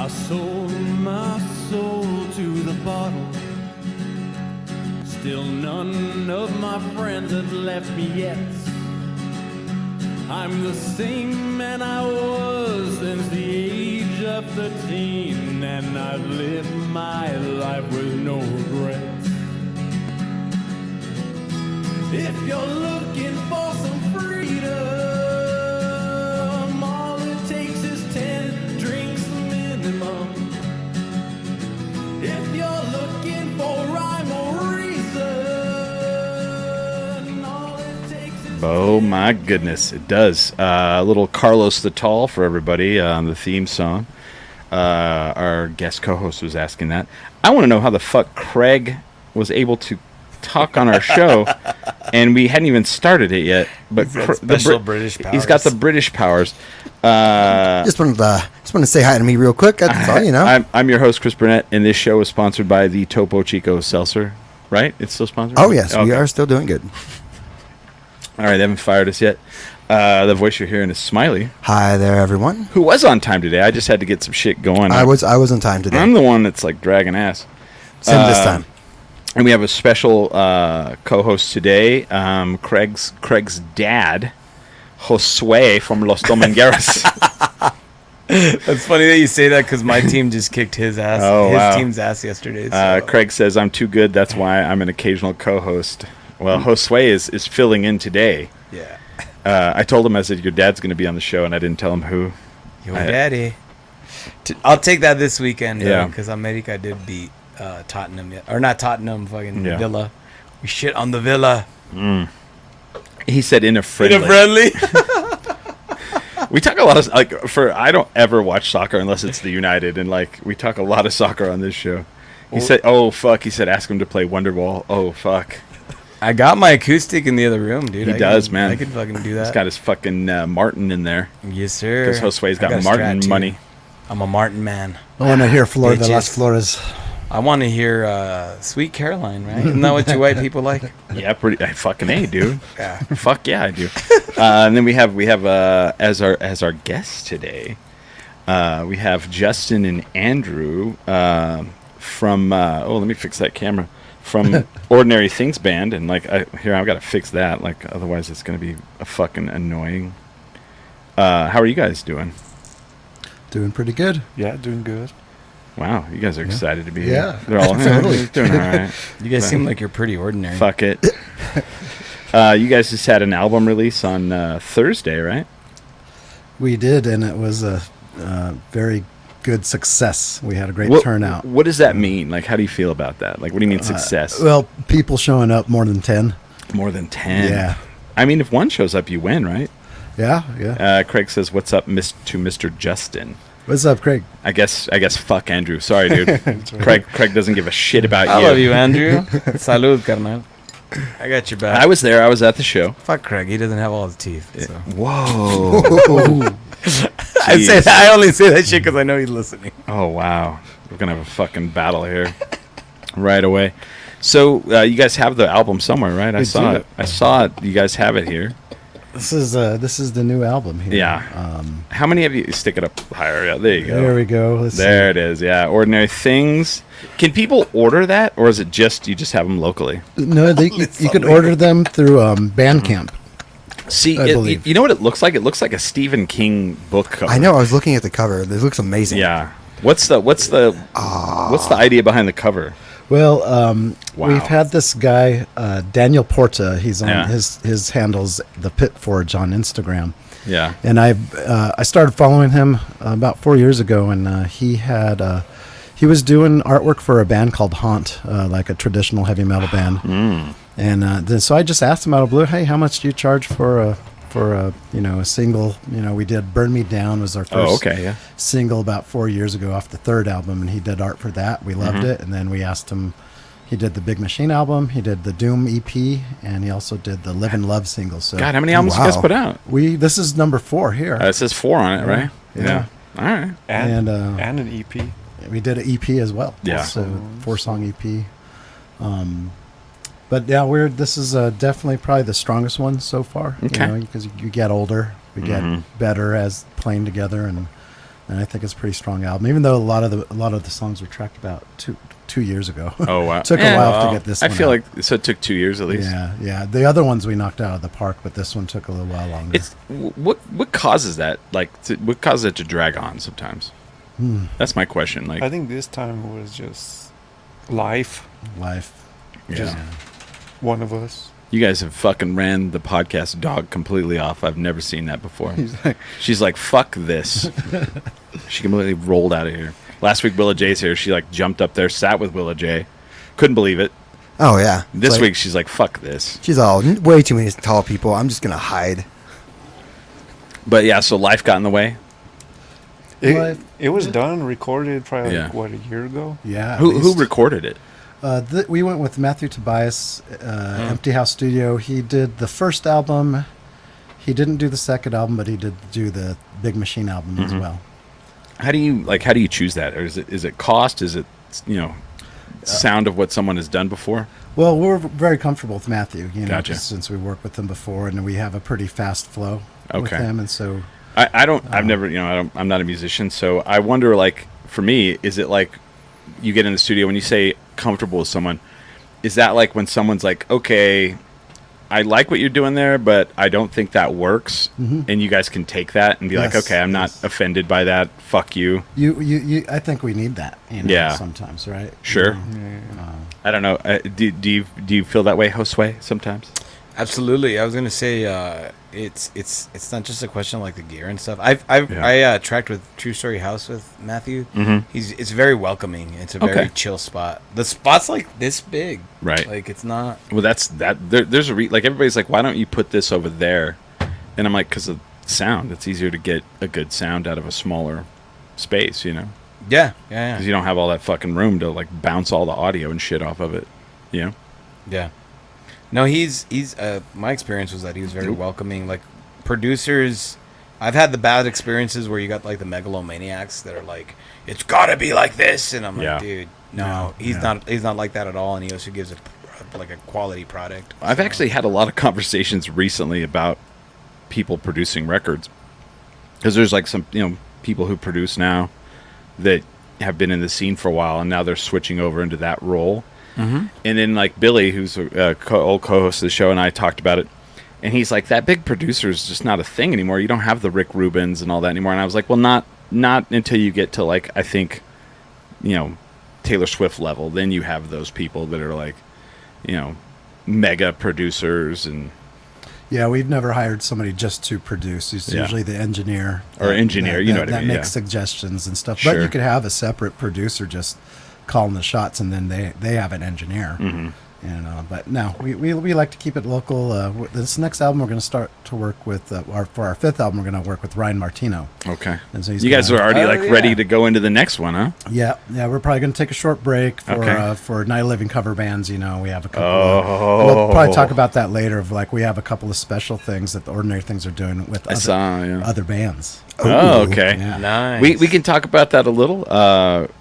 I sold my soul to the bottle. Still none of my friends have left me yet. I'm the same man I was since the age of 13, and I've lived my life with no regrets. If you're looking for some freedom, all it takes is 10 drinks minimum. If you're looking for rhyme or reason, all it takes is... Oh my goodness, it does. A little Carlos the Tall for everybody on the theme song. Our guest co-host was asking that. I want to know how the fuck Craig was able to talk on our show, and we hadn't even started it yet. But British powers. He's got the British powers. Just wanted to say hi to me real quick. That's all, you know. I'm your host, Chris Burnett, and this show is sponsored by the Topo Chico Seltzer. Right? It's still sponsored? Oh, yes. Okay. We are still doing good. All right, they haven't fired us yet. The voice you're hearing is Smiley, Hi there, everyone. who was on time today. I just had to get some shit going. I was on time today. I'm the one that's like dragging ass. Same this time. And we have a special co-host today, Craig's dad, Josue from Los Domingueros. That's funny that you say that because my team just kicked his ass. Oh, his wow. team's ass yesterday. So. Craig says, I'm too good. That's why I'm an occasional co-host. Well, Josue is filling in today. Yeah. I told him, I said, your dad's going to be on the show, and I didn't tell him who. Yo, daddy. I'll take that this weekend. Yeah. Because America did beat Tottenham. Or not Tottenham, fucking Yeah. Villa. We shit on the Villa. He said in a friendly. In a friendly? We talk a lot of, like, I don't ever watch soccer unless it's the United, and, like, we talk a lot of soccer on this show. He said, oh, fuck. He said, ask him to play Wonderwall. Oh, fuck. I got my acoustic in the other room, dude. He I does, can, man. I could fucking do that. He's got his fucking Martin in there. Yes, sir. Because Josue's I got a Martin Strat, too. money. I'm a Martin man. I want to hear Florida, Bitches. Las Flores. I want to hear Sweet Caroline, right? Isn't that what you white people like? Yeah, pretty. Fucking A, dude. Yeah. Fuck yeah, I do. And then we have as our guests today, we have Justin and Andrew from. Let me fix that camera. From Ordinary Things Band, and like I've got to fix that. Like otherwise, it's gonna be a fucking annoying. How are you guys doing? Doing pretty good. Yeah, doing good. Wow, you guys are excited to be Yeah. here. They're all Totally. doing all right. You guys seem like you're pretty ordinary. Fuck it. You guys just had an album release on Thursday, right? We did, and it was a very good success. We had a great turnout. What does that mean? Like, how do you feel about that? Like, what do you mean success? Well, people showing up more than 10. More than 10. Yeah. I mean, if one shows up, you win, right? Yeah. Craig says, "What's up, to Mr. Justin?" What's up, Craig? I guess. Fuck Andrew. Sorry, dude. Craig doesn't give a shit about I you. love you, Andrew. Salud, carnal. I got your back. I was there. I was at the show. Fuck Craig. He doesn't have all his teeth. So. Whoa. I say that, I only say that shit because I know he's listening. Oh wow, we're gonna have a fucking battle here right away. So you guys have the album somewhere, right? I saw it. I saw it. You guys have it here. This is the new album here. Yeah. How many of you stick it up higher? Yeah, there you go. There we go. Let's There see. it is. Yeah, Ordinary Things. Can people order that, or is it just you just have them locally? No, you could order them through Bandcamp. See, I believe. you know what it looks like? It looks like a Stephen King book cover. I know. I was looking at the cover. This looks amazing. Yeah. What's the idea behind the cover? Well, Wow. we've had this guy Daniel Porta. He's on Yeah. his handles the Pit Forge on Instagram, Yeah. and I started following him about 4 years ago, and he was doing artwork for a band called Haunt, like a traditional heavy metal band. And then, so I just asked him out of blue, hey, how much do you charge for a single? We did "Burn Me Down" was our first single about 4 years ago off the third album, and he did art for that. We loved it, and then we asked him. He did the Big Machine album, he did the Doom EP, and he also did the Live and Love single. So God, how many albums you guys put out? This is number 4 here. It says 4 on it, right? Yeah. All right. And And, an EP. We did an EP as well. Yeah. So 4-song EP. But yeah, this is definitely probably the strongest one so far. Okay. Because you get older, we get better as playing together, and and I think it's a pretty strong album. Even though a lot of the songs were tracked about two years ago. Oh wow! Took a while to get this. I one feel out. like so it took 2 years at least. Yeah. The other ones we knocked out of the park, but this one took a little while longer. It's what causes that? Like, what causes it to drag on sometimes? That's my question. Like, I think this time was just life. yeah. One of us. You guys have fucking ran the podcast dog completely off. I've never seen that before. She's like, fuck this. She completely rolled out of here. Last week, Willa J's here. She like jumped up there, sat with Willa J. Couldn't believe it. Oh yeah. This Like, week, she's like, fuck this. she's all way too many tall people. I'm just gonna hide. But yeah, so life got in the way. It was done, recorded probably Yeah. like, what, a year ago? Yeah. at Who least. recorded it? We went with Matthew Tobias, Empty House Studio. He did the first album. He didn't do the second album, but he did do the Big Machine album as well. How do you choose that? Or is it cost? Is it sound of what someone has done before? Well, we're very comfortable with Matthew, Gotcha. just since we worked with him before, and we have a pretty fast flow with Okay. him, and so I've never, I'm not a musician, so I wonder, like, for me, is it like you get in the studio when you say comfortable with someone, is that like when someone's like, okay, I like what you're doing there, but I don't think that works, and you guys can take that and be like, Yes, okay, I'm not offended by that, fuck you. you I think we need that, Yeah. sometimes, right? Sure. I don't know. Do you feel that way, Josue, sometimes? Absolutely. I was gonna say it's not just a question of like the gear and stuff. I tracked with True Story House with Matthew. It's very welcoming. It's a very Okay. chill spot. The spot's like this big, Right. Like it's not. Well, that's that. There's a like everybody's like, why don't you put this over there? And I'm like, because of sound. It's easier to get a good sound out of a smaller space, Yeah. because you don't have all that fucking room to like bounce all the audio and shit off of it. Yeah. No, he's my experience was that he was very welcoming. Like producers, I've had the bad experiences where you got like the megalomaniacs that are like, it's gotta be like this, and I'm like, Yeah. dude, no, he's not like that at all, and he also gives like a quality product. I've So- actually had a lot of conversations recently about people producing records, because there's like some people who produce now that have been in the scene for a while, and now they're switching over into that role. And then like Billy, who's a old co-host of the show, and I talked about it, and he's like, that big producer is just not a thing anymore. You don't have the Rick Rubins and all that anymore. And I was like, well, not until you get to like, I think, Taylor Swift level. Then you have those people that are like, mega producers and Yeah, we've never hired somebody just to produce. It's Yeah. usually the engineer. Or engineer, you know what I that mean, makes yeah. suggestions and stuff. Sure. But you could have a separate producer just calling the shots, and then they have an engineer. But no, we like to keep it local. This next album, we're going to start to work with, for our fifth album, we're going to work with Ryan Martino. okay. And so he's You guys gonna- are already Oh, like yeah. ready to go into the next one, huh? Yeah, we're probably going to take a short break Okay. for Night of Living cover bands. We have a couple. Oh. We'll probably talk about that later. Of like, we have a couple of special things that the Ordinary Things are doing with I saw, yeah. other bands. Oh, okay. Yeah. Nice. We can talk about that a little.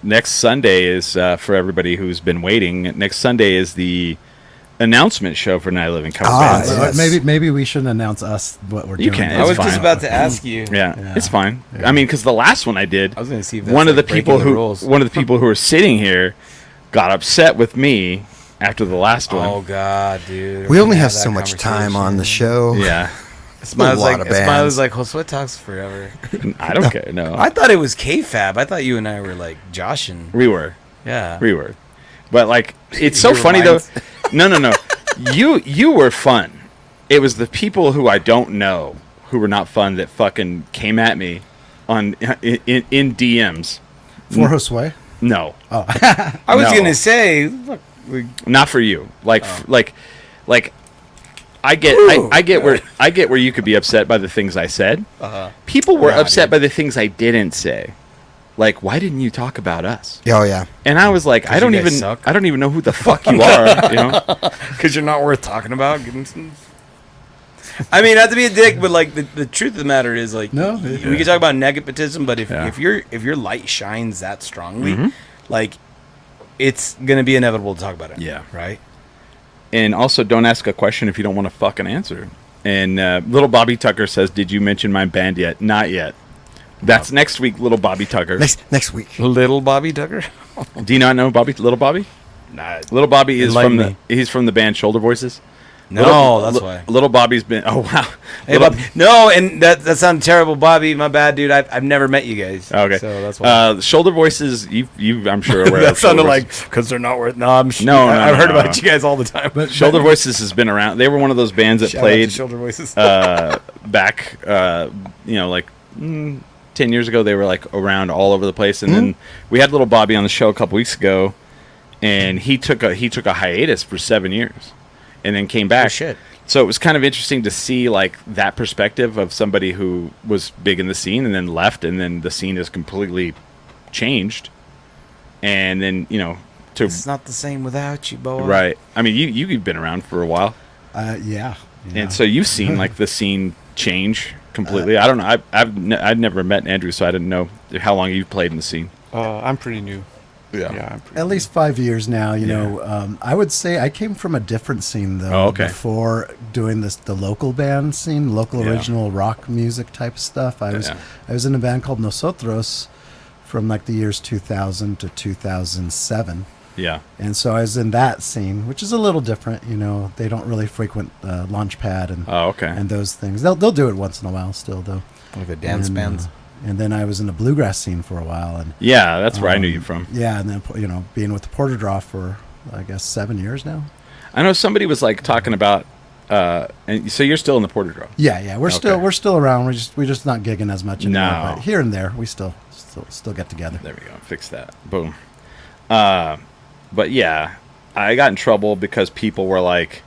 Next Sunday is for everybody who's been waiting. Next Sunday is the announcement show for Night of Living cover bands. yes. Maybe we shouldn't announce us what we're You doing. can. I was It's just fine. about to ask you. Yeah, it's fine. I mean, because the last one I did, I was gonna see if that's one of like the people breaking the who rules. one of the people who were sitting here got upset with me after the last one. Oh God, dude. We only can have that so much time on the conversation. show. Yeah, Smiles A lot like of Smiles bands. like Josue talks forever. I don't care. No, I thought it was K-Fab. I thought you and I were like joshing. we were, Yeah. but like it's so Your funny though. minds. No. You were fun. It was the people who I don't know who were not fun that fucking came at me in DMs. Mm. For Josue. No, I was No. gonna say, look, not for you. Like I get I get where you could be upset by the things I said. People were Nah, upset dude. by the things I didn't say. Like, why didn't you talk about us? Oh yeah. And I was like, I you don't guys even suck. I don't even know who the fuck you are. because you're not worth talking about. Give him some. I mean, not to be a dick, but like the truth of the matter is, like, No, we it- can talk about nepotism, but if Yeah. if your light shines that strongly, like, it's gonna be inevitable to talk about it. Yeah. Right. And also, don't ask a question if you don't want to fucking answer. And little Bobby Tucker says, "Did you mention my band yet? Not yet. That's next week, little Bobby Tucker. Next week. Little Bobby Tucker. Do you not know little Bobby? Nah, Little Bobby is Enlighten from me. he's from the band Shoulder Voices. no, that's why. Little Bobby's been. Oh wow. Hey, Little- Bob, no, and that sounds terrible, Bobby. My bad, dude. I've never met you guys. Okay. So that's why. Shoulder Voices. You I'm sure are aware that of Shoulder sounded Voices. like because they're not worth. No, I'm sure. No, no, I've heard no, about no. you guys all the time. But Shoulder Voices has been around. They were one of those bands that Shout out to played Shoulder Voices. back. Like 10 years ago. They were like around all over the place, and then we had little Bobby on the show a couple weeks ago, and he took a hiatus for 7 years, and then came back. Oh, shit. So it was kind of interesting to see like that perspective of somebody who was big in the scene and then left, and then the scene has completely changed, and then to It's not the same without you, boy. right. I mean, you've been around for a while, yeah. and so you've seen like the scene change completely. I don't know. I've never met Andrew, so I didn't know how long you've played in the scene. I'm pretty new. Yeah. Yeah, I'm pretty At least 5 years now, you know. I would say I came from a different scene though. Oh, okay. Before doing the local band scene, local Yeah. original rock music type stuff. I was in a band called Nosotros from like the years 2000 to 2007. Yeah. And so I was in that scene, which is a little different. You know, they don't really frequent Launchpad and Oh, okay. and those things. They'll do it once in a while still though. Like the dance And, bands. and then I was in the bluegrass scene for a while, and Yeah, that's where I knew you from. yeah, and then being with the Porter Draw for I guess 7 years now. I know somebody was like talking about, and so you're still in the Porter Draw. Yeah, we're still around. We're just not gigging as much anymore. No. But here and there, we still get together. There we go. Fix that. Boom. But yeah, I got in trouble because people were like,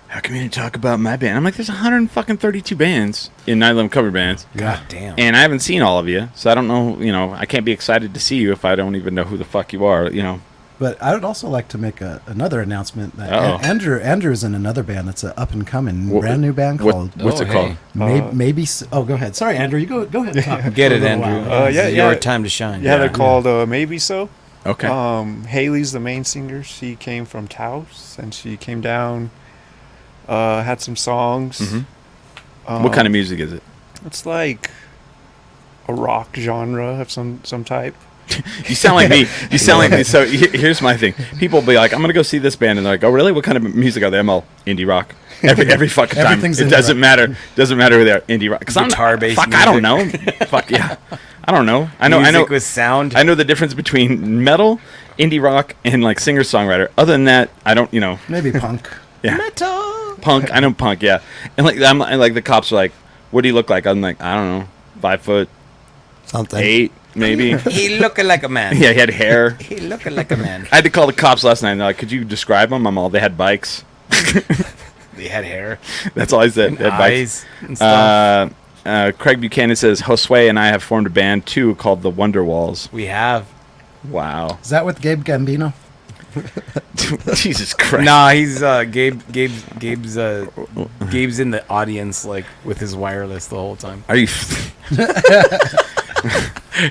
"How come you didn't talk about my band?" I'm like, "There's 132 bands in 9/11 cover bands, God damn. and I haven't seen all of you, so I don't know. I can't be excited to see you if I don't even know who the fuck you are. But I would also like to make another announcement that Uh-oh. Andrew's in another band that's an up and coming What- brand new band called What's Oh, it hey. called? Maybe. Oh, go ahead. Sorry, Andrew. You go ahead. And talk Get for a it, little Andrew. while. This is your time to shine. Yeah, they're called Maybe So. Okay. Haley's the main singer. She came from Taos, and she came down, had some songs. What kind of music is it? It's like a rock genre of some type. You sound like me. You sound like me. So here's my thing. People will be like, "I'm gonna go see this band," and they're like, "Oh, really? What kind of music are they?" I'm all indie rock. Every fucking time. Everything's It indie doesn't rock. matter. Doesn't matter who they are. Indie rock. 'Cause I'm Guitar-based Fuck, I don't know. music. Fuck yeah. I don't know. I know. Music with sound. I know the difference between metal, indie rock, and like singer songwriter. Other than that, I don't. Maybe punk. Yeah. Punk. I know punk. Yeah. And like the cops are like, "What do you look like?" I'm like, I don't know, 5 foot Something. 8, maybe. He looking like a man. Yeah, he had hair. He looking like a man. I had to call the cops last night. And they're like, "Could you describe them?" I'm all, "They had bikes." They had hair. That's all I said. They had bikes. Eyes and stuff. Craig Buchanan says, "Josue and I have formed a band too called the Wonderwalls." We have. Wow. Is that with Gabe Gambino? Jesus Christ. Nah, he's Gabe's in the audience like with his wireless the whole time. Are you?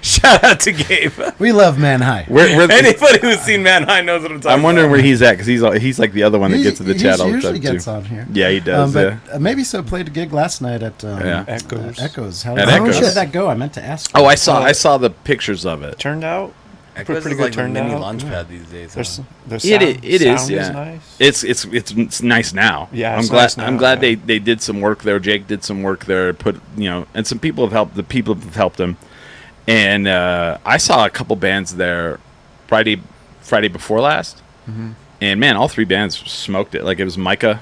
Shout out to Gabe. We love Man High. Where Anybody who's seen Man High knows what I'm talking I'm wondering about. where he's at because he's like the other one that gets to the chat all the usually time gets too. on here. Yeah, he does. But Yeah. maybe so played a gig last night at Yeah. Echoes. Echoes. How At how Echoes. did that go? I meant to ask. Oh, you. I saw the pictures of it. Turned out Echoes pretty is good like the turned mini out. launchpad these days. there's Huh? the sound, It is. sound Yeah. nice. It's nice now. Yeah, I'm it's glad. nice now, I'm glad yeah. they did some work there. Jake did some work there. And some people have helped. The people have helped him. And I saw a couple bands there Friday before last. Mm-hmm. And man, all 3 bands smoked it. Like it was Micah.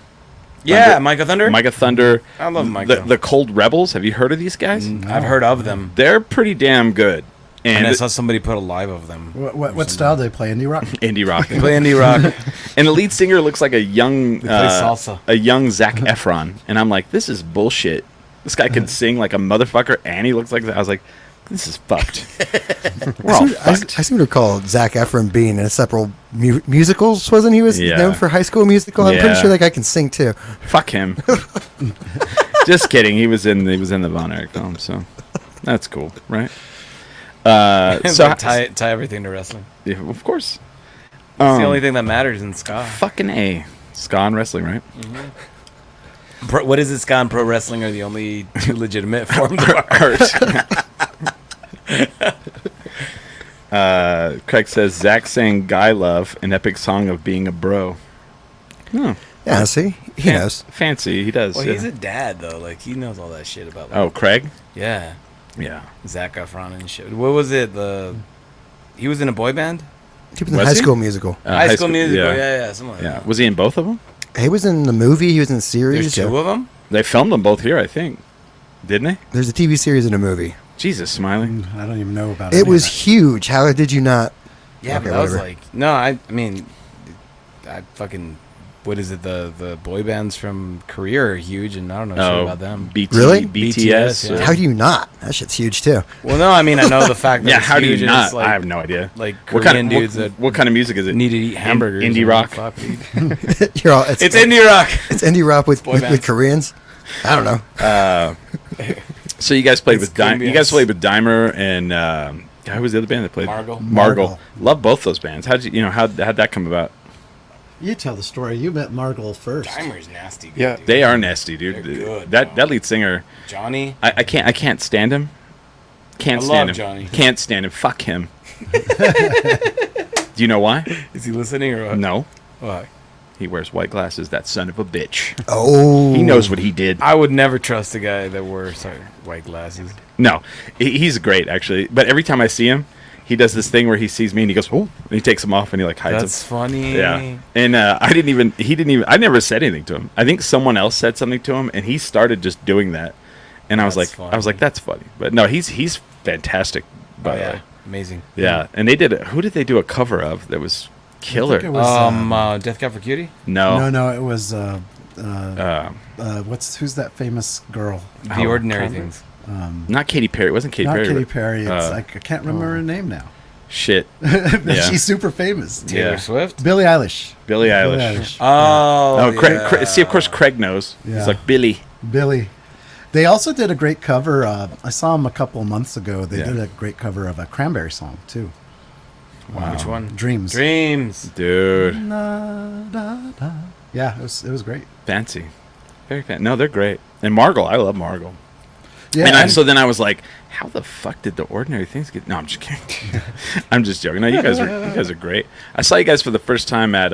Yeah, Thunder- Micah Thunder. Micah Thunder. I love Micah. The Cold Rebels. Have you heard of these guys? I've heard of them. They're pretty damn good. And I And saw somebody put a live of them. What style do they play? Indie rock. indie rock. They play indie rock. And the lead singer looks like a young They play salsa. a young Zac Efron. And I'm like, this is bullshit. This guy can sing like a motherfucker and he looks like that. I was like, this is fucked. We're all I fucked. seem to recall Zac Efron being in several musicals. Wasn't he was Yeah. known for High School Musical? I'm Yeah. pretty sure that guy can sing too. Fuck him. Just kidding. He was in the Von Erich film, so that's cool, right? So So tie everything to wrestling. yeah, of course. It's the only thing that matters in ska. Fucking A. Ska and wrestling, right? What is it? Ska and pro wrestling are the only two legitimate forms of art. Art. Craig says Zach sang "Guy Love," an epic song of being a bro. Yeah, see, he knows. Fancy, he does. Well, yeah. he's a dad though. Like he knows all that shit about. Like, Oh, Craig. yeah, Yeah. Zac Efron and shit. What was it? He was in a boy band. He was in Was High he? School Musical. High School Musical. Yeah, something like Yeah. that. Was he in both of them? He was in the movie. He was in the series. There's two of them. They filmed them both here, I think. Didn't they? There's a TV series and a movie. Jesus, Smiley. I don't even know about It was huge. How did you not? Yeah, Okay, but that was whatever. like no. I mean, I fucking. What is it? The boy bands from Korea are huge, and I don't know shit about them. Really? BTS. Yeah. How do you not? That shit's huge too. Well, no, I mean I know the fact that Yeah, it's how do huge you and not? it's like, I have no idea. like What Korean kind of dudes what kind of music is it? that need to eat hamburgers. indie and rock? Fuck, dude. You're all, It's indie rock. It's indie rock with, Boy with bands. Koreans. I don't know. So you guys played It's with Dimer. You Colombians. guys played with Dimer and who was the other band that played? Margle. Margle. Love both those bands. How'd how'd that come about? You tell the story. You met Margle first. Timer's nasty. Good, Yeah. dude. They are nasty, dude. They're good, that bro. lead singer, Johnny. I can't stand him. Can't I stand love him. Johnny. Can't stand him. Fuck him. Do you know why? Is he listening or what? No. Why? He wears white glasses. That son of a bitch. Oh, He knows what he did. I would never trust a guy that wore white glasses. No, he's great actually. But every time I see him, he does this thing where he sees me and he goes, "Oh," and he takes them off and he like hides That's them. funny. Yeah, and I never said anything to him. I think someone else said something to him, and he started just doing that. And I was That's like, funny. that's funny. But no, he's fantastic. By Oh, the yeah. way, Amazing. yeah. And who did they do a cover of that was killer? it was, Death Cab for Cutie. no, no, it was. Uh, Who's that famous girl? The Ordinary Converse? Things. not Katy Perry. It wasn't Katy Not Perry. Katy but- Perry. It's uh, I can't remember her name now. Shit. But Yeah. she's super famous. Taylor Yeah. Swift. Billie Eilish. Billie Eilish. Oh, Oh, Craig, see, of course, Craig knows. Yeah. He's like Billy. Billy. They also did a great cover. I saw them a couple of months ago. They Yeah. did a great cover of a Cranberry song too. Wow. Which one? Dreams. Dreams. Dude, Yeah, it was great. fancy. Very fancy. No, they're great. And Margle, I love Margle. Yeah, And so then I was like, how the fuck did the Ordinary Things get? No, I'm just kidding. I'm just joking. No, you guys are great. I saw you guys for the first time at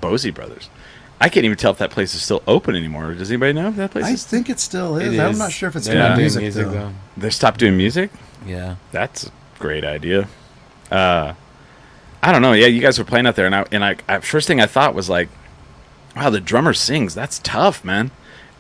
Bosey Brothers. I can't even tell if that place is still open anymore. Does anybody know if that place I is? think it still is. It I'm is. not sure if it's They're doing not doing music, though. They stopped doing music. Yeah. That's a great idea. I don't know. Yeah, you guys were playing out there, and I first thing I thought was like, wow, the drummer sings. That's tough, man.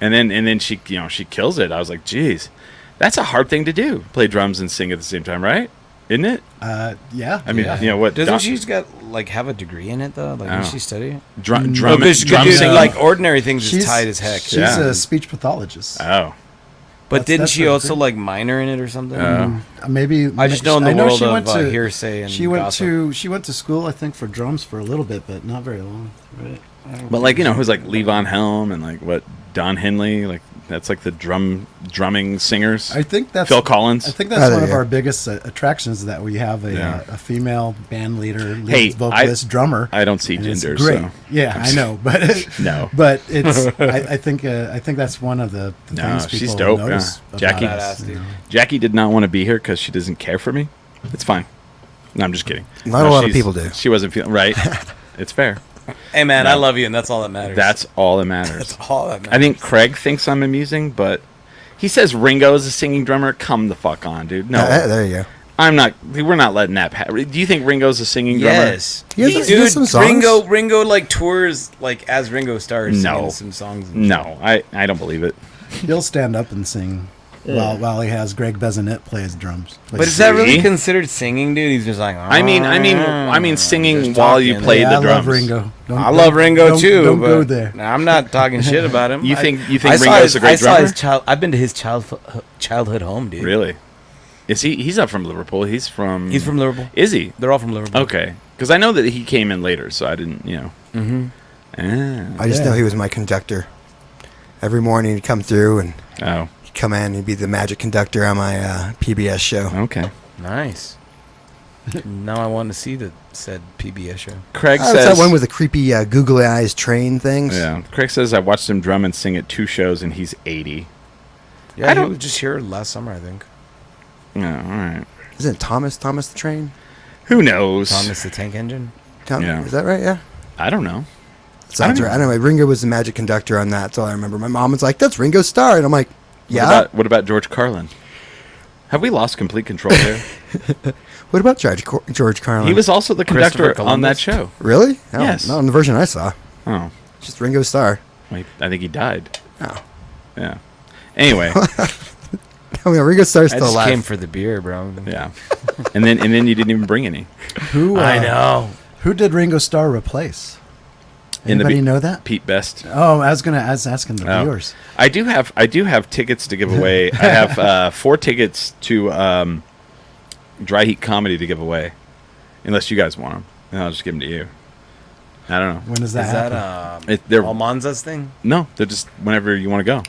And then she she kills it. I was like, geez, that's a hard thing to do. Play drums and sing at the same time, right? Isn't it? Yeah. I mean, Yeah. what? Doesn't she got have a degree in it though? Like, Oh. does she study it? drum No, 'cause she could drum do, singing? like Ordinary Things is she's tight as heck. She's Yeah. a speech pathologist. Oh, But That's- didn't that's she her also thing. like minor in it or something? Maybe I just know in the world she of went to hearsay and she went gossip. to school, I think, for drums for a little bit, but not very long. Right. but like who's like Levon Helm and like what Don Henley, like that's like the drumming singers. I think that's Phil Collins. I think that's Oh, there one of you go. our biggest attractions, that we have Yeah. a female band leader, lead Hey, vocalist, drummer. I don't see and it's gender, great. so Yeah, I know, but No. but it's I think that's one of the No, things she's people dope, notice yeah. Jackie- about us, Badass, dude. Jackie did not want to be here because she doesn't care for me. It's fine. No, I'm just kidding. Not No, a lot of she's- people do. She wasn't feeling right. It's fair. Hey man, No. I love you, and that's all that matters. That's all that matters. That's all that matters. I think Craig thinks I'm amusing, but he says Ringo is a singing drummer. Come the fuck on, dude. No, There you go. I'm not. We're not letting that pass. Do you think Ringo's a singing drummer? Yes. He has- he has some songs. Ringo like tours like as Ringo Starr No. singing some songs. and No, I don't believe it. He'll stand up and sing while he has Greg Bezanet play his drums. But is that really See? considered singing, dude? He's just like. I mean, singing just while you talking. play Yeah, the I drums. love Ringo. I love Ringo too. Don't but go there. I'm not talking shit about him. You think I saw Ringo's his- a great I saw drummer? his I've been to his childhood home, dude. Really? Is he? He's not from Liverpool. He's from. He's from Liverpool. Is he? They're all from Liverpool. Okay. Because I know that he came in later, so I didn't. Mm-hmm. I just Yeah. know he was my conductor. Every morning he'd come through and Oh. he'd come in. He'd be the magic conductor on my PBS show. Okay. Nice. Now I want to see the said PBS show. Craig Oh, it's says. that one with the creepy googly eyes train things. Yeah. Craig says I watched him drum and sing at 2 shows, and he's 80. Yeah, I I don't- was just here last summer, I think. Yeah. All right. Isn't it Thomas the Train? Who knows? Thomas the Tank Engine. Yeah. Is that right? Yeah. I don't know. Sounds right. I don't know. Ringo was the magic conductor on that. That's all I remember. My mom was like, "That's Ringo Starr," and I'm like, "Yeah." What about George Carlin? Have we lost complete control there? What about George Carlin? He was also the Christopher conductor on that Columbus? show. really? No, Yes. Not on the version I saw. Oh, Just Ringo Starr. wait, I think he died. Oh. Yeah. Anyway, I mean, Ringo Starr's I still just alive. came for the beer, bro. yeah. And then you didn't even bring any. Who? I know. Who did Ringo Starr replace? In the Anybody be- know that? Pete Best. Oh, I was asking the Oh. viewers. I do have tickets to give away. I have 4 tickets to Dry Heat Comedy to give away, unless you guys want them, and I'll just give them to you. I don't know. When does that Is happen? that They're Almanza's thing? no, they're just whenever you want to go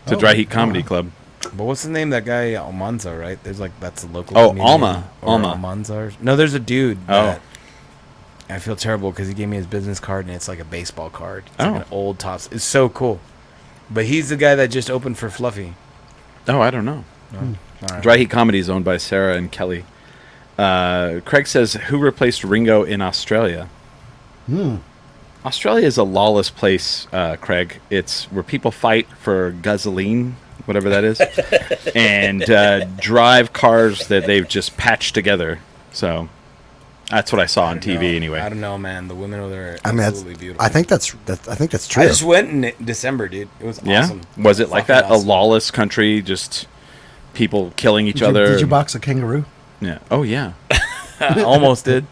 to Oh, Dry Heat Comedy wow. Club. But what's the name of that guy? Almanza, right? There's like that's a local. Oh, comedian, Alma. or Alma. Almanza. No, there's a dude. Oh. that- I feel terrible because he gave me his business card and it's like a baseball card. It's Oh. like an old Topps. It's so cool. But he's the guy that just opened for Fluffy. Oh, I don't know. No. All right. Dry Heat Comedy is owned by Sarah and Kelly. Craig says, who replaced Ringo in Australia? Australia is a lawless place, Craig. It's where people fight for gasoline, whatever that is, and drive cars that they've just patched together. So that's what I saw on TV anyway. I don't know, man. The women over there are I mean, absolutely beautiful. I think that's true. I just went in December, dude. It was Yeah? awesome. Was it like Fucking that? awesome. A lawless country, just people killing each other? Did you box a kangaroo? Yeah. Oh, yeah. I almost did.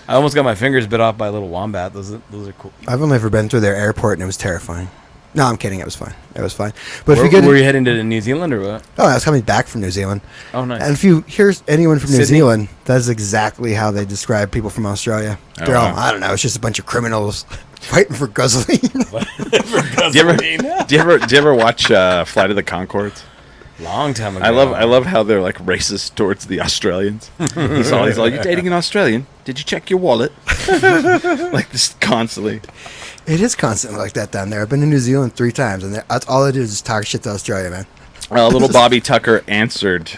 I almost got my fingers bit off by a little wombat. Those are cool. I've only ever been through their airport and it was terrifying. No, I'm kidding. It was fine. It was fine. But Where, if you get, were you heading to New Zealand or what? oh, I was coming back from New Zealand. Oh, nice. And if you hear anyone from New Sydney? Zealand, that's exactly how they describe people from Australia. Oh, They're all, wow. I don't know, it's just a bunch of criminals fighting for gasoline. Do you ever watch Flight of the Conchords? Long time ago. I love how they're like racist towards the Australians. he's all, you dating an Australian? Did you check your wallet? Like this constantly. It is constantly like that down there. I've been to New Zealand 3 times, and that's all I do is just talk shit to Australia, man. Little Bobby Tucker answered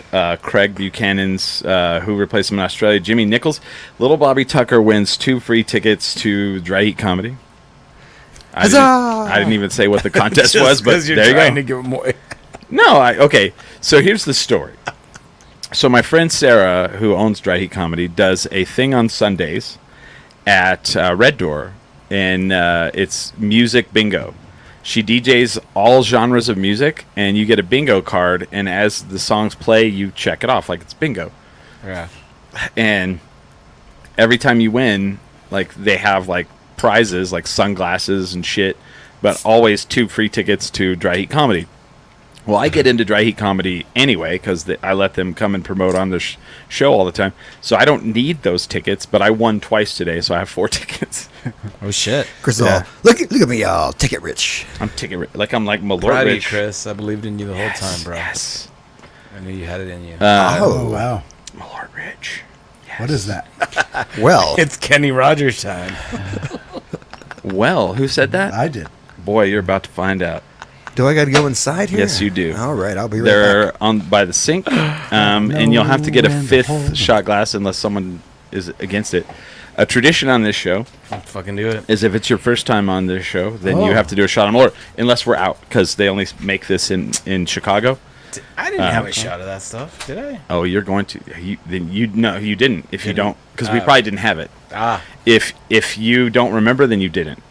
Craig Buchanan's who replaced him in Australia, Jimmy Nichols. Little Bobby Tucker wins 2 free tickets to Dry Heat Comedy. Huzzah! I didn't even say what the contest was, but you're there you trying go. to give them away. No, okay. So here's the story. So my friend Sarah, who owns Dry Heat Comedy, does a thing on Sundays at Red Door, and it's music bingo. She DJs all genres of music, and you get a bingo card, and as the songs play, you check it off like it's bingo. Yeah. And every time you win, like they have like prizes like sunglasses and shit, but always 2 free tickets to Dry Heat Comedy. Well, I get into Dry Heat Comedy anyway because I let them come and promote on the show all the time. So I don't need those tickets, but I won twice today, so I have 4 tickets. Oh shit. Chris, Yeah. look at me, y'all. Ticket rich. I'm I'm like Malort Proud of you, Rich. Chris. I believed in you the whole time, bro. Yes. I knew you had it in you. Oh, wow. Malort Rich. What is that? Well, It's Kenny Rogers time. Well, who said that? I did. Boy, you're about to find out. do I got to go inside here? Yes, you do. All right, I'll be right They're back. on by the sink, and you'll have to get a when the 5th whole- shot glass unless someone is against it. A tradition on this show Fucking do it. is if it's your first time on this show, then you Oh. have to do a shot of Malort, unless we're out because they only make this in Chicago. I didn't have a shot of that stuff, did I? Oh, you're going to? Then you no, you didn't. If you Didn't? don't, because we Oh. probably didn't have it. Ah. If you don't remember, then you didn't.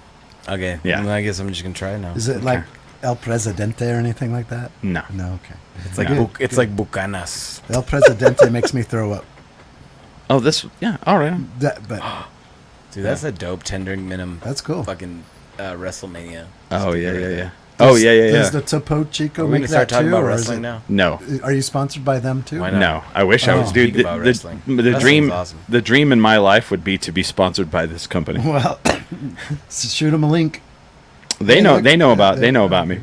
Okay. Yeah. Well, I guess I'm just gonna try it now. Is it like El Presidente or anything like that? No. No, okay. It's like No. it's like Bucanas. El Presidente makes me throw up. Oh, this. Yeah. All right. But Dude, that's a dope 10 drink minimum. that's cool. Fucking WrestleMania. Oh yeah, Sticker yeah, right yeah. Oh yeah, yeah, Does yeah. the Topo Chico Are we make gonna start that talking too, about or is wrestling it- now? No. Are you sponsored by them too? Why not? No, I wish I was, Oh. dude. Speak about wrestling. The Wrestling's dream, awesome. the dream in my life would be to be sponsored by this company. Well, shoot them a link. They Yeah, know, like- they know about, yeah, they know yeah. about me.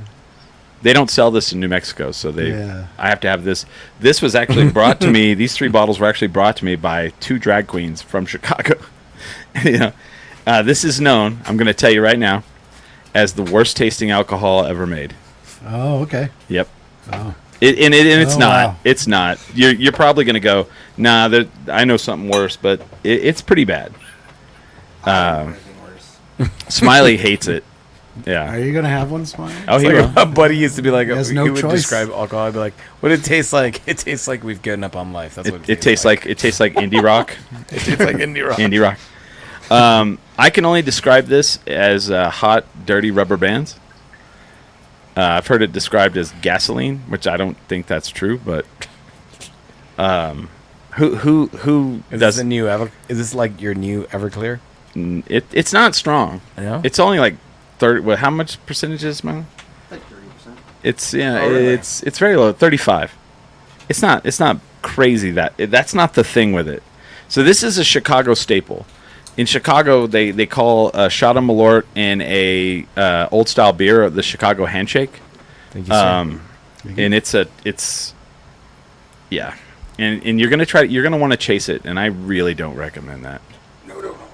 They don't sell this in New Mexico, so they. Yeah. I have to have this. This was actually brought to me. These 3 bottles were actually brought to me by 2 drag queens from Chicago. You know, this is known. I'm going to tell you right now, as the worst tasting alcohol ever made. Oh, okay. Yep. Oh. And it's Oh, not. wow. It's not. You're probably gonna go, nah. I know something worse, but it's pretty bad. Smiley hates it. Are Yeah. you gonna have one, Smiley? Oh, he Like will. a buddy used to be like, has he no would choice. describe alcohol. I'd be like, what did it taste like? It tastes like we've given up on life. That's what It tastes like indie rock. It tastes like indie rock. Indie rock. I can only describe this as hot, dirty rubber bands. I've heard it described as gasoline, which I don't think that's true. But who Is does this a new Is this like your new Everclear? it? It's not strong. No? It's only like 30. Well, how much percentage is it, Smiley? Like 30%. It's yeah. Oh, really? It's very low. 35. It's not crazy. That's not the thing with it. So this is a Chicago staple. In Chicago, they call a shot of Malort and a old style beer the Chicago Handshake. Thank you, sir. And it's yeah. And you're gonna want to chase it, and I really don't recommend that.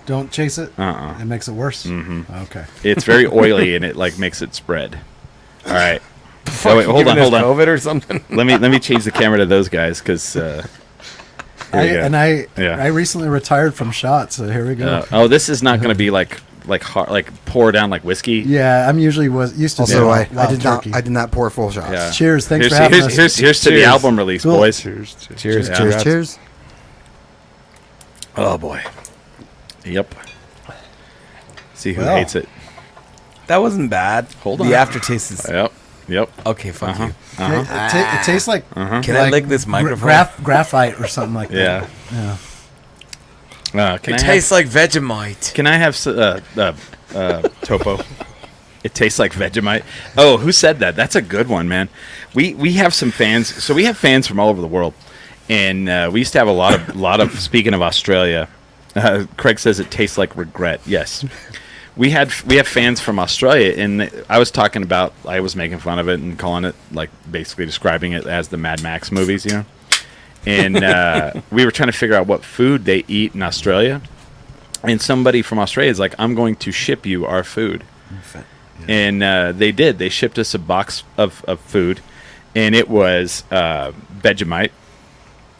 Don't chase it. Uh-uh. It makes it worse. Mm-hmm. Okay. It's very oily, and it like makes it spread. All right. Fuck, Oh, wait, hold giving on, hold us on. COVID or something. Let me change the camera to those guys because. I Yeah. recently retired from shots, so here we go. This is not going to be like hard, like pour down like whiskey. Yeah, I'm usually used to Also, do I wild did turkey. not pour full shots. Yeah. Cheers! Thanks Here's, for having here's, us. here's to the Cheers. album release, Cool. boys. Cheers. Cheers. Yeah. Cheers, cheers. Oh boy. Yep. See who Well. hates it. That wasn't bad. Hold the on. aftertaste is Yep. Yep. okay. Fuck you. It tastes like Can I lick this microphone? graphite or something like Yeah. that. Yeah. Can It I tastes like Vegemite. Can I have Topo? It tastes like Vegemite. Oh, who said that? That's a good one, man. We have some fans. So we have fans from all over the world, and we used to have a lot of. Speaking of Australia, Craig says it tastes like regret. Yes, we have fans from Australia, and I was talking about. I was making fun of it and calling it like basically describing it as the Mad Max movies, you know. And we were trying to figure out what food they eat in Australia, and somebody from Australia is like, "I'm going to ship you our food." And they did. They shipped us a box of food, and it was Vegemite,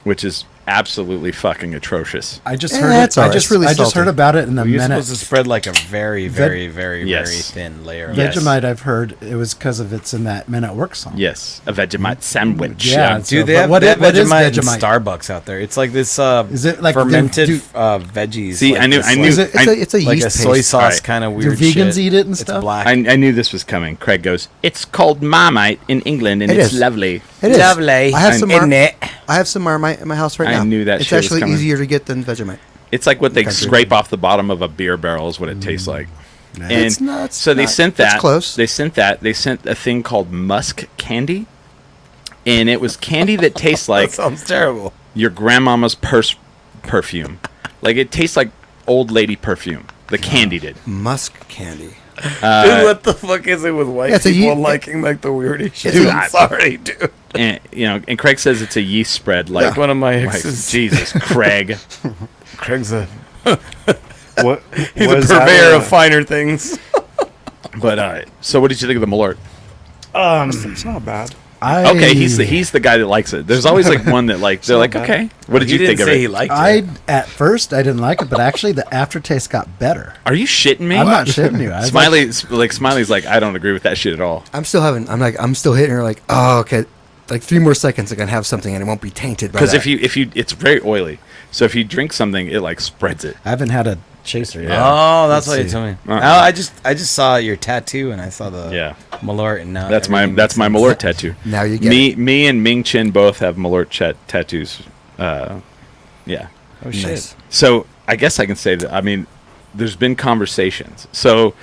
which is absolutely fucking atrocious. I just Yeah, heard that's it. all I right. just It's really I just salty. heard about it in the You're minute. supposed to spread like a very, very, very, Yes. very thin layer. Yes. Vegemite, I've heard it was because of it's in that Men at Work song. Yes, a Vegemite sandwich. Yeah, Dude, So, they but have what that is- what is Vegemite in Vegemite? Starbucks out there. It's like this Is it like fermented do- veggies. See, like I knew- this, I like- knew- It's a like yeast a soy paste. sauce Alright. kind of Do weird vegans shit. eat it and It's stuff? black. I knew this was coming. Craig goes, "It's called Marmite in England, and It it's is. lovely." It is. Lovely. I have some Isn't it? I have some Marmite in my house right I now. knew that It's shit was actually coming. easier to get than Vegemite. It's like what they Country. scrape off the bottom of a beer barrel is what it tastes like. And It's not- so they not- sent that's that. close. They sent that. They sent a thing called musk candy, and it was candy that tastes That like sounds terrible. your grandmama's perfume. Like it tastes like old lady perfume. The candy did. Musk candy. Dude, what the fuck is it with white Yeah, it's a people ye- liking like the weirdest shit? Dude, I'm sorry, dude. And and Craig says it's a yeast spread. Like Like one of my like, exes. Jesus, Craig. Craig's a What? he's was a that, purveyor of finer things. But so, what did you think of the Malort? It's not bad. Okay, he's the guy that likes it. There's always like one that like they're not like, bad. okay, what did you didn't think of say it? he liked I it. at first I didn't like it, but actually the aftertaste got better. Are you shitting me? I'm not shitting you. I was like, Smiley's like, I don't agree with that shit at all. I'm still hitting her like, oh, okay. Like 3 more seconds, I can have something and it won't be tainted by Because that. if you, it's very oily. So if you drink something, it like spreads it. I haven't had a chaser yet. Oh, that's why you Let's told me. Uh-uh. No, I just saw your tattoo and I saw the Yeah. Malort and now That's my everything that's my makes Malort sense. tattoo. Now you get Me and Ming Chin both have Malort tattoos. Yeah. Oh shit. Nice. So I guess I can say that. I mean, there's been conversations. So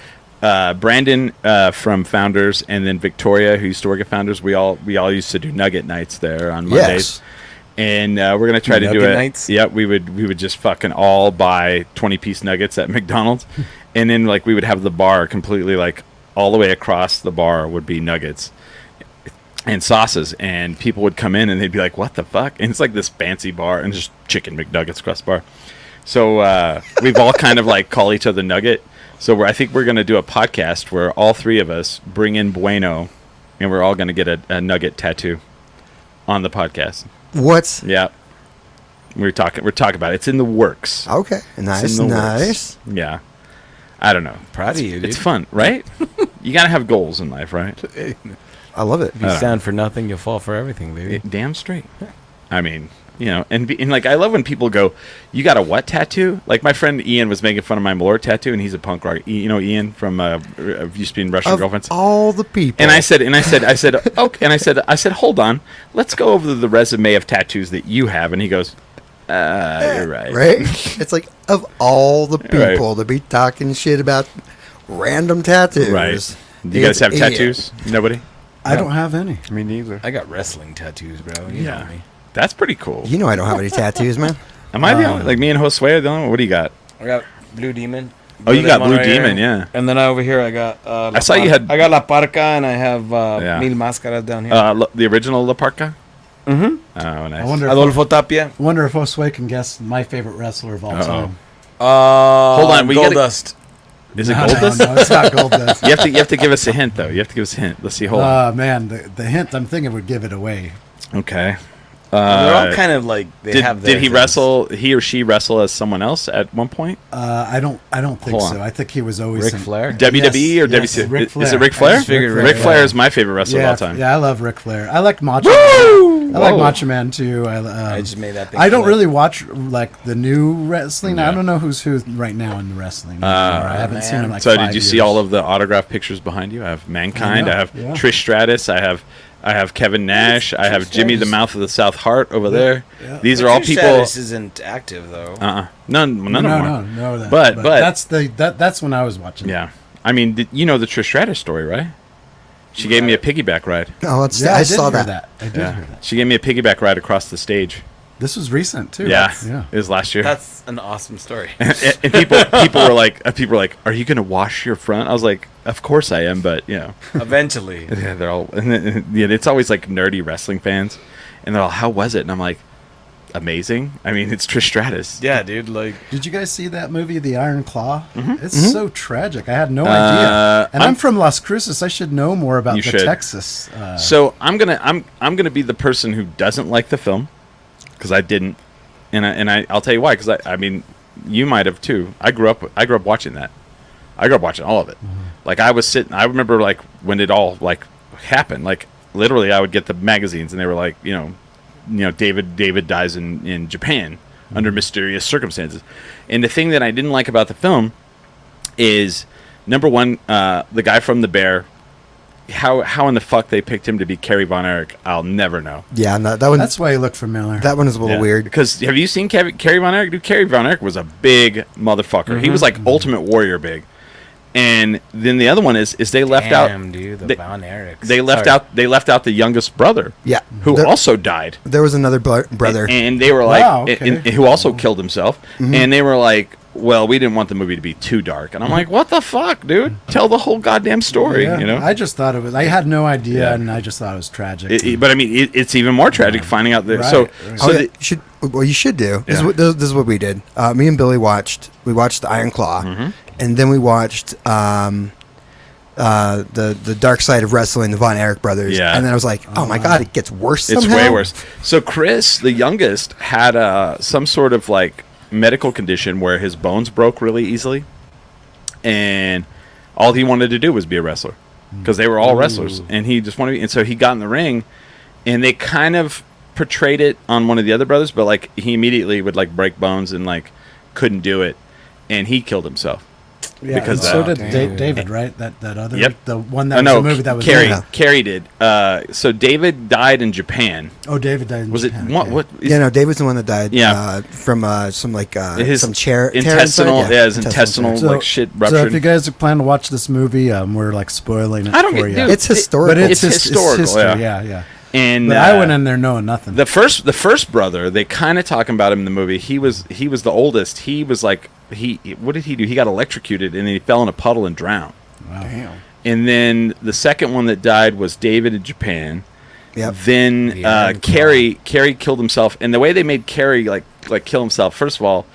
Brandon from Founders, and then Victoria, who used to work at Founders, we all used to do Nugget nights there on Mondays. Yes. And we're gonna try to do Nugget it. nights? Yep, we would just fucking all buy 20-piece nuggets at McDonald's, and then like we would have the bar completely like all the way across the bar would be nuggets and sauces, and people would come in and they'd be like, "What the fuck?" And it's like this fancy bar and just chicken McNuggets across the bar. So we've all kind of like call each other Nugget. So I think we're gonna do a podcast where all 3 of us bring in Bueno, and we're all gonna get a Nugget tattoo. on the podcast. What? Yeah. We're talking about it. It's in the works. Okay. Nice. It's in the Nice. works. Yeah. I don't know. Proud of you, dude. It's fun, right? You got to have goals in life, right? I love it. If you stand for nothing, you'll fall for everything, baby. Damn straight. I mean, and like I love when people go, "You got a what tattoo?" Like my friend Ian was making fun of my Malort tattoo, and he's a punk rock. You know Ian from used to be in Russian Of Girlfriends. all the people. And I said, okay, and I said, hold on, let's go over the resume of tattoos that you have. And he goes, you're right. Right? It's like, of all the people Right. to be talking shit about random tattoos. Right. Do you guys have Ian. tattoos? Nobody? I don't have any. Me neither. I got wrestling tattoos, bro. You know me. That's pretty cool. You know I don't have any tattoos, man. Am I the only, like me and Josue are the only one? What do you got? I got Blue Demon. Oh, you got Demon Blue right here. Demon, yeah. And then over here I got. I saw you had- I got La Parca and I have Yeah. Mil Máscaras down here. The original La Parca? Mm-hmm. Oh, nice. I wonder Adolfo Tapia. if Josue can guess my favorite wrestler of all Uh-oh. time. Hold on, we Gold gotta- Dust. Is it No, Goldust? No, it's not Goldust. You have to give us a hint, though. You have to give us a hint. Let's see. Hold on. Man, the hint I'm thinking would give it away. Okay. They're all kind of like they have. Did he things. wrestle? He or she wrestle as someone else at one point? I don't think Hold on. so. I think he was always Ric in- Flair. WWE or yes, WC? Ric Is it Flair. Ric I Flair? just figured Ric Ric Flair Flair. is my favorite wrestler of all time. Yeah, I love Ric Flair. I like Macho Woo! Man. I like Whoa. Macho Man too. I just made that thing. I don't flip. really watch like the new wrestling. Yeah. I don't know who's who right now in the wrestling. I haven't seen him like So 5 did you see years. all of the autograph pictures behind you? I have Mankind. I I, know, have yeah. Trish Stratus. I have Kevin Nash. I have Jimmy the Stratus. Mouth of the South Heart over there. yeah. These But are all Trish people. Stratus isn't active though. None of them are. No, that, But- that's that's when I was watching. Yeah. I mean, you know the Trish Stratus story, right? She gave me a piggyback ride. Oh, it's, Yeah, I did saw hear that. I did Yeah. hear that. She gave me a piggyback ride across the stage. This was recent too. Yeah. Yeah. It was last year. That's an awesome story. and people were like, "Are you going to wash your front?" I was like, "Of course I am," but you know, Eventually, yeah, they're all. Yeah, it's always like nerdy wrestling fans, and they're all, "How was it?" And I'm like, "Amazing." I mean, it's Trish Stratus. yeah, dude. Like, Did you guys see that movie, The Iron Claw? Mm-hmm. It's so tragic. I had no idea. And I'm I'm- from Las Cruces. I should know more about You the should. Texas. So I'm gonna be the person who doesn't like the film because I didn't, and I'll tell you why. Because I mean, you might have too. I grew up watching that. I grew up watching all of it. Like I was sitting. I remember like when it all like happened. Like literally, I would get the magazines and they were like, you know, David dies in Japan under mysterious circumstances. And the thing that I didn't like about the film is number one, the guy from The Bear. How in the fuck they picked him to be Kerry Von Erich, I'll never know. Yeah, no, that one. That's why you look familiar. That one is a little weird. Because have you seen Kerry Von Erich? Dude, Kerry Von Erich was a big motherfucker. He was like Ultimate Warrior big. And then the other one is they left damn, out dude, the they- Von Erichs. they left Sorry. out the youngest brother Yeah, who there, also died. there was another brother. And they were like Wow, okay. and who also killed himself. And they were like, well, we didn't want the movie to be too dark. And I'm like, what the fuck, dude? Tell the whole goddamn story, Yeah, you know? I just thought it was. I had no idea, Yeah. and I just thought it was tragic. But I mean, it's even more tragic finding out that. Right, So, right. so Oh, the- yeah, you should do. This, Yeah. is what, this is what we did. Me and Billy watched the Iron Claw, Mm-hmm. and then we watched the Dark Side of Wrestling, the Von Erich brothers. Yeah. And then I was like, oh my god, it gets worse. It's somehow. way worse. So Chris, the youngest, had some sort of like medical condition where his bones broke really easily, and all he wanted to do was be a wrestler because they were all wrestlers, and he just wanted to be. And so he got in the ring, and they kind of portrayed it on one of the other brothers, but like he immediately would like break bones and like couldn't do it, and he killed himself. Yeah, because and so that- did David, right? That other, Yep. the one Oh that was no, the movie that was Carrie. Yeah. Carrie did. So David died in Japan. Oh, David died. In Was it Japan, what? okay. What? Is, Yeah, no, David's the one that died. Yeah. From some like his some chair intestinal, tear inside? yeah, his intestinal So- like shit So ruptured. if you guys plan to watch this movie, we're like spoiling it I don't for get- you. dude, It's historical. but it's, it's historical, history, yeah. yeah. and But I went in there knowing nothing. the first brother, they kind of talking about him in the movie. He was the oldest. He was like what did he do? He got electrocuted and he fell in a puddle and drowned. Wow. Damn. And then the second one that died was David in Japan. Yep. Then The Iron Claw. Carrie killed himself, and the way they made Carrie like kill himself. First of all,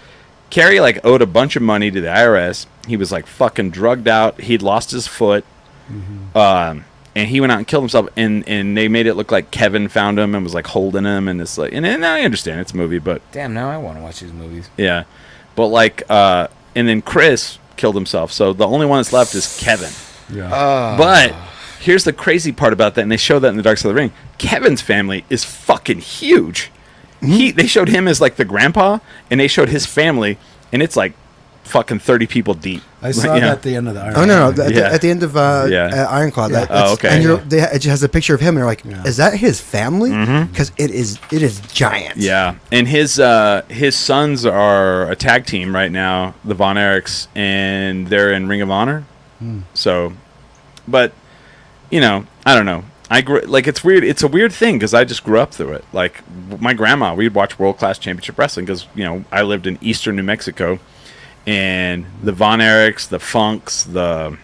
Carrie like owed a bunch of money to the IRS. He was like fucking drugged out. He'd lost his foot. and he went out and killed himself, and they made it look like Kevin found him and was like holding him, and it's like, and I understand it's a movie, but Damn, now I want to watch these movies. yeah, but like, and then Chris killed himself, so the only one that's left is Kevin. Yeah. But here's the crazy part about that, and they show that in the Dark Side of the Ring. Kevin's family is fucking huge. They showed him as like the grandpa, and they showed his family, and it's like fucking 30 people deep. I saw that at the end of the Iron Oh no, Man. no, at the end of Ironclaw. Yeah. That's, Okay. And it has a picture of him. And you're like, Yeah. is that his family? Because it is giant. Yeah, and his sons are a tag team right now, the Von Erichs, and they're in Ring of Honor. So, but you know, I don't know. It's weird. It's a weird thing because I just grew up through it. Like my grandma, we'd watch World Class Championship Wrestling because I lived in eastern New Mexico, and the Von Erichs, the Funks, the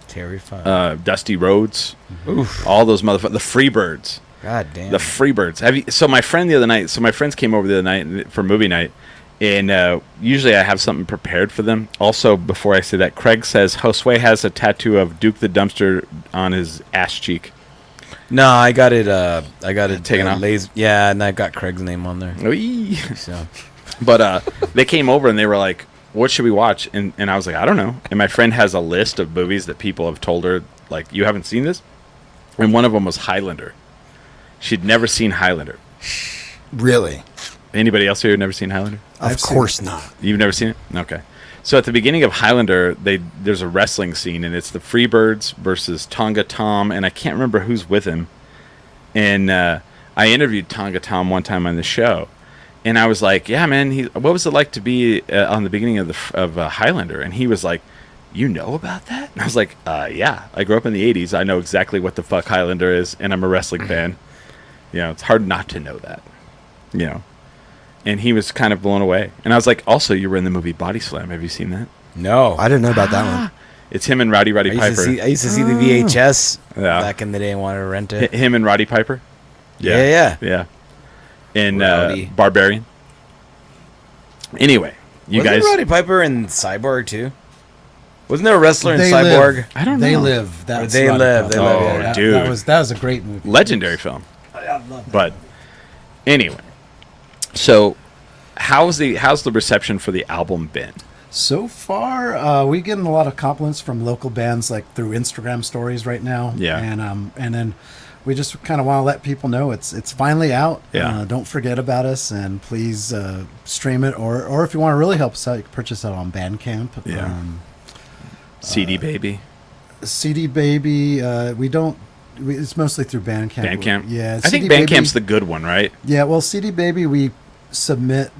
Terrifying. Dusty Rhodes, Oof. all those motherfuckers, the Freebirds. God damn. The Freebirds. So my friend the other night. So my friends came over the other night for movie night, and usually I have something prepared for them. Also, before I say that, Craig says Josue has a tattoo of Duke the Dumpster on his ass cheek. No, I got it Taken off? Yeah, and I got Craig's name on there. Oy. So But they came over and they were like, "What should we watch?" And I was like, "I don't know." And my friend has a list of movies that people have told her, like, "You haven't seen this?" And one of them was Highlander. She'd never seen Highlander. Really? Anybody else here never seen Highlander? Of course not. You've never seen it? Okay. So at the beginning of Highlander, there's a wrestling scene, and it's the Freebirds versus Tonga Tom, and I can't remember who's with him. And I interviewed Tonga Tom one time on the show, and I was like, "Yeah, man, what was it like to be on the beginning of Highlander?" And he was like, "You know about that?" And I was like, "Yeah, I grew up in the '80s. I know exactly what the fuck Highlander is, and I'm a wrestling fan. It's hard not to know that, And he was kind of blown away. And I was like, also, you were in the movie Body Slam. Have you seen that? no. I didn't know about that one. It's him and Roddy I Piper. used to see the VHS Yeah. back in the day and wanted to rent it. Him and Roddy Piper. Yeah. And Rowdy. Barbarian. Anyway, you Wasn't guys. Roddy Piper and Cyborg too? Wasn't there a wrestler in They Cyborg? Live. I don't They know. live. That's They Roddy Live, Piper. They Live, yeah. that, Dude. that was a great movie. Legendary film. I love that. But anyway, so how's the reception for the album been? So far, we getting a lot of compliments from local bands, like through Instagram stories right now. Yeah. And then we just kind of want to let people know it's finally out. Yeah. Don't forget about us, and please stream it, or if you want to really help us out, you can purchase it on Bandcamp. Yeah. CD Baby. CD Baby, it's mostly through Bandcamp. Bandcamp. Yeah. I think CD Baby- Bandcamp's the good one, right? Yeah, well, CD Baby, we submit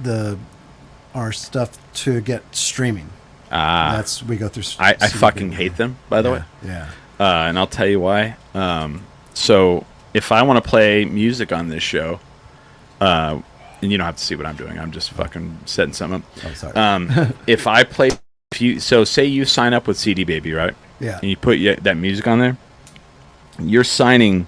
our stuff to get streaming. We go through. I CD fucking Baby. hate them, by the way. Yeah. And I'll tell you why. So if I want to play music on this show, and you don't have to see what I'm doing, I'm just fucking setting something up. Oh, sorry. If I play, so say you sign up with CD Baby, right? Yeah. And you put that music on there, you're signing,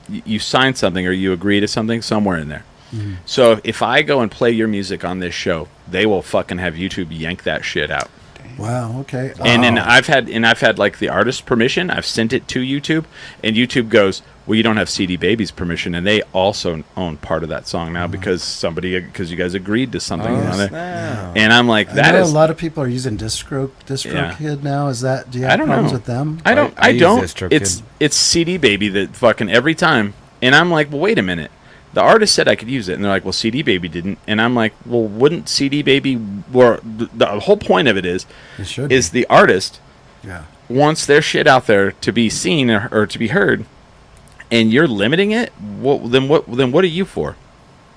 you sign something or you agree to something somewhere in there. Mm-hmm. So if I go and play your music on this show, they will fucking have YouTube yank that shit out. Wow. Okay. And then Oh. I've had like the artist's permission. I've sent it to YouTube, and YouTube goes, "Well, you don't have CD Baby's permission," and they also own part of that song now because you guys agreed to something on there. snap. And I'm like, I that know is. a lot of people are using DistroKid Yeah. now. Is that? Do you I have don't problems know. with them? I don't. I I use don't. DistroKid. It's CD Baby that fucking every time, and I'm like, well, wait a minute. The artist said I could use it, and they're like, well, CD Baby didn't, and I'm like, well, wouldn't CD Baby? Or the whole point of it It should. is the artist Yeah. wants their shit out there to be seen or to be heard, and you're limiting it. Then what are you for?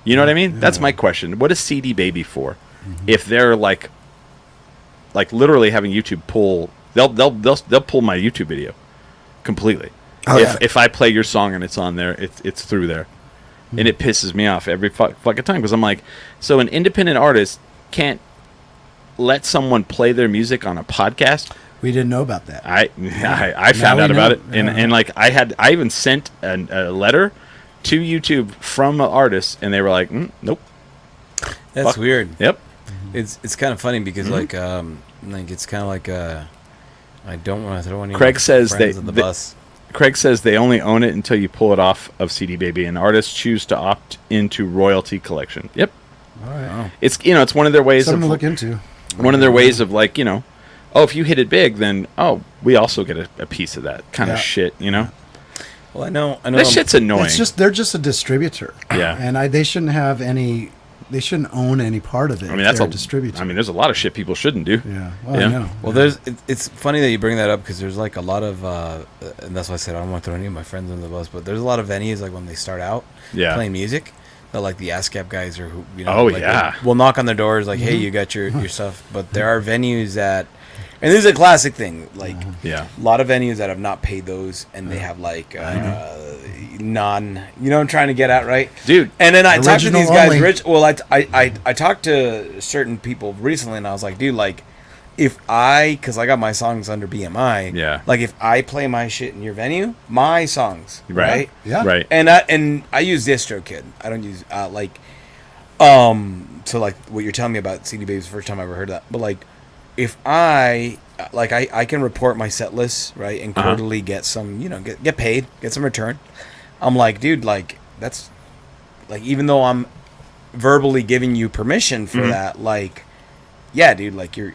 You know what I mean? That's my question. What is CD Baby for? If they're like literally having YouTube pull, they'll pull my YouTube video completely. Oh, yeah. If I play your song and it's on there, it's through there, and it pisses me off every fucking time because I'm like, so an independent artist can't let someone play their music on a podcast. We didn't know about that. I found we out about know. it, and Yeah. and like I even sent a letter to YouTube from an artist, and they were like, nope. That's Fuck. weird. Yep. It's kind of funny because like it's kind of like I don't want to throw any. Craig says friends they- on the they- bus. Craig says they only own it until you pull it off of CD Baby, and artists choose to opt into royalty collection. Yep, All right. it's it's one of their ways Something of to look into. one of their ways of like oh, if you hit it big, then we also get a piece of that kind of Yeah. shit. Well, I know. That shit's annoying. It's just they're just a distributor. Yeah. And they shouldn't have any. They shouldn't own any part of it. I mean, if that's they're a a distributor. I mean, there's a lot of shit people shouldn't do. yeah. Well, Yeah. I know. Well, it's funny that you bring that up because there's like a lot of, and that's why I said I don't want to throw any of my friends on the bus, but there's a lot of venues like when they start out Yeah. playing music, that like the ASCAP guys or who Oh, like, yeah. will knock on their doors like, hey, you got your stuff, but there are venues that, and this is a classic thing, like Yeah. a lot of venues that have not paid those and they have like non, I'm trying to get at, right? Dude. And then I talked to Original these guys, only. Rich. Well, I talked to certain people recently, and I was like, dude, like, because I got my songs under BMI, Yeah. like if I play my shit in your venue, my songs, right? Yeah. Right. And I use DistroKid. I don't use so like what you're telling me about CD Baby's the first time I ever heard that. But like, if I can report my set list, right, and Uh-huh. quarterly get some, get paid, get some return. I'm like, dude, like that's like even though I'm verbally giving you permission for that, like, yeah, dude, like you're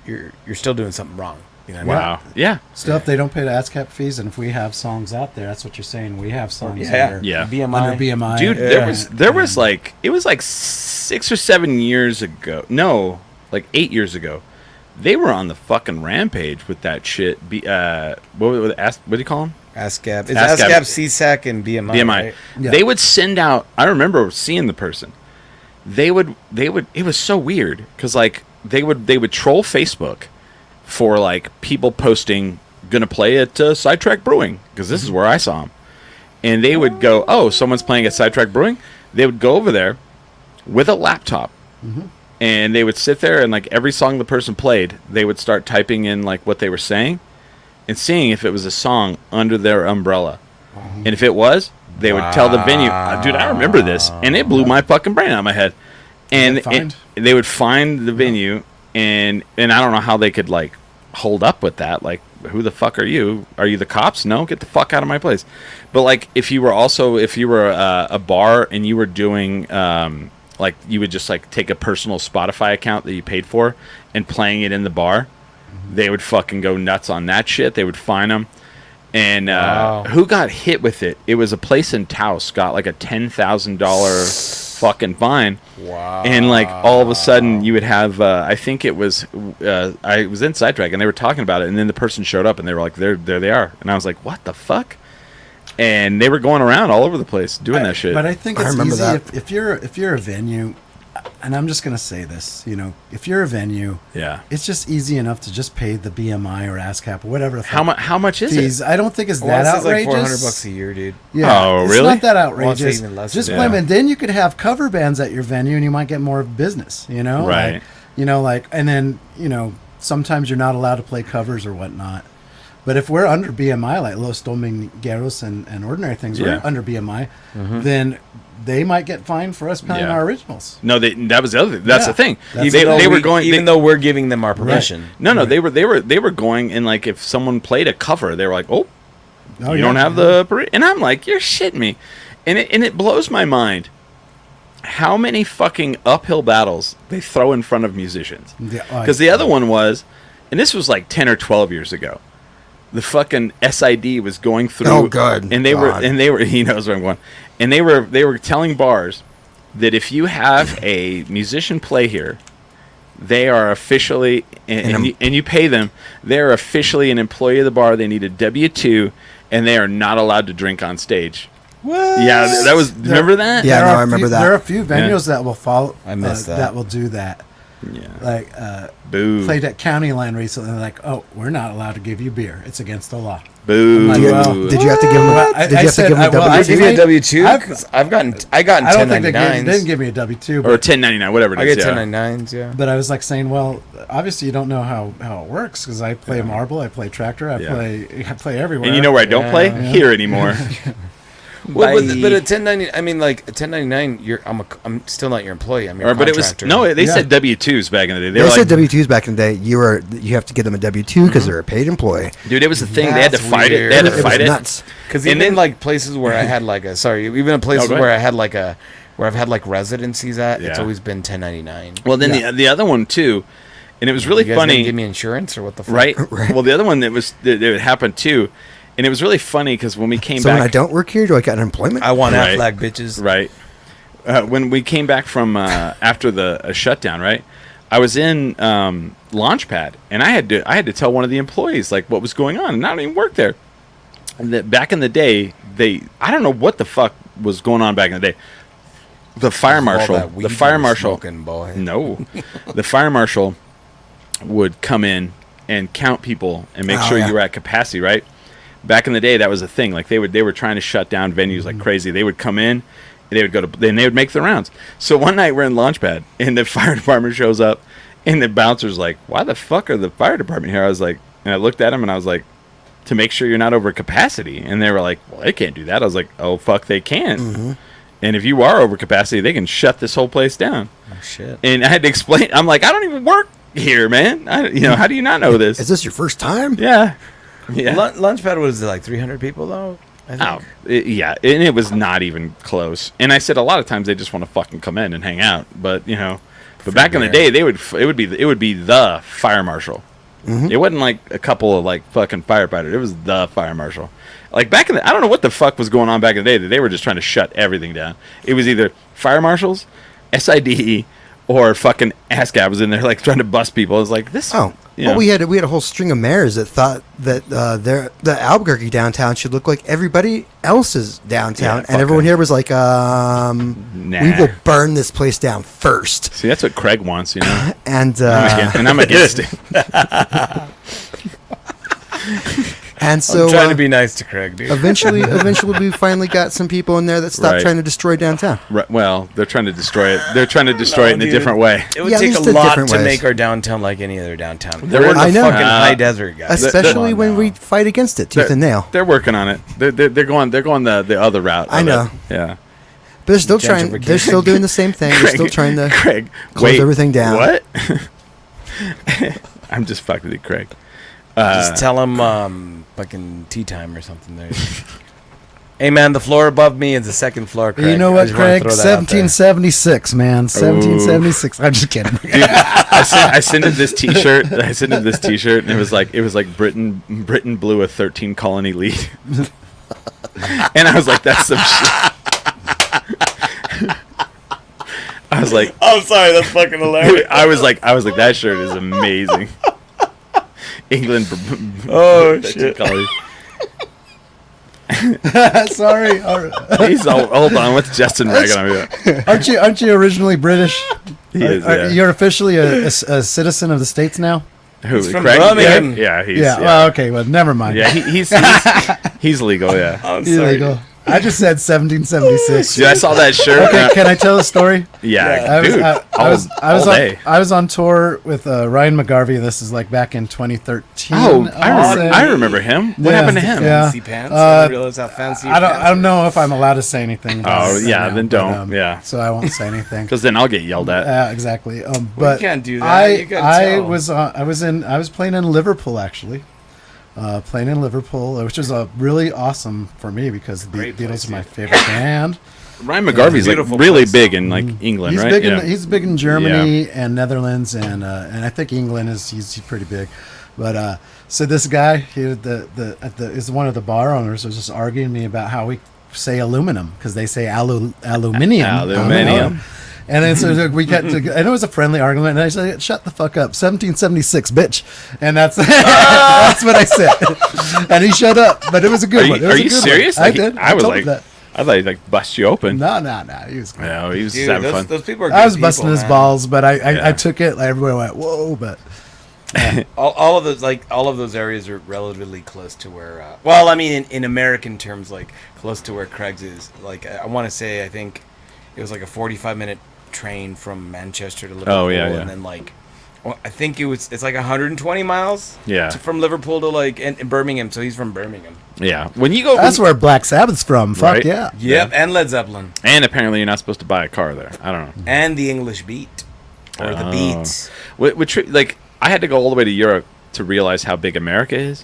still doing something wrong. You know what I mean? Wow. Yeah. Still, if they don't pay the ASCAP fees, and if we have songs out there, that's what you're saying. We have songs Yeah, under, Yeah. BMI. under BMI. Dude, Yeah. there was like it was like 6 or 7 years ago. No, like 8 years ago. They were on the fucking rampage with that shit. What do you call them? ASCAP. It's ASCAP. ASCAP, CSAC, and BMI. BMI. Right? Yeah. They would send out. I remember seeing the person. They would. It was so weird because like they would troll Facebook for like people posting gonna play at Sidetrack Brewing because this is where I saw them, and they would go, oh, someone's playing at Sidetrack Brewing. They would go over there with a laptop. And they would sit there and like every song the person played, they would start typing in like what they were saying and seeing if it was a song under their umbrella. And if it was, they would tell the venue, dude, I remember this. And it blew my fucking brain out of my head. And they would find the venue and I don't know how they could like hold up with that. Like, who the fuck are you? Are you the cops? No, get the fuck out of my place. But like if you were a bar and you were doing like you would just like take a personal Spotify account that you paid for and playing it in the bar, they would fucking go nuts on that shit. They would fine them. And who got hit with it? It was a place in Taos got like a $10,000 fucking fine. Wow. And like all of a sudden you would have I think it was I was in Sidetrack and they were talking about it and then the person showed up and they were like there they are. And I was like, what the fuck? And they were going around all over the place doing that shit. But I think I it's remember easy that. if you're a venue, and I'm just gonna say this, if you're a venue, Yeah. it's just easy enough to just pay the BMI or ASCAP or whatever. The How much is fees. it? I don't think it's Well, that this is like outrageous. $400 a year, dude. Yeah, Oh, it's really? not that Well, it's outrageous. even less Just than play that. them, and then you could have cover bands at your venue, and you might get more business. Right. And then sometimes you're not allowed to play covers or whatnot. But if we're under BMI, like Los Domingueros and Ordinary Things, we're Yeah. under BMI, then they might get fined for us playing Yeah. our originals. No, that was the other thing. That's Yeah. the thing. That's They were going even though we're giving them our permission. No, they were going and like if someone played a cover, they were like, "Oh, Oh, you yeah. don't have the parade," and I'm like, "You're shitting me," and it blows my mind how many fucking uphill battles they throw in front of musicians. Yeah, Because the other one was, and this was like 10 or 12 years ago. The fucking SID was going through. Oh, God. And they God. were. He knows where I'm going. And they were telling bars that if you have a musician play here, they are officially and you pay them. They are officially an employee of the bar. They need a W-2, and they are not allowed to drink on stage. What? Yeah, that was. Remember that? Yeah. There no, are I remember few, that. There are a few venues that will follow. I missed that. That will do that. Yeah. Like Boo. played at County Line recently. They're like, oh, we're not allowed to give you beer. It's against the law. Boo. Like, well, Did you have to give them? What? Did you I have to said- give them a well, I They W2? give you a W-2? I've- 'Cause I gotten I don't think they 1099s. didn't give me a W-2. Or But, 1099, whatever it I is. get yeah. 1099s, yeah. but I was like saying, well, obviously you don't know how it works because I play marble, I play tractor, I Yeah. play everywhere. And you know where I don't play? Yeah. Here anymore. Well, Bye. but a 1099, I mean, like a 1099, I'm still not your employee. I'm your But it was contractor. no. They Yeah. said W-2s back in the day. They were said like, W-2s back in the day. You have to give them a W-2 because they're a paid employee. dude, it was the thing. They had to That's fight it. They had to weird. It was fight it. nuts. Because And even then- in like places where I had like even in places go ahead. where I had like where I've had like residencies at, it's Yeah. always been 1099. Well, then the other one too, and it was really you guys gonna funny. give me insurance or what the fuck? Right? Right. Well, the other one that it happened too, and it was really funny because when we came So back, when I don't work here, do I get unemployment? I want Right. Aflac bitches. right? When we came back from after the shutdown, right? I was in Launchpad, and I had to tell one of the employees like what was going on, and I don't even work there. And that back in the day, I don't know what the fuck was going on back in the day. The fire All marshal, that weed the fire you were marshal, smoking, boy. no, the fire marshal would come in and count people and make Oh, sure yeah. you were at capacity, right? Back in the day, that was a thing. Like they were trying to shut down venues like crazy. They would come in, and they would then they would make the rounds. So one night we're in Launchpad, and the fire department shows up, and the bouncer's like, "Why the fuck are the fire department here?" I was like, and I looked at him, and I was like, "To make sure you're not over capacity." And they were like, "Well, they can't do that." I was like, "Oh fuck, they can." And if you are over capacity, they can shut this whole place down. Oh, shit. And I had to explain. I'm like, I don't even work here, man. How do you not know Is this? this your first time? Yeah, yeah. Lunchpad was like 300 people though. I think. Oh, yeah, and it was not even close. And I said a lot of times they just want to fucking come in and hang out, but but back in the day it would be the fire marshal. It wasn't like a couple of like fucking firefighters. It was the fire marshal. Like back in I don't know what the fuck was going on back in the day that they were just trying to shut everything down. It was either fire marshals, SIDE, or fucking ASCAP was in there like trying to bust people. It was like this. Oh, you well, know. we had a whole string of mayors that thought that the Albuquerque downtown should look like everybody else's downtown, Yeah, and everyone fuck here was like, Nah. "We will burn this place down first." See, that's what Craig wants, And and I'm against it. and so I'm trying to be nice to Craig, dude. eventually we finally got some people in there that stopped Right. trying to destroy downtown. Right, well, they're trying to destroy it. They're trying to destroy it in a dude. different way. It would Yeah, take there's a the lot different to ways. make our downtown like any other downtown. They're We're in the I know. fucking high desert, guys. Especially Come when on we now. fight against it tooth and nail. They're working on it. They're going the other route. I of it. know. Yeah. But they're still trying. They're Gentrification. still doing the same thing. They're still trying to Craig, close wait, everything down. What? I'm just fucking with you, Craig. Just tell him fucking tea time or something. There. Hey man, the floor above me is the second floor. Craig. You know I what, just wanna Craig? throw that out there. 1776, man. 1776. I'm just kidding. Dude, I sent him this T-shirt. I sent him this T-shirt, and it was like Britain blew a 13 colony lead, and I was like, that's some shit. I was like, I'm sorry, that's fucking hilarious. I was like, that shirt is amazing. England. Oh, 13 shit. colony. Sorry. Hold on. What's Justin ragging on me about? Aren't you originally British? He is, yeah. You're officially a citizen of the States now? Who? from Craig? Birmingham. Yeah, he's Yeah. Well, okay. Well, never mind. yeah. He's legal. Yeah. I'm sorry. Illegal. I just said 1776. Dude, I saw that shirt. Okay, can I tell a story? Yeah, dude. I was on tour with Ryan McGarvey. This is like back in 2013. Oh, wanna I say. remember him. What Yeah. happened to him? Yeah. Fancy pants. I didn't realize how fancy. your I pants don't know if I'm allowed to say anything. about Oh, it yeah, now, then but, don't. Yeah. So I won't say anything. Because then I'll get yelled at. Exactly. Well, But you can't do that. You gotta tell. I was playing in Liverpool actually. Playing in Liverpool, which was really awesome for me because the Great Beatles place, are my dude. favorite band. Ryan McGarvey's like Beautiful really place. big in like England, He's right? big. Yeah. He's big in Germany and Netherlands, and I think England he's pretty big. But so this guy, he is one of the bar owners, was just arguing me about how we say aluminum because they say aluminium. Aluminium. And then so we got to, and it was a friendly argument, and I said, "Shut the fuck up, 1776, bitch," and that's that's what I said, and he shut up. But it was a good Are one. you, It was are a you good one. serious? I Like, did. I was told him like, that. I thought he'd like bust you open. No, he was. No, he was Dude, just having fun. those people are I good was busting people, his man. balls, but I Yeah. took it. Like everybody went, "Whoa!" But All of those areas are relatively close to where. Well, I mean, in American terms, like close to where Craig's is. Like I want to say, I think it was like a 45-minute train from Manchester to Liverpool, Oh, yeah. and then like Well, I think it's like 120 miles. Yeah. From Liverpool to like in Birmingham. So he's from Birmingham. Yeah. When you go, That's where Black Sabbath's from. Fuck Right? yeah. Yep, and Led Zeppelin, and apparently you're not supposed to buy a car there. I don't know. and the English Beat, or the Beats. Like I had to go all the way to Europe to realize how big America is.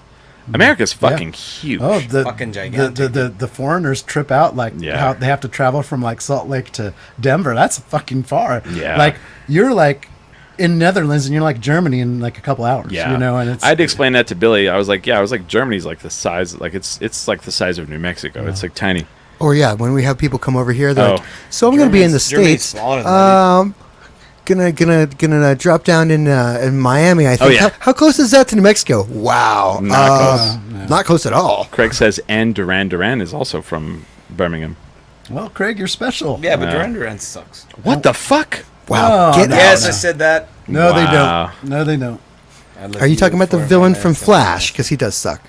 America's fucking huge. Oh, Fucking gigantic. The foreigners trip out like Yeah. how they have to travel from like Salt Lake to Denver. That's fucking far. Yeah. Like you're like in Netherlands and you're like Germany in like a couple hours. Yeah, You know, and it's I had to explain that to Billy. I was like, Germany's like the size, like it's like the size of New Mexico. It's like tiny. Or yeah, when we have people come over here, they're Oh. like, so I'm going to be in the Germany's States. smaller than that, Gonna drop down in Miami. I think. Oh, yeah. How close is that to New Mexico? Wow, Not not close at all. Craig says, and Duran Duran is also from Birmingham. well, Craig, you're special. Yeah, but Duran Duran sucks. What the fuck? Wow, Oh, get no. out. Yes, I said that. No, they Wow. don't. No, they don't. Are you talking about the villain from Flash? Because he does suck.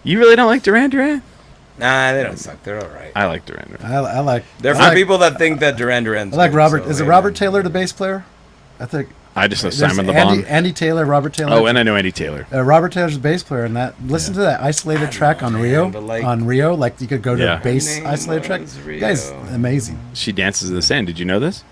You really don't like Duran Duran? Nah, they don't suck. They're all right. I like Duran Duran. I like. They're I for like, people that think that Duran Duran's I like good, Robert. so Is it they- Robert Taylor, the bass player? I think. I just know there's Simon Le Andy, Bon. Andy Taylor, Robert Taylor. Oh, and I know Andy Taylor. Robert Taylor's the bass player, and that listen to that isolated track on man, Rio. but like- On Rio, like you could go to Yeah. a bass Name isolated track. was Rio. Guys, amazing. She dances in the sand. Did you know this?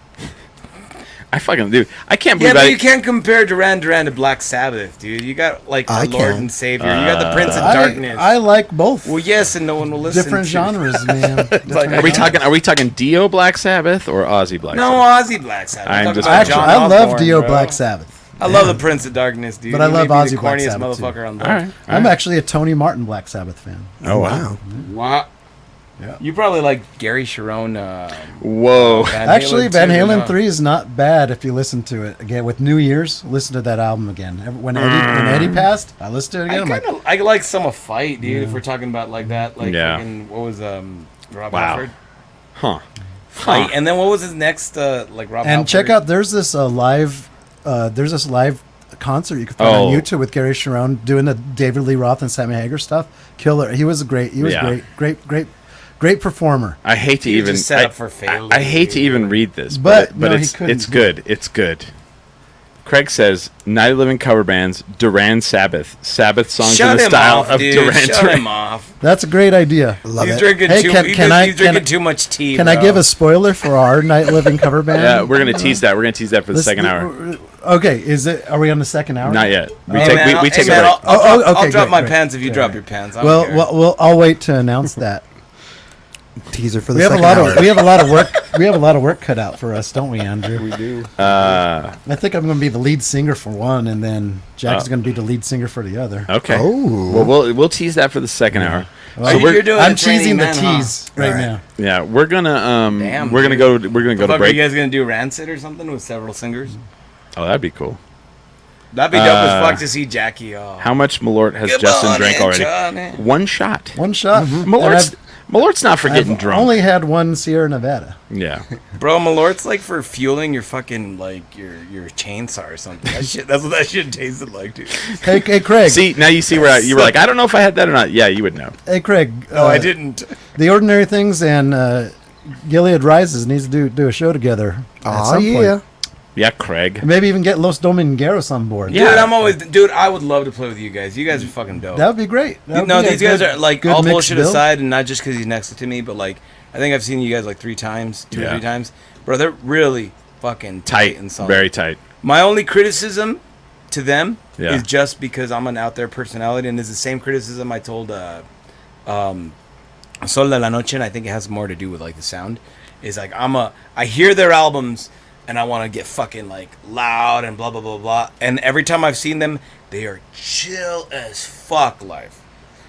I fucking do. I can't Yeah, believe but I. you can't compare Duran Duran to Black Sabbath, dude. You got like I the Lord can. and Savior. You got the Prince of Darkness. I like both. Well, yes, and no one will listen. Different to genres, man. Are we talking Dio Black Sabbath or Ozzy Black No, Sabbath? Ozzy Black Sabbath. I'm I'm just- talking about Actually, John I love Osborne, Dio bro. Black Sabbath. I love the Prince of Darkness, dude. But I He love may be the Ozzy Black corniest Sabbath, too. motherfucker on the All right. I'm actually a Tony Martin Black Sabbath fan. Oh wow. Wow. Yeah. You probably like Gary Sharon. Whoa. Van Actually, Halen Van too, Halen no? 3 is not bad if you listen to it again with New Year's. Listen to that album again. When Eddie passed, I listened to it again. I'm like, I like some of Fight, dude. If we're talking about like that, like Yeah. fucking, what was Rob Wow. Halford? Huh. Fight, and then what was his next like Rob? and Halford? check out there's this live concert you can find Oh. on YouTube with Gary Sharon doing the David Lee Roth and Sammy Hagar stuff. Killer. He was great. He was Yeah. great performer. I hate to He even. just set I, up for failure, I hate to dude. even read this, But, but no, he it's couldn't. it's good. It's good. Craig says Night of Living cover bands, Duran Sabbath, Sabbath songs Shut in the him style off, of dude. Duran Shut Duran. him off. That's a great idea. Love He's it. drinking Hey, too. can he's I- he's drinking can I- too much tea. Can bro. I give a spoiler for our Night Living cover band? Yeah, we're gonna tease that. We're gonna tease that for the second hour. Okay, is it? Are we on the second hour? Not yet. We Hey, take man, we take hey, a man, break. I'll drop okay, great, my great. pants if you Great, drop great. your pants. I don't care. Well, I'll wait to announce that. Teaser for the We have a second lot hour. of we have a lot of work. We have a lot of work cut out for us, don't we, Andrew? We do. I think I'm going to be the lead singer for one, and then Jack is going to be the lead singer for the other. Okay. Oh. Well, we'll tease that for the second hour. Well, you're doing I'm the training teasing the man, huh? tease right All right. now. Yeah, we're gonna Damn, we're gonna dude. go to Fuck, are break. you guys gonna do Rancid or something with several singers? Oh, that'd be cool. That'd be dope as fuck to see Jackie. How much Malort has Good Justin morning, drank already? Johnny. One shot. One shot. Malort's not for I've getting drunk. only had one Sierra Nevada. Yeah. Bro, Malort's like for fueling your fucking like your chainsaw or something. That's what that shit tasted like, dude. Hey, Craig. See, now you see where you were like, I don't know if I had that or not. Yeah, you would know. Hey, Craig. No, I didn't. The Ordinary Things and Gilead Rises needs to do a show together. at Oh some yeah. point. Yeah, Craig. And maybe even get Los Domingueros on board. Yeah. Dude, I would love to play with you guys. You guys are fucking dope. That would be great. That would No, be a these guys good- are like good all mixed bullshit bill. aside, and not just because he's next to me, but like I think I've seen you guys like 3 times, two or Yeah. 3 times. Bro, they're really fucking Tight. and solid. Very tight. My only criticism to them Yeah. is just because I'm an out there personality, and it's the same criticism I told Sol de la Noche, and I think it has more to do with like the sound. Is like I hear their albums and I want to get fucking like loud and blah blah blah blah. And every time I've seen them, they are chill as fuck live.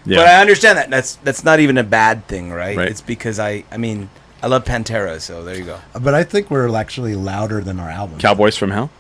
Yeah. But I understand that. That's not even a bad thing, right? Right. It's because I mean I love Pantera, so there you go. But I think we're actually louder than our albums. Cowboys from Hell.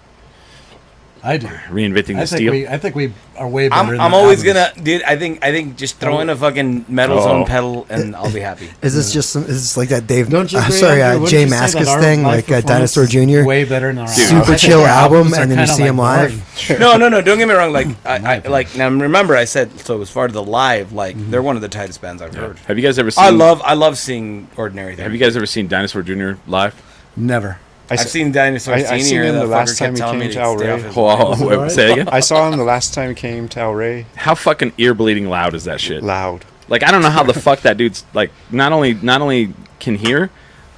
I do. Reinventing the steel. I think we are way better. than I'm the always albums. gonna, dude. I think just throw in a fucking metal Oh. zone pedal and I'll be happy. Is this just is this like that Dave? Don't you agree, sorry, Andrew? Wouldn't Jay you say that Mascis our thing, live like performance Dinosaur is Jr. Way better than our Dude, albums. Super I think chill our album, albums are and then you kinda see him like live. boring. No, don't get me wrong. Like I opinion. like now. Remember, I said so. As far as the live, like they're one of the tightest bands I've heard. Have you guys ever seen? I love seeing Ordinary Things. Have you guys ever seen Dinosaur Jr. live? Never. I I've s- seen Dinosaur I Senior. seen him that the last fucker time kept he telling came me to to El stay Rey. off his Hold balls. on, wait, say it again. I saw him the last time he came to El Rey. How fucking ear bleeding loud is that shit? Loud. Like I don't know how the fuck that dude's like not only can hear,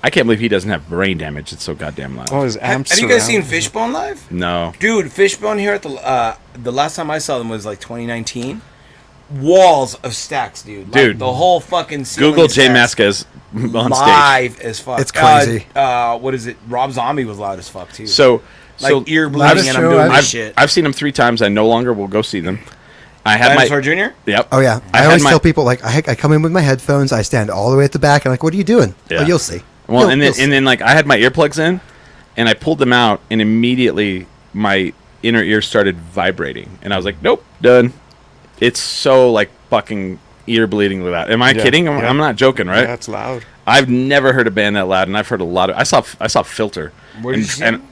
I can't believe he doesn't have brain damage. It's so goddamn loud. Oh, his Have, amps. have you guys seen surround- Fishbone live? No. Dude, Fishbone here at the last time I saw them was like 2019. Walls of stacks, dude. Like, Dude. the whole fucking ceiling Google is Jay stacks. Masquez on stage. Live as fuck. It's crazy. What is it? Rob Zombie was loud as fuck too. So like ear bleeding, loudest and I'm show doing I've- this I've, shit. I've seen him 3 times. I no longer will go see them. I had Dinosaur my Jr. Yep. Oh yeah, I I had always my- tell people like I come in with my headphones, I stand all the way at the back, and like, what are you doing? Yeah. Oh, you'll see. Well, You'll- and you'll then see. like I had my earplugs in, and I pulled them out, and immediately my inner ear started vibrating, and I was like, "Nope, done." It's so like fucking ear bleeding loud. Am I Yeah, kidding? yeah. I'm not joking, right? Yeah, it's loud. I've never heard a band that loud, and I've heard a lot of. I saw Filter. Where did you see and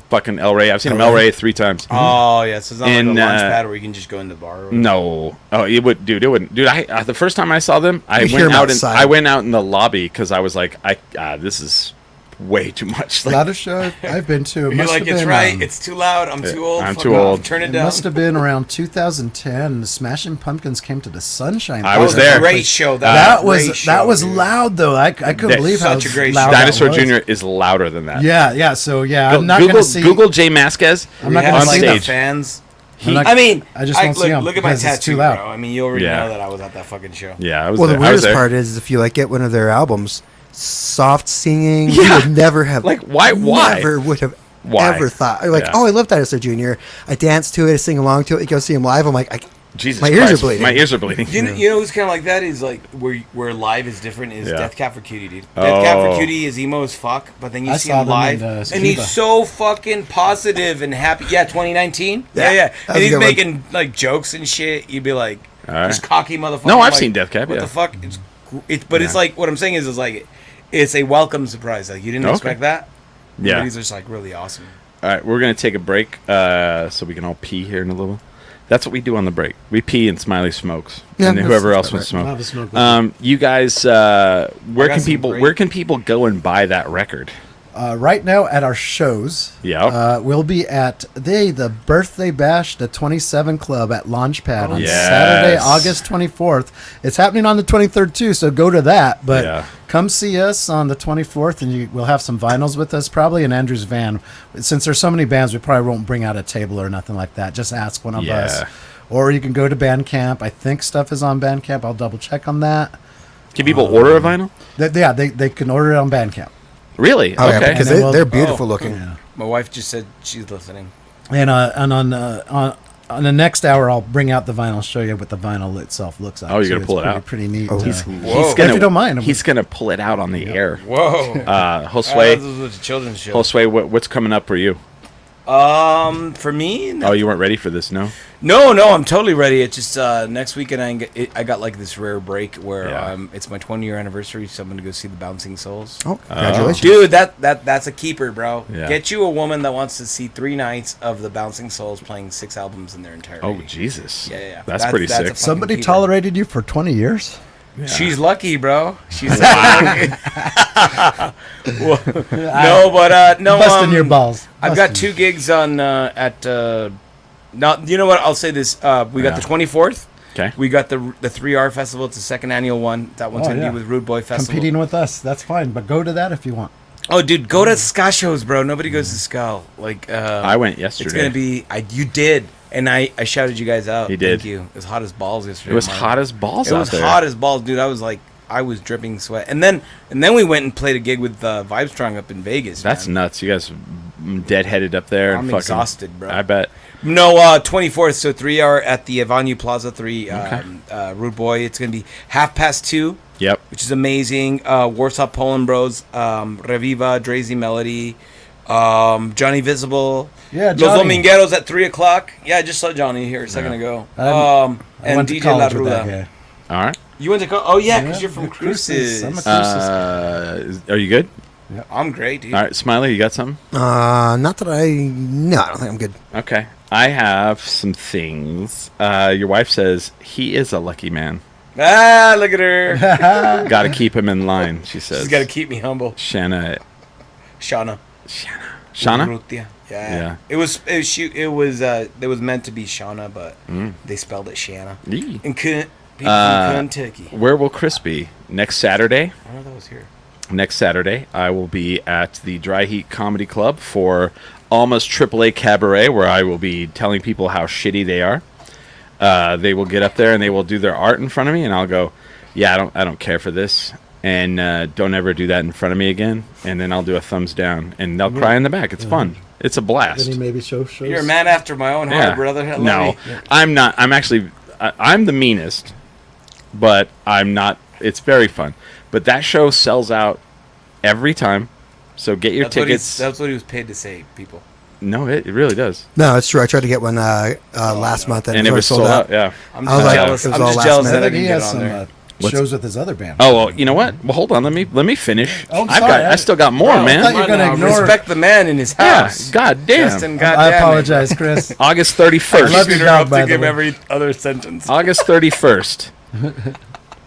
fucking El Rey. I've seen him El El Rey. Rey 3 times. Oh yeah, so it's not And, like a launch uh, pad where you can just go in the bar. Or whatever. No, oh, it would, dude. It wouldn't, dude. I the first time I saw them, I You hear went 'em out outside. I went out in the lobby because I was like, this is way too much. Like, Loudest show I've been to. It You're must like, have it's been, right. It's too loud. I'm too old. I'm Fuck too off. old. Turn it It down. must have been around 2010. The Smashing Pumpkins came to the Sunshine. I That was a there. Great show. That was a great was show, dude. loud though. I couldn't That- believe how such a great loud show. that Dinosaur was. Jr. is louder than that. Yeah. So yeah, Go- I'm not Google gonna see. Google Jay Masquez. I'm not We gonna had, on like, see the that. stage. fans. I'm not- I mean, I just won't see him look at my because it's tattoo, too loud. bro. I mean, you already Yeah. know that I was at that fucking show. Yeah, I was Well, there. the I was weirdest there. part is if you like get one of their albums, soft singing, Yeah. you would never have Like, why- Never would have Why? ever thought like, Yeah. oh, I love Dinosaur Jr. I dance to it, I sing along to it. You go see him live. I'm like, Jesus my ears are Christ, bleeding. My ears are bleeding. You know who's kind of like that is like where live is different is Yeah. Death Cab for Cutie, dude. Death Cab Oh. for Cutie is emo as fuck, but then you I see saw him them live in, and Skiba. he's so fucking positive and happy. Yeah, 2019. Yeah, Yeah. that was And a he's good one. making like jokes and shit. You'd be like, All right. this cocky motherfucker. No, I've like, seen Death Cab, What yeah. the fuck? But it's Yeah. like what I'm saying is like it's a welcome surprise. Like you didn't Okay. expect that. Yeah. But he's just like really awesome. All right, we're gonna take a break so we can all pee here in a little. That's what we do on the break. We pee and Smiley smokes, Yeah, and then whoever that's else wants to I'll have a smoke. smoke with you. You guys, where got can some people great- where can people go and buy that record? Right now at our shows, Yeah. we'll be at the Birthday Bash, the 27 Club at Launchpad on Yes. Saturday, August 24th. It's happening on the 23rd too, so go to that. But Yeah. come see us on the 24th, and we'll have some vinyls with us, probably in Andrew's van. Since there's so many bands, we probably won't bring out a table or nothing like that. Just ask one of Yeah. us. Or you can go to Bandcamp. I think stuff is on Bandcamp. I'll double check on that. Can people order a vinyl? They can order it on Bandcamp. Really? oh yeah, Okay. because And then they're we'll- beautiful oh, looking. Yeah. My wife just said she's listening. And on the next hour, I'll bring out the vinyl, show you what the vinyl itself looks like. Oh, you're gonna It's pull it pretty, out? Pretty neat. Oh. He's Whoa. gonna, If you don't mind, he's gonna pull it out on the air. Whoa. Josue, This was a children's show. Josue, what's coming up for you? For me, Oh, you weren't ready for this, no? No, I'm totally ready. It's just next weekend I got like this rare break where Yeah. it's my 20-year anniversary, so I'm gonna go see the Bouncing Souls. Oh, congratulations! Dude, that's a keeper, bro. Yeah. Get you a woman that wants to see 3 nights of the Bouncing Souls playing 6 albums in their entirety. Oh, Jesus. Yeah. That's pretty that's a sick. fucking Somebody keeper. tolerated you for 20 years? She's lucky, bro. She's lucky. Well, no, but no. Busting your balls. I've got Busting. 2 gigs on at. Now you know what? I'll say this. We got Yeah. the 24th. Okay. We got the 3R festival. It's the second annual one. That one's Oh, gonna yeah. be with Rude Boy Festival. Competing with us. That's fine, but go to that if you want. Oh, dude, go to ska shows, bro. Nobody goes to ska. Like I went yesterday. It's gonna be. You did, and I shouted you guys out. He did. Thank you. It was hot as balls yesterday. It was Mark. hot as balls It out was there. hot as balls, dude. I was dripping sweat, and then we went and played a gig with Vibe Strong up in Vegas. That's man. nuts. You guys deadheaded up there. I'm and fucking, exhausted, bro. I bet. No, 24th, so 3R at the Avenue Plaza 3, Rude Boy. It's going to be 2:30, Yep. which is amazing. Warsaw Poland Bros, Reviva, Drazy Melody, Johnny Visible. Yeah, Los Johnny. Domingueros at 3 o'clock. Yeah, I just saw Johnny here a second ago. I And went to DJ La college with that Ruda. guy. All right. You went to Oh, yeah, because Yeah, you're from Cruces. I'm a Cruces. Are you good? I'm great, dude. All right, Smiley, you got something? Not that no, I don't think I'm good. Okay. I have some things. Your wife says he is a lucky man. Ah, look at her. Got to keep him in line, she says. She's got to keep me humble. Shanna. Shauna. Shauna? Urrutia. Yeah. Yeah. It was meant to be Shauna, but they spelled it Shanna. Yee. And couldn't people from Kentucky. Where will Chris be? Next Saturday? I don't know that was here. Next Saturday, I will be at the Dry Heat Comedy Club for Almost AAA Cabaret, where I will be telling people how shitty they are. They will get up there and they will do their art in front of me, and I'll go, "Yeah, I don't care for this, and don't ever do that in front of me again." And then I'll do a thumbs down, and they'll cry in the back. It's fun. It's a blast. Then he maybe shows. You're a man after my own heart, brother. I love No, you. I'm not. I'm actually. I'm the meanest, but I'm not. It's very fun. But that show sells out every time. So get your tickets. That's what he was paid to say, people. No, it really does. No, it's true. I tried to get one last month And it was sold out. Yeah. I'm I was just like, jealous. it was I'm all just last jealous minute. that I He didn't get has on some there. shows with his other band. Oh well, you know what? Well, hold on. Let me finish. Oh, I'm I've sorry. got. I still got more, Bro, I man. thought you were gonna Now, ignore. respect the man in his Yeah. house. God damn. Justin, I goddamn it. apologize, Chris. August I 31st. love you, dog, by Interrupting the him way. every other sentence. August 31st.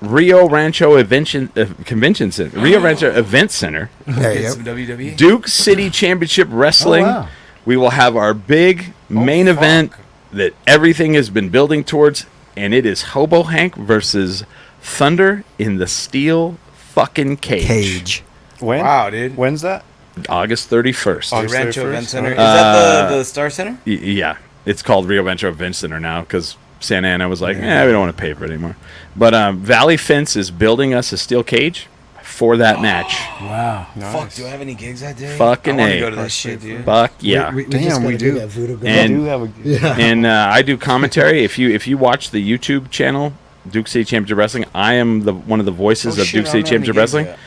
Rio Rancho Convention Center. Rio Rancho Event Center. There you Get go. some WWE. Duke City Championship Wrestling. Oh, wow. We will have our big main fuck. event that everything has been building towards, and it is Hobo Hank versus Thunder in the steel fucking Cage. When? Wow, dude. When's that? August 31st. The August Rancho 31st? Event Center. Is Alright. that the Star Center? Yeah, it's called Rio Rancho Event Center now because Santa Ana was like, we don't want to pay for it anymore. But Valley Fence is building us a steel cage for that match. Wow. Fuck, do I have any gigs that day? Fucking I want A. to go to that shit, dude. Fuck yeah. We Damn, just we gotta do. that Voodoo Girl. And- I do have a. yeah. And I do commentary. If you watch the YouTube channel, Duke City Championship Wrestling, I am one of the voices Oh, of shit, Duke I City don't have any Championship gigs Wrestling. yet.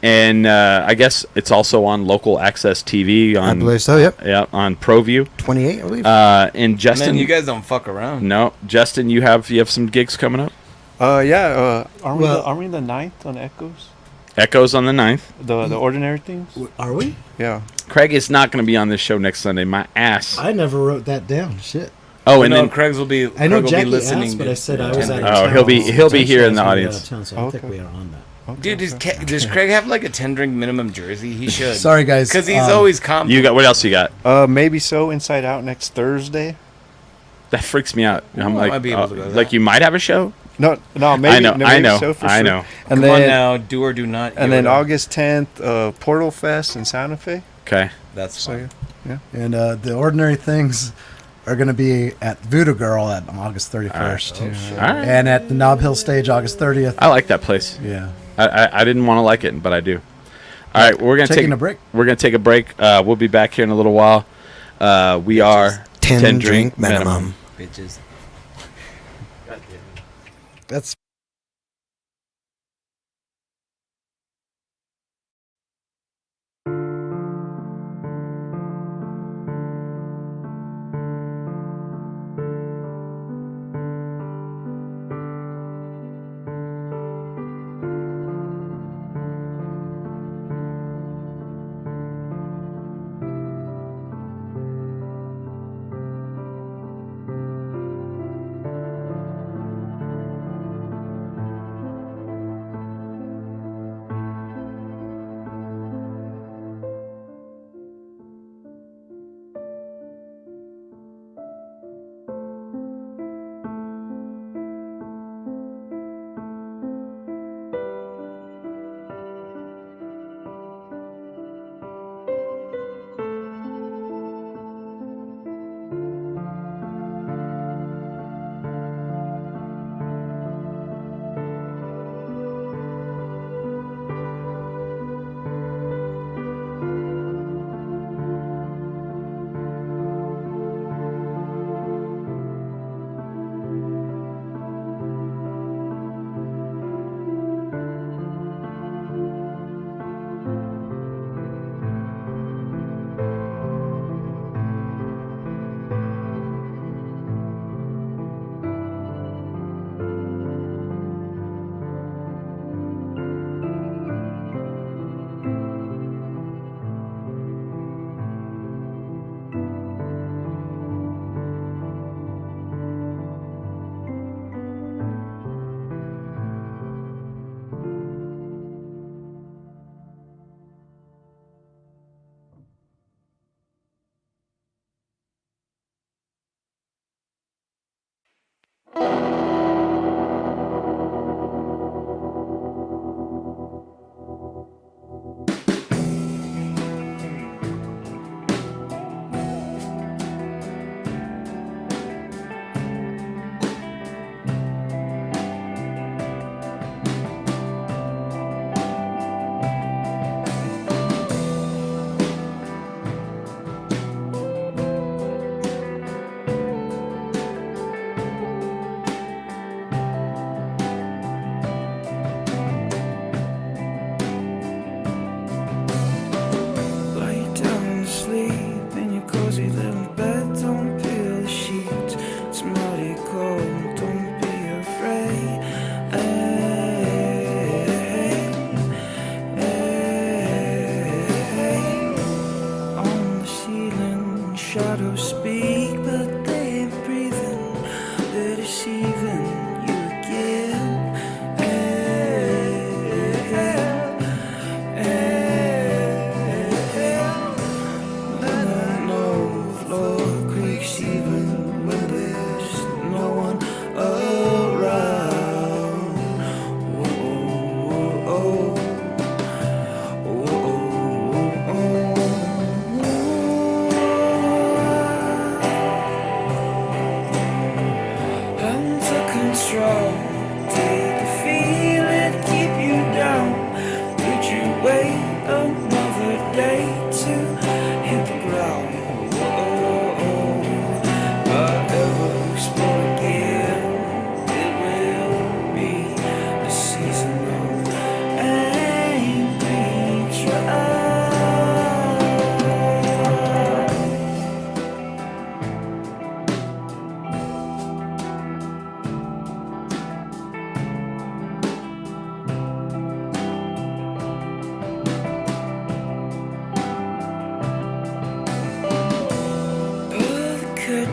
And I guess it's also on local access TV I on believe so. Yep. yeah on ProView. 28, I believe. And Justin, Man, you guys don't fuck around. no, Justin, you have some gigs coming up. Yeah. Aren't Well- we the 9th on Echoes? Echoes on the 9th. The ordinary things. Are we? Yeah. Craig is not going to be on this show next Sunday. My ass. I never wrote that down. Shit. Oh, And and then Craig's will be. I know Craig will be Jackie listening asked, but to I said I was out of Tender. Oh, town. he'll be here in the Potentially I was gonna be audience. out of town, so I don't think Okay. we are on that. Dude, does Craig have like a 10-drink minimum jersey? He should. Sorry, guys. Because he's always confident. You got what else you got? Maybe so. Inside Out next Thursday. That freaks me out. I'm Ooh, I like, might be able to go to like that. you might have a show. No, maybe. I know, no, I maybe know, So for I sure. know. And Come then, on now, do or do not. and then Yoda. August 10th, Portal Fest in Santa Fe. Okay. That's So fine. yeah. And the ordinary things are going to be at Voodoo Girl at August 31st. All right. And at the Knob Hill stage August 30th. I like that place. Yeah. I didn't want to like it, but I do. All right, we're gonna Taking take a break. We're gonna take a break. We'll be back here in a little while. We are 10 drink minimum. Bitches. That's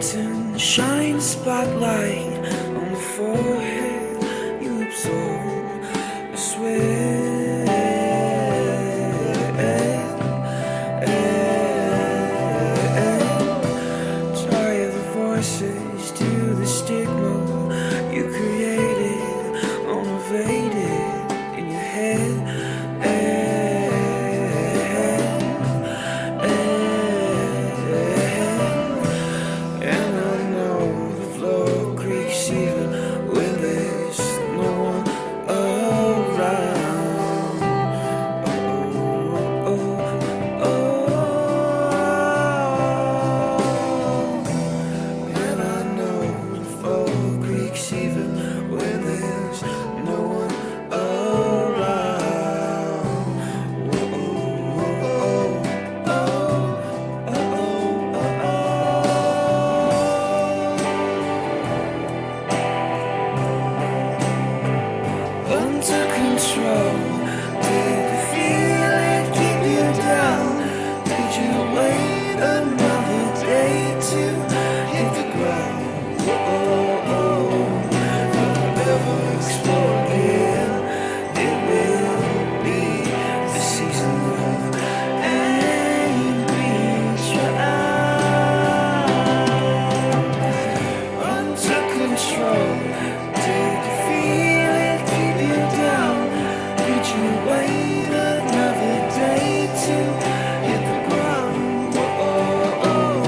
mountain, shine spotlight on the forehead. You absorb the sweat. Tired of the voices to the stigma you created, unevaded in your head. And I know the floor creaks even when there's no one around. Oh, oh, oh. And I know the floor creaks even when there's no one around. Oh, oh, oh, oh, oh, under control. Did the feeling keep you down? Did you wait another day to hit the ground? Oh, oh, never explore again. It will be the season of angry trial. Under control. Did the feeling keep you down? Did you wait another day to hit the ground? Oh, oh,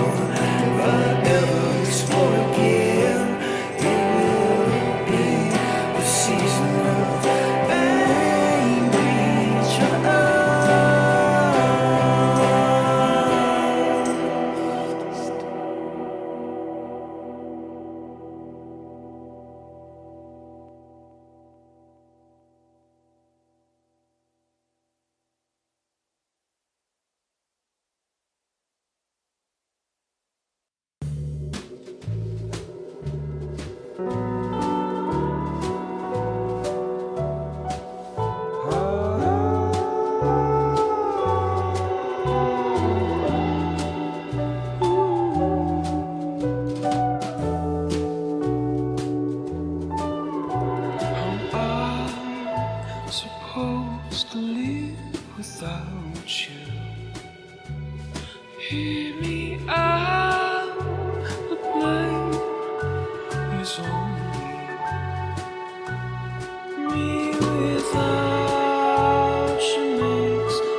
if I ever explore again, it will be the season of angry trial. I'm supposed to live without you. Hear me out, the blame is on me. Me without you makes me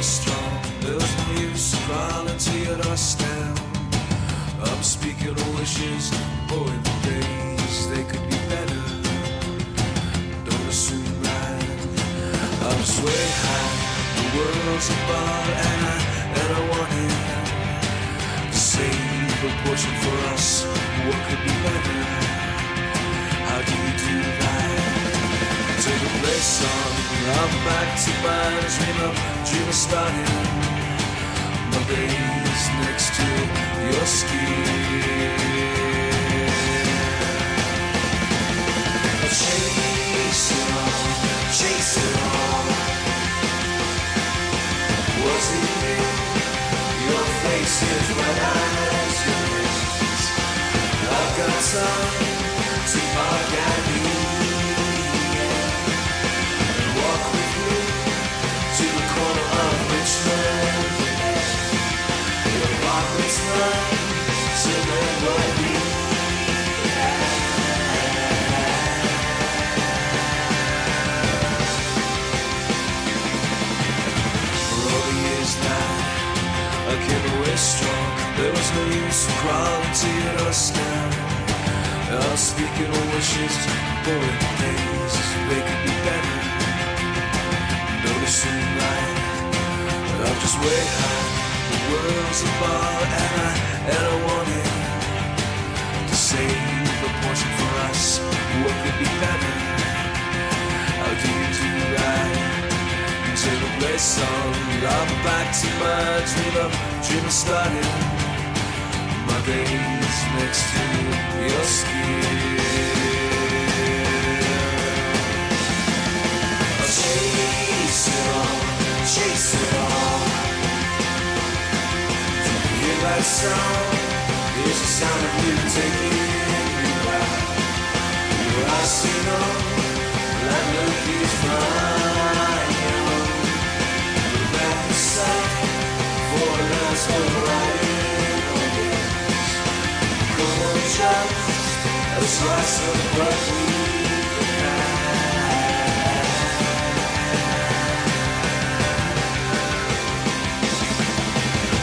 strong. There's no use crawling to your doorstep. I'm speaking of wishes, oh, in the days they could be better. Don't assume right. I'm just way high, the world's above, and I wanted to save a portion for us. What could be better? How do you do that? Take a place on, I'm back to mine. Dream of starting my days next to your skin. Chase it on, chase it on. Was it you? Your face is red eyes, your lips. I've got time to park at you. Walk with me to the corner of Richmond. Your apartment's mine, so then what we wishes that I came away strong. There was no use crawling to your doorstep. Speaking of wishes, boy, days they could be better. Noticing light, I'm just way high. The world's a bar, and I wanted to save a portion for us. What could be better? How do you do that? Until the play song, I'll be back to my dream of starting my days next to your skin. I'll chase it all, chase it all. Do you hear that sound? It's the sound of you taking me back. Your eyes say no, that look is mine. The back side, for that's alright. Just a slice of what we had.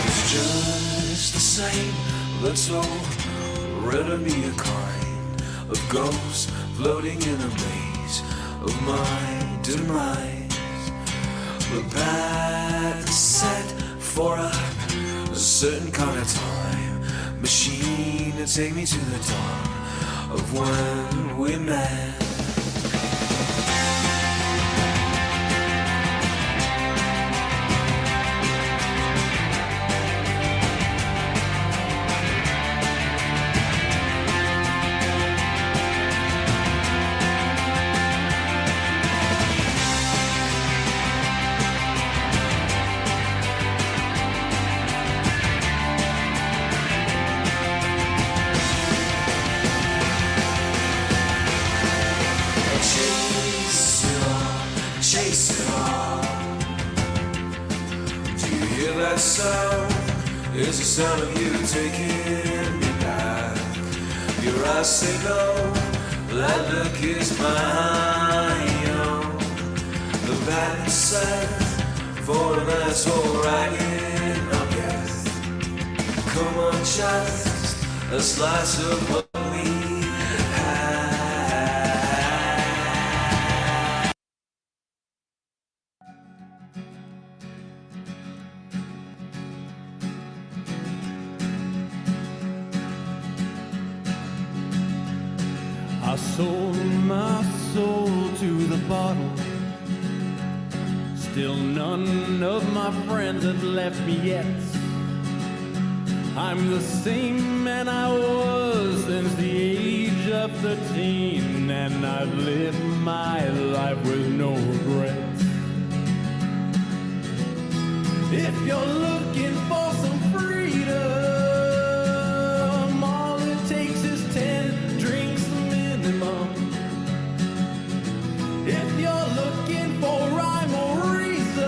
It's just the same, let's all riddle me a kind of ghost floating in a maze of my demise. We're back set for a certain kind of time machine to take me to the dawn of when we met. Chase it all. Do you hear that sound? It's the sound of you taking me back. Your eyes say no, that look is my own. The bad said, for that's alright in our guess. Come on, just a slice of what we had. I sold my soul to the bottle. Still none of my friends have left me yet. I'm the same man I was since the age of 13, and I've lived my life with no regrets. If you're looking for some freedom, all it takes is 10 drinks minimum. If you're looking for rhyme or reason,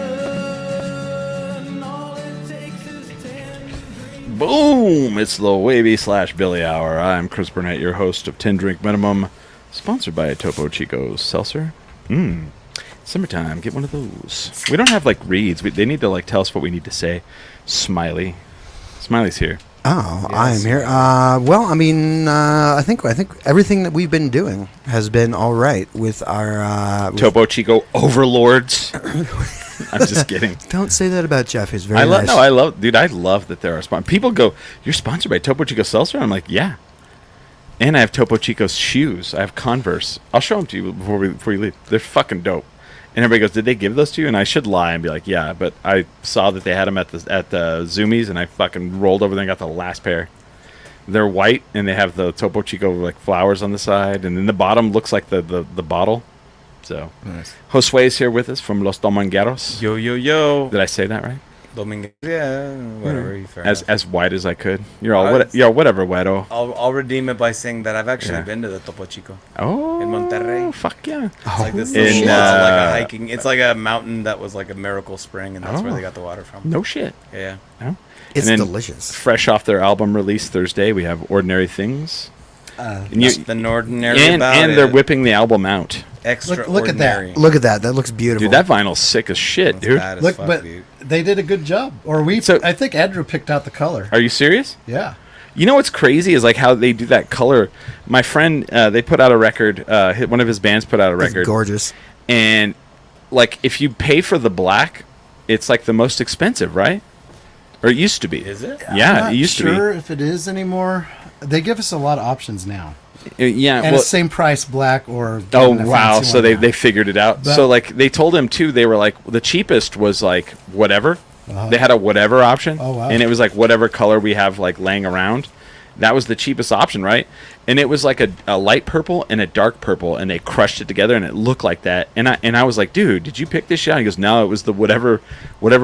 all it takes is 10 drinks. Boom! It's the Wavy / Billy Hour. I'm Chris Burnett, your host of 10 Drink Minimum, sponsored by Topo Chico Seltzer. Summertime, get one of those. We don't have like reads. They need to like tell us what we need to say. Smiley. Smiley's here. Oh, I'm here. Well, I mean, I think everything that we've been doing has been all right with our Topo Chico overlords. I'm just kidding. Don't say that about Jeff. He's very I love. nice. No, I love. Dude, I love that there are sponsors. People go, "You're sponsored by Topo Chico Seltzer." I'm like, yeah. And I have Topo Chico's shoes. I have Converse. I'll show them to you before you leave. They're fucking dope. And everybody goes, "Did they give those to you?" And I should lie and be like, "Yeah," but I saw that they had them at the Zoomies, and I fucking rolled over there and got the last pair. They're white, and they have the Topo Chico like flowers on the side, and then the bottom looks like the bottle. So, Nice. Josue's here with us from Los Domingueros. Yo, yo, yo. Did I say that right? Dominguez. Yeah, whatever. Fair enough. As white as I could. You're all whatever, Wedo. I'll redeem it by saying that I've actually Yeah. been to the Topo Chico. Oh, In Monterrey. Fuck yeah. It's like this In, little, it's like a uh, hiking. It's like a mountain that was like a miracle spring, and that's where Oh. they got the water from. No shit. Yeah. No? It's And then delicious. Fresh off their album release Thursday, we have Ordinary Things. And, Nothing ordinary and about it. they're whipping the album out extraordinary. Look at that. That looks beautiful. Dude, that vinyl's sick as shit, That's dude. bad as Look, fuck, but dude. they did a good job. Or I think Andrew picked out the color. Are you serious? Yeah. You know what's crazy is like how they do that color. My friend, they put out a record. One of his bands put out a That's record, gorgeous. and like if you pay for the black, it's like the most expensive, right? Or it used to be. Is it? I'm Yeah, not it used sure if it is anymore. They give us a lot of options now. to be. Yeah. And Well, it's same price black or oh getting a wow! fancy So one they now. they figured it out. But- So like they told him too. They were like the cheapest was like whatever. Uh-huh. They had a whatever option. Oh, wow. And it was like whatever color we have like laying around. That was the cheapest option, right? And it was like a light purple and a dark purple, and they crushed it together, and it looked like that. And I was like, dude, did you pick this shit out? He goes, no, it was the whatever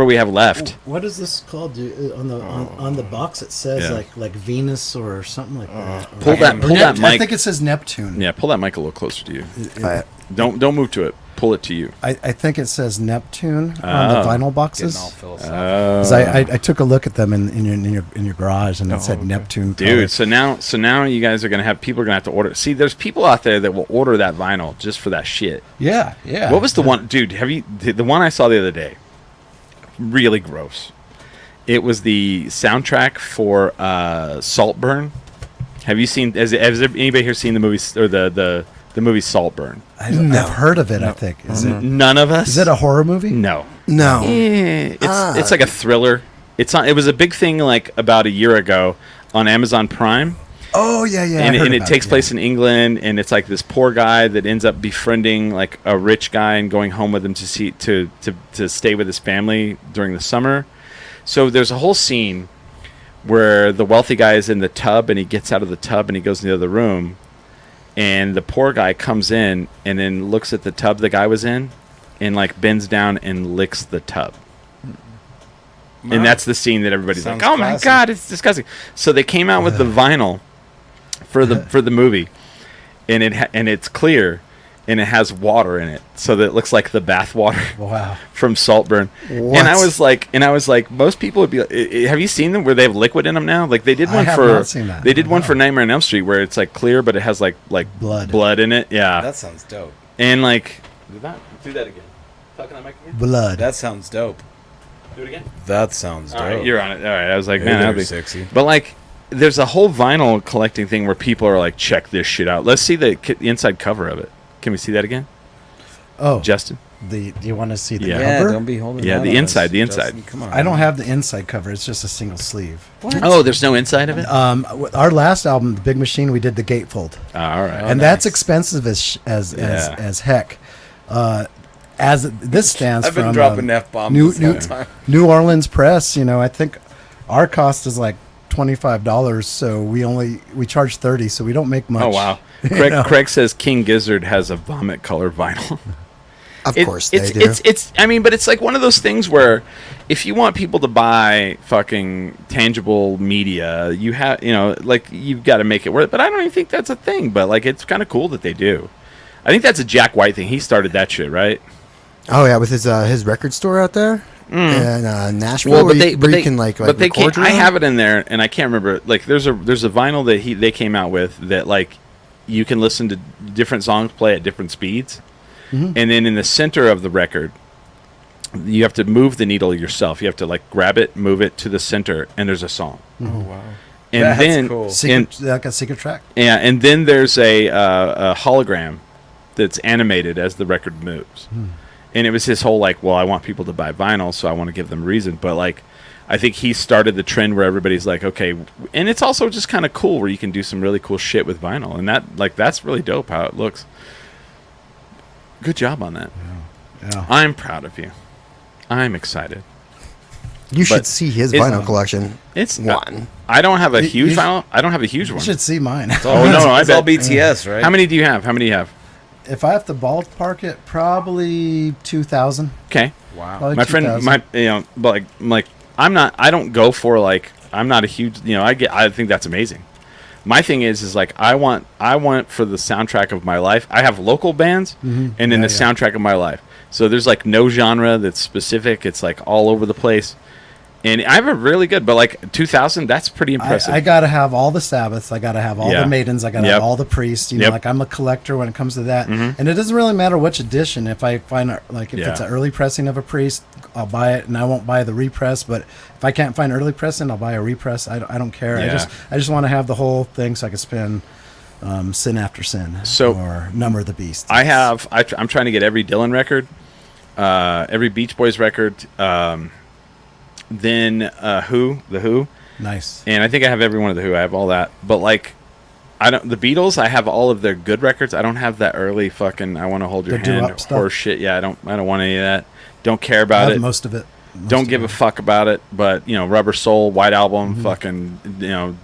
we have left. What is this called? On the box it says Yeah. like Venus or something like that. Pull that I mic. think it says Neptune. Yeah, pull that mic a little closer to you. I- Don't move to it. Pull it to you. I think it says Neptune on the vinyl Getting boxes. all philosophical. 'Cause I took a look at them in your garage and it said okay. Neptune. Dude, so now you guys are gonna have people are gonna have to order. See, there's people out there that will order that vinyl just for that shit. yeah. What was the one, dude? Have you the one I saw the other day? Really gross. It was the soundtrack for Saltburn. Have you seen? Has anybody here seen the movie or the movie Saltburn? I've heard of it. I think None of us. is it a horror movie? No. No. It's like a thriller. It was a big thing like about a year ago on Amazon Prime. Oh yeah. and it takes place in England, and it's like this poor guy that ends up befriending like a rich guy and going home with him to stay with his family during the summer. So there's a whole scene where the wealthy guy is in the tub, and he gets out of the tub and he goes in the other room, and the poor guy comes in and then looks at the tub the guy was in, and like bends down and licks the tub. And that's the scene that everybody's Sounds like, "Oh my classy. god, it's disgusting." So they came out with the vinyl for the movie, and it's clear, and it has water in it, so that it looks like the bath water Wow. from Saltburn. What? And I was like, most people would be like, have you seen them where they have liquid in them now? Like they did I one have for not seen that. they did one No. for Nightmare on Elm Street where it's like clear, but it has like Blood. in it. Yeah, That sounds dope. and like do that again. Talking to Mike again. Blood. That sounds dope. Do it again. That sounds All dope. right, you're on it. All right, I was like, Hey man, there, that'd be sexy. But like, there's a whole vinyl collecting thing where people are like, check this shit out. Let's see the inside cover of it. Can we see that again, Oh, Justin? do you want to see the Yeah. Yeah, cover? don't be holding. Yeah, on the to inside, us, the inside. Justin, come on. I don't have the inside cover. It's just a single sleeve. Oh, there's no inside of it. Our last album, The Big Machine, we did the gatefold, All right. and that's expensive as Yeah. heck. As this stands I've been from dropping F-bombs New, this whole New, time. New Orleans Press. You know, I think our cost is like $25, so we charge $30, so we don't make much. Oh wow. Craig says King Gizzard has a vomit color vinyl. Of course they it's, do. It's I mean, but it's like one of those things where if you want people to buy fucking tangible media, you have like you've got to make it worth it. But I don't even think that's a thing. But like it's kind of cool that they do. I think that's a Jack White thing. He started that shit, right? Oh yeah, with his record store out there in Nashville, Well, where but you, you can like but they record can't. your I own? have it in there, and I can't remember. Like, there's a vinyl that they came out with that like you can listen to different songs play at different speeds, and then in the center of the record, you have to move the needle yourself. You have to like grab it, move it to the center, and there's a song. Oh wow. And That's then cool. Like a secret track. yeah, and then there's a hologram that's animated as the record moves. And it was his whole like, well, I want people to buy vinyl, so I want to give them reason. But like, I think he started the trend where everybody's like, okay, and it's also just kind of cool where you can do some really cool shit with vinyl, and that's really dope how it looks. Good job on that. Yeah. I'm proud of you. I'm excited. You should but see his it's- vinyl collection. It's One. I don't have a You- huge you vinyl. I don't have a huge You one. should see mine. Oh no, I It's all bet. BTS, right? How many do you have? How many do you have? If I have to ballpark it, probably 2,000. Okay. Wow. Probably My friend, 2,000. but like, I don't go for like, I'm not a huge, I think that's amazing. My thing is like, I want for the soundtrack of my life. I have local bands, and then Yeah, the yeah. soundtrack of my life. So there's like no genre that's specific. It's like all over the place. And I have a really good, but like 2000, that's pretty impressive. I gotta have all the Sabbaths. I gotta have all Yeah. the Maidens. I gotta Yep. have all the priests. You know, Yep. like I'm a collector when it comes to that. Mhm. And it doesn't really matter which edition. If I find like if Yeah. it's an early pressing of a priest, I'll buy it, and I won't buy the repress. But if I can't find early pressing, I'll buy a repress. I don't care. Yeah. I just want to have the whole thing so I can spin sin after sin, So, or number of the beast. I'm trying to get every Dylan record, every Beach Boys record, then the Who, Nice. and I think I have every one of the Who. I have all that, but like, the Beatles. I have all of their good records. I don't have that early fucking I want to hold your The hand doo-wop stuff? horse shit. Yeah, I don't want any of that. Don't care I about have it. most of it. Most Don't of give a it. fuck about it. But Rubber Soul, White Album, Mm-hmm. fucking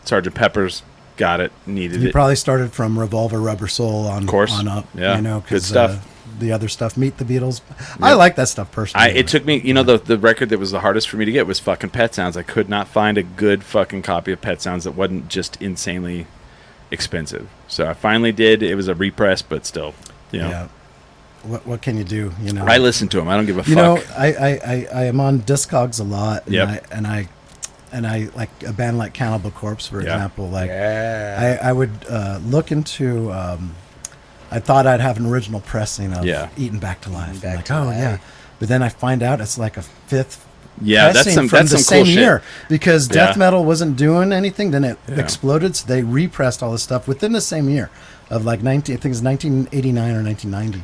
Sgt. Pepper's, got it, needed You it. probably started from Revolver, Rubber Soul on, course. on up. Yeah. You know, Good 'cause, stuff. The other stuff, Meet the Beatles. I like that stuff personally. It took me, the record that was the hardest for me to get was fucking Pet Sounds. I could not find a good fucking copy of Pet Sounds that wasn't just insanely expensive. So I finally did. It was a repress, but still, Yeah. What can you do? You know. I listen to them. I don't give a fuck. You know, I am on Discogs a lot, and Yep. I like a band like Cannibal Corpse, for Yeah. example. Like, Yeah. I would look into. I thought I'd have an original pressing of Yeah. Eaten Back to Life. Back I'm like, to oh Life. yeah, but then I find out it's like a fifth. Yeah, that's pressing some from that's the some same cool year shit. because Yeah. death metal wasn't doing anything. Then it Yeah. exploded, so they repressed all this stuff within the same year of like I think it's 1989 or 1990.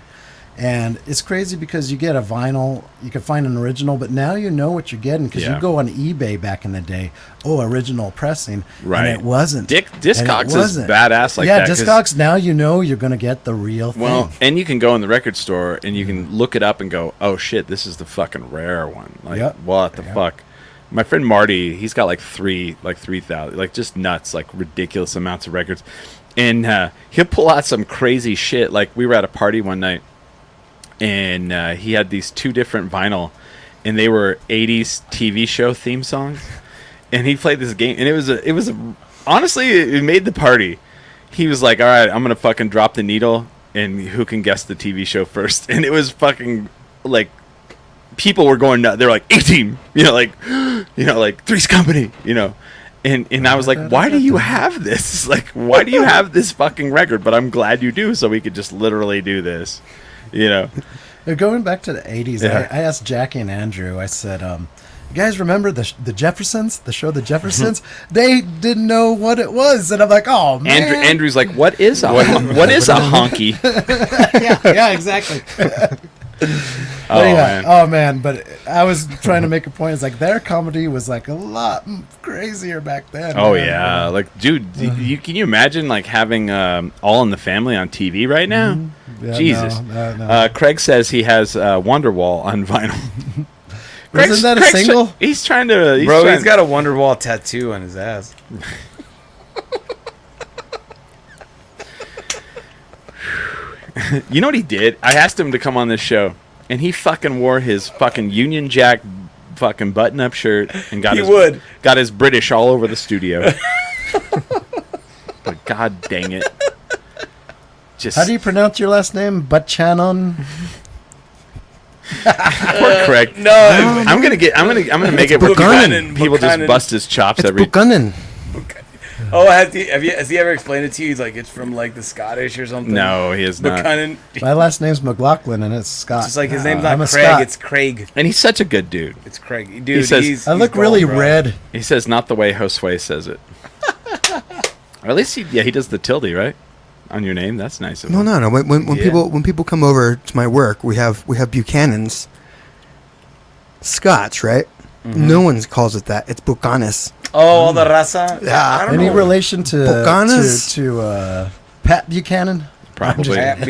And it's crazy because you get a vinyl, you can find an original, but now you know what you're getting because Yeah. you go on eBay back in the day. Oh, original pressing, Right. And it wasn't. Discogs is wasn't. badass like yeah, that. 'cause- Discogs. Now you know you're going to get the real thing. Well, and you can go in the record store and you can look it up and go, oh shit, this is the fucking rare one. Like, Yep. what the Yep. fuck? My friend Marty, he's got like 3,000, like just nuts, like ridiculous amounts of records. And he'll pull out some crazy shit. Like we were at a party one night and he had these two different vinyl and they were 80s TV show theme songs. And he played this game and it was honestly, it made the party. He was like, all right, I'm going to fucking drop the needle and who can guess the TV show first? And it was fucking like people were going nuts. They're like 18, like Three's Company, And I was like, why do you have this? Like, why do you have this fucking record? But I'm glad you do, so we could just literally do this, Going back to the 80s, Yeah. I asked Jackie and Andrew, I said, you guys remember the Jeffersons, the show The Jeffersons? They didn't know what it was. And I'm like, oh, man. Andrew's like, what is a honky? yeah, exactly. Oh, man. Oh man, but I was trying to make a point. It's like their comedy was like a lot crazier back then. Oh man. yeah, like dude, can you imagine like having All in the Family on TV right now? Yeah, Jesus. no. Craig says he has Wonderwall on vinyl. Isn't that a single? He's trying to. Bro, he's got a Wonderwall tattoo on his ass. You know what he did? I asked him to come on this show, and he fucking wore his fucking Union Jack fucking button-up shirt and got got his British all over the studio. But god dang it! Just How do you pronounce your last name? Buchanan. poor Craig? No, I'm gonna make it where Buchanan. people just Buchanan. bust his chops It's every. Buchanan. Oh, has he ever explained it to you? He's like, it's from like the Scottish or something. No, he is not. Buchanan. My last name's McLaughlin, and it's Scott. Just like his name's not I'm a Craig, Scot. it's Craig. And he's such a good dude. It's Craig. Dude, says- he's I look gold, really bro. red. He says not the way Josue says it. Or at least he does the tilde, right? On your name. That's nice of him. No. When Yeah. people come over to my work, we have Buchanan's Scotch, right? Mm-hmm. No one calls it that. It's Buchanan. Oh, all the raza. Yeah. I don't Any know. relation to Buchanas? Pat Buchanan? Probably. Pat Whoa.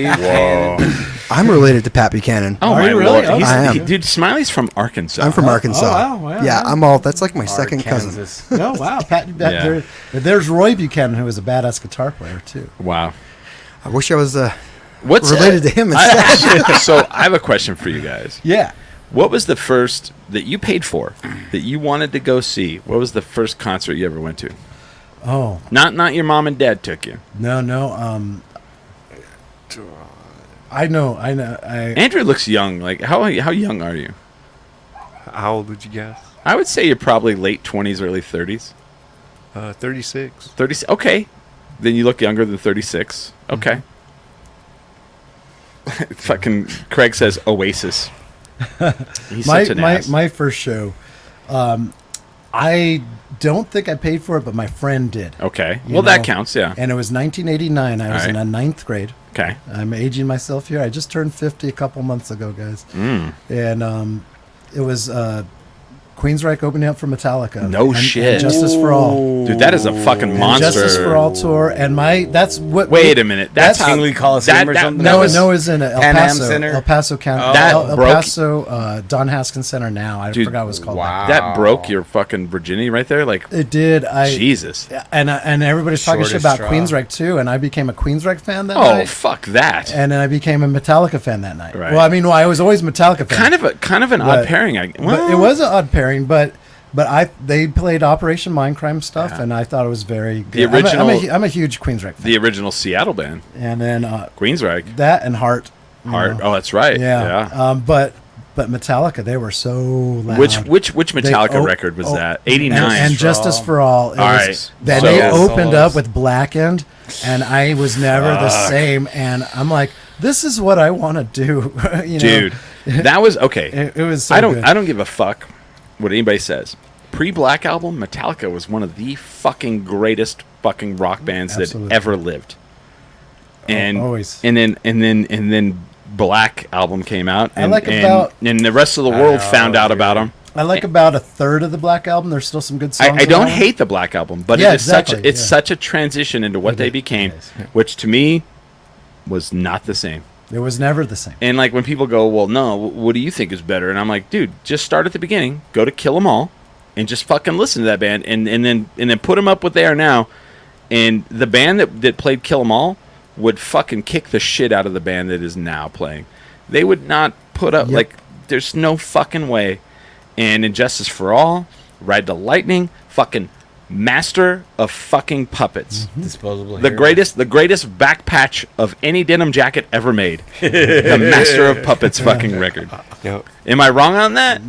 Buchanan. I'm related to Pat Buchanan. Oh Are my you really? lord! Oh, I am. Dude, Smiley's from Arkansas. I'm from Arkansas. wow, yeah, I'm all. That's like my Or second cousin. Kansas. Oh wow, Pat. Yeah. There's Roy Buchanan, who was a badass guitar player too. Wow. I wish I was What's related to him instead. So I have a question for you guys. Yeah. What was the first that you paid for that you wanted to go see? What was the first concert you ever went to? Oh Not your mom and dad took you. no. I know. Andrew looks young. Like how young are you? How old would you guess? I would say you're probably late 20s, early 30s. 36. 30. Okay. Then you look younger than 36. Okay. Fucking Craig says Oasis. He's such an ass. my first show, I don't think I paid for it, but my friend did. Okay. You Well, that know, counts, yeah. And it was 1989. I was All in right. the 9th grade. Okay. I'm aging myself here. I just turned 50 a couple months ago, guys. Mm. And it was Queensryche opening up for Metallica. No and shit. Justice for All. Dude, that is a fucking And monster. Justice for All tour. And that's what. Wait a minute. That's how Tingley Coliseum or something? No, was- no, it's in El Pan Am Paso. Center? El Paso County. Oh. That El broke- Paso, Don Haskins Center now. I Dude, forgot what it was called. wow. that broke your fucking virginity right there. Like, It did. Jesus. And everybody's talking shit Shortest about straw. Queensryche too, and I became a Queensryche fan that Oh, night. fuck that. And then I became a Metallica fan that night. Right. Well, I mean, I was always Metallica fan. kind of an odd pairing. But it was an odd pairing, but they played Operation Mindcrime stuff, Yeah. and I thought it was very The good. original- I'm a huge Queensryche fan. the original Seattle band, And then Queensryche. that and Heart. you Heart. know. Oh, that's right. Yeah. But Metallica, they were so loud. Which Metallica They record was that? and 89. Justice for All. All right. Then So- they Yeah, opened solos. up with Blackened, and I was never the same. And I'm like, this is what I want to do. you know? Dude, that was okay. It was so I don't good. give a fuck what anybody says. Pre-Black Album, Metallica was one of the fucking greatest fucking rock bands Absolutely. that ever lived. And always. and then Black Album came out, I and, like and, about- and the rest of the world found out about them. I like about a third of the Black Album. There's still some good songs. I don't on it. hate the Black Album, but Yeah, it is exactly, it's yeah. such a transition into what It they is, became, it is. which to me was not the same. It was never the same. And like when people go, well, no, what do you think is better? And I'm like, dude, just start at the beginning, go to Kill 'Em All, and just fucking listen to that band, and then put them up what they are now. And the band that played Kill 'Em All would fucking kick the shit out of the band that is now playing. They would not put up, Yep. like, there's no fucking way. And Injustice for All, Ride the Lightning, fucking master of fucking puppets. Disposable. The greatest back patch of any denim jacket ever made. The Master of Puppets fucking record. Yep. Am I wrong on that?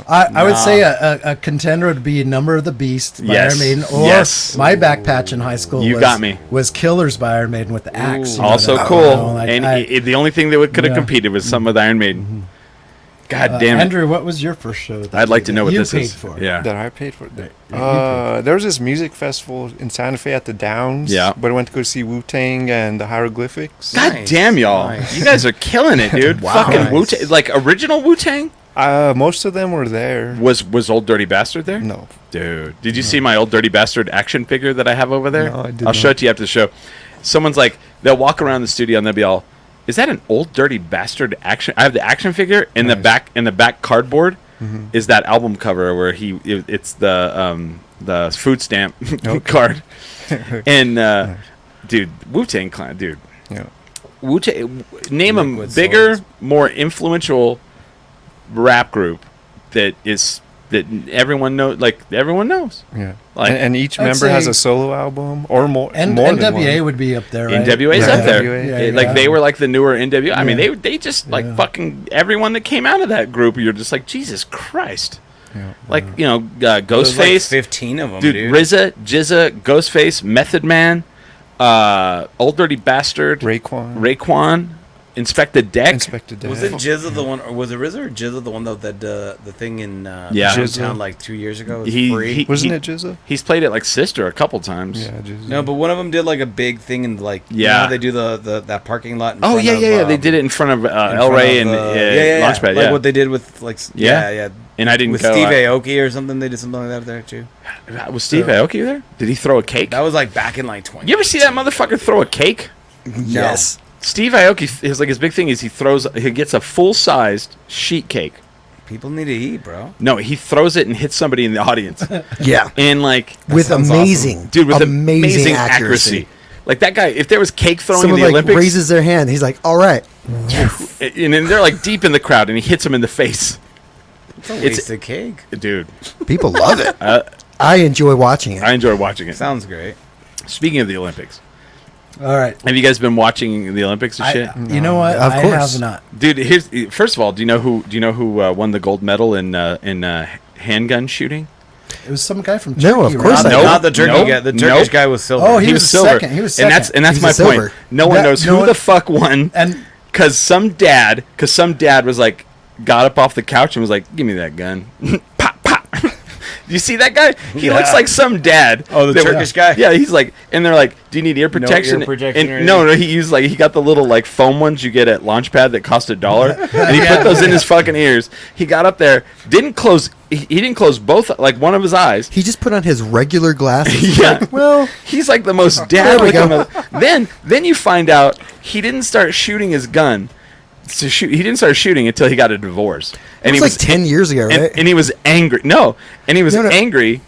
I would say a contender would be Number of the Beast by Yes. Iron Maiden, or Yes. my back patch in high school. You was, got me. Was Killers by Iron Maiden with the axe. you know, Also that- cool. you know, like, and I- the only thing that could have Yeah. competed was some with Iron Maiden. God damn it. Andrew, what was your first show? that I'd like you to did? know what You this paid is. For? Yeah. That I paid for. Yeah, There was this music festival in Santa Fe at the Downs. Yeah. But I went to go see Wu-Tang and the Hieroglyphics. God Nice, damn y'all. nice. You guys are killing it, dude. Wow. Fucking Nice. Wu-Tang. Like original Wu-Tang? Most of them were there. Was Old Dirty Bastard there? No. Dude, did you see my Old Dirty Bastard action figure that I have over there? No, I did I'll show not. it to you after the show. Someone's like, they'll walk around the studio and they'll be all, is that an Old Dirty Bastard action? I have the action figure in the back cardboard is that album cover where it's the food stamp card. And dude, Wu-Tang Clan, dude. Yeah. Wu-Tang, name a Liquid bigger, Swords. more influential rap group that everyone knows. Like everyone knows. Yeah. Like- and each I'd member has say- a solo album or more. And more than NWA one. would be up there, right? NWA's Yeah. up there. NWA. Yeah, Like yeah. they were like the newer NWA. I mean, Yeah. they just like Yeah. fucking everyone that came out of that group. You're just like Jesus Christ. Yeah. Like There's like Ghostface, 15 of them, dude, dude. RZA, Jizza, Ghostface, Method Man, Old Dirty Bastard, Raekwon, Inspected Deck. Inspected Deck. Was it Jizza the one, or was it RZA or Jizza the one that did the thing in Yeah. downtown Jizza. like 2 years ago? It was He- free. he- Wasn't it Jizza? He's played it like Sister a couple times. Yeah, Jizza. No, but one of them did like a big thing in like you Yeah. know how they do that parking lot. In Oh front yeah, of, yeah, yeah. They did it in front of in El front Rey of, and Launchpad. like Yeah, what they did with like Yeah. yeah. and I didn't With go. Steve Aoki or something, they did something like that there too. Was Steve Aoki there? Did he throw a cake? That was like back in like 20. You ever see that motherfucker throw a cake? Yes. Steve Aoki, his big thing is he gets a full-sized sheet cake. People need to eat, bro. No, he throws it and hits somebody in the audience, Yeah. and like, With sounds amazing, dude, with amazing accuracy. Like that guy, if there was cake throwing Someone in the like Olympics, raises their hand. He's like, "All right." and then they're like deep in the crowd, and he hits them in the face, It's a It's- waste of cake. dude. People love it. I enjoy watching it. I enjoy watching it. Sounds great. Speaking of the Olympics, All right. Have you guys been watching the Olympics and shit? You know what? Of I course. have not. Dude, first of all, do you know who won the gold medal in handgun shooting? It was some guy from Turkey. No, of course right? I Not, not the Turkey guy. The Turkish guy was silver. Oh, He was silver. second. He was second. And that's He my was a point. silver. No one That- knows no who one- the fuck won. And Cause some dad was like, got up off the couch and was like, "Give me that gun." Pop, pop. Do you see that guy? He looks like some dad. Oh, the that- Turkish guy? Yeah, he's like, and they're like, "Do you need ear protection?" ear protection or And, no, he used like he got the little like foam ones you get at Launchpad that cost $1, and he put those in his fucking ears. He got up there, didn't close. He didn't close both, like one of his eyes. He just put on his regular glasses. Yeah. Like, well, He's like the most There we dad go. looking. Then you find out he didn't start shooting his gun to shoot. He didn't start shooting until he got a divorce, it was like 10 years ago, right? and he was angry. No, and he was No. angry,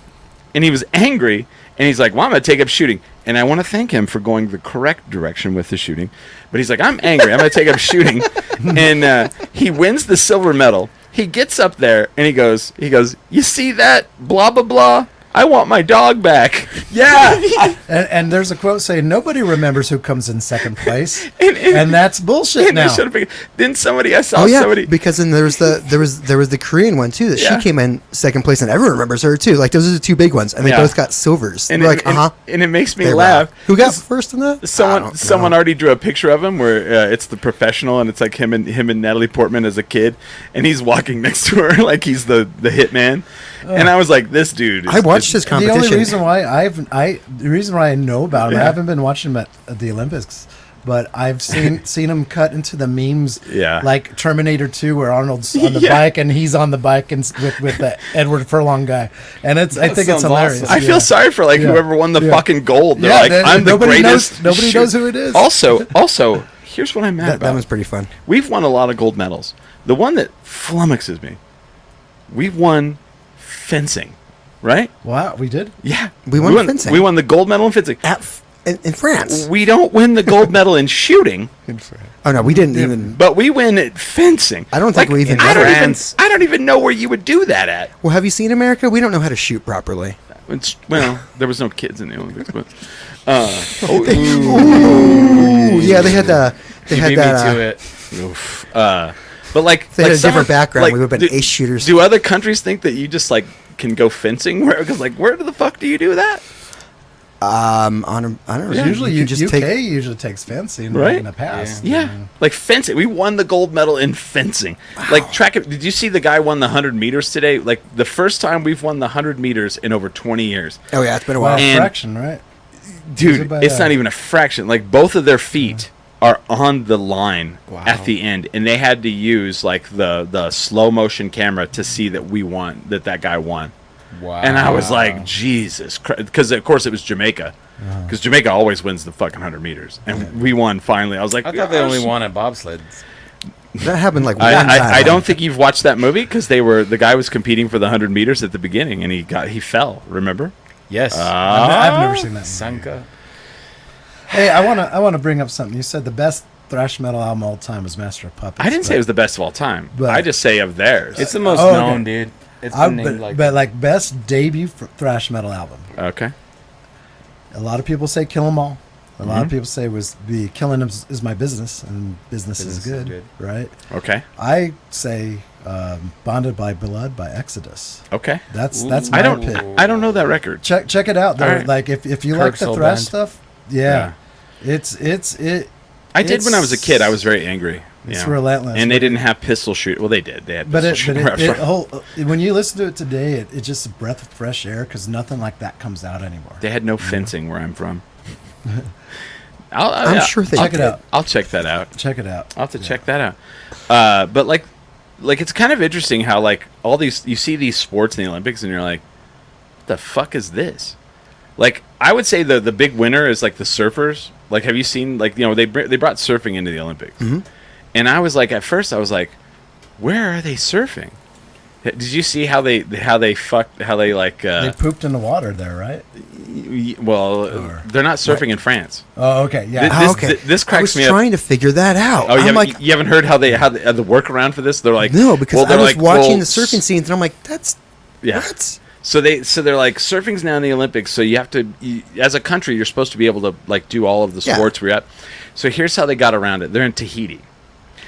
and he was angry, and he's like, "Well, I'm gonna take up shooting." And I want to thank him for going the correct direction with the shooting, but he's like, "I'm angry. I'm gonna take up shooting," and he wins the silver medal. He gets up there and he goes, "You see that? Blah blah blah. I want my dog back." Yeah. and there's a quote saying nobody remembers who comes in second place, And- and that's bullshit And they now. should have been- Then I saw Oh yeah, somebody. because then there was the Korean one too that Yeah. she came in second place and everyone remembers her too. Like those are the two big ones, and they Yeah. both got silvers. And We're it, like, uh huh. and it makes me They laugh. rock. Who got first in that? I Someone don't someone know. already drew a picture of him where it's the professional and it's like him and Natalie Portman as a kid, and he's walking next to her like he's the hitman. And I was like, this dude. I watched his The competition. only reason why the reason why I know about him, I Yeah. haven't been watching him at the Olympics, but I've seen him cut into the memes, Yeah. like Terminator 2, where Arnold's on the Yeah. bike and he's on the bike and with the Edward Furlong guy, and I think it's sounds hilarious. awesome. I feel sorry for like Yeah. whoever won the Yeah. fucking gold. They're Yeah, like, I'm the nobody greatest. knows- nobody knows who it is. Also, here's what I'm mad That about. was pretty fun. We've won a lot of gold medals. The one that flummoxes me, we've won fencing, right? Wow, we did. Yeah, We won fencing. We won the gold medal in fencing. In France. We don't win the gold medal in shooting, In France. Oh no, we didn't even. but we win at fencing. I don't think we even I don't did. even. I don't even know where you would do that at. Well, have you seen America? We don't know how to shoot properly. Well, there was no kids in the Olympics, but Ooh, yeah, they had the. They You had beat that. me to it. oof. But like, They had a someone- different background. We would've been ace shooters. Do other countries think that you just like can go fencing? Because like, where the fuck do you do that? I don't know. Usually, you can just UK take. usually takes fencing Right? in the past. Yeah, like fencing. We won the gold medal in fencing. Like track. Did you see the guy won the 100 meters today? Like the first time we've won the 100 meters in over 20 years. Oh yeah, it's been a Well, while. And- fraction, right? Dude, it by, it's not even a fraction. Like both of their feet are on the line at the end, and they had to use like the slow motion camera to see that we won, that guy won. Wow. And I was like, Jesus Christ, because of course it was Jamaica, because Jamaica always wins the fucking 100 meters, and we won finally. I was like, I thought they only "Gosh." won at bobsleds. That happened like one time. I don't think you've watched that movie because the guy was competing for the 100 meters at the beginning, and he fell. Remember? Yes. I've never seen that. Sanka. Hey, I wanna bring up something. You said the best thrash metal album of all time was Master of Puppets. I didn't say it was the best of all time. But- I just say of theirs. It's the most Oh, okay. known, dude. It's been named but like best debut thrash metal album. Okay. A lot of people say Kill 'Em All. A lot Mm-hmm. of people say was the Killing 'Em is my business, and business is Business is good, good. right? Okay. I say Bonded by Blood by Exodus. Okay. That's Ooh. my I don't. pick. I don't know that record. Check it out. Though. All right. Like if you Kirk like the Soul thrash Band. stuff, yeah, it's I did when I was a kid. I It's- was very angry. it's Yeah. relentless. And they didn't have pistol shoot. Well, they did. They had But pistol it shoot. when you listen to it today, it's just a breath of fresh air because nothing like that comes out anymore. They had no fencing where I'm from. I'm sure they Check it did. out. I'll check that out. Check it out. I'll have to check that out. But like it's kind of interesting how like all these you see these sports in the Olympics and you're like, what the fuck is this? Like I would say the big winner is like the surfers. Like have you seen like they brought surfing into the Olympics, and I was like at first I was like, where are they surfing? Did you see how they like They pooped in the water there, right? they're not surfing in France. Oh, okay, yeah. This I cracks was me up. trying to figure that out. Oh, I'm like, you haven't heard how the workaround for this? They're like no, because well, I they're was like, watching well, the surfing scenes and I'm like, that's Yeah. what? So they're like, surfing's now in the Olympics, so you have to, as a country, you're supposed to be able to like do all of the Yeah. sports we're at. So here's how they got around it. They're in Tahiti.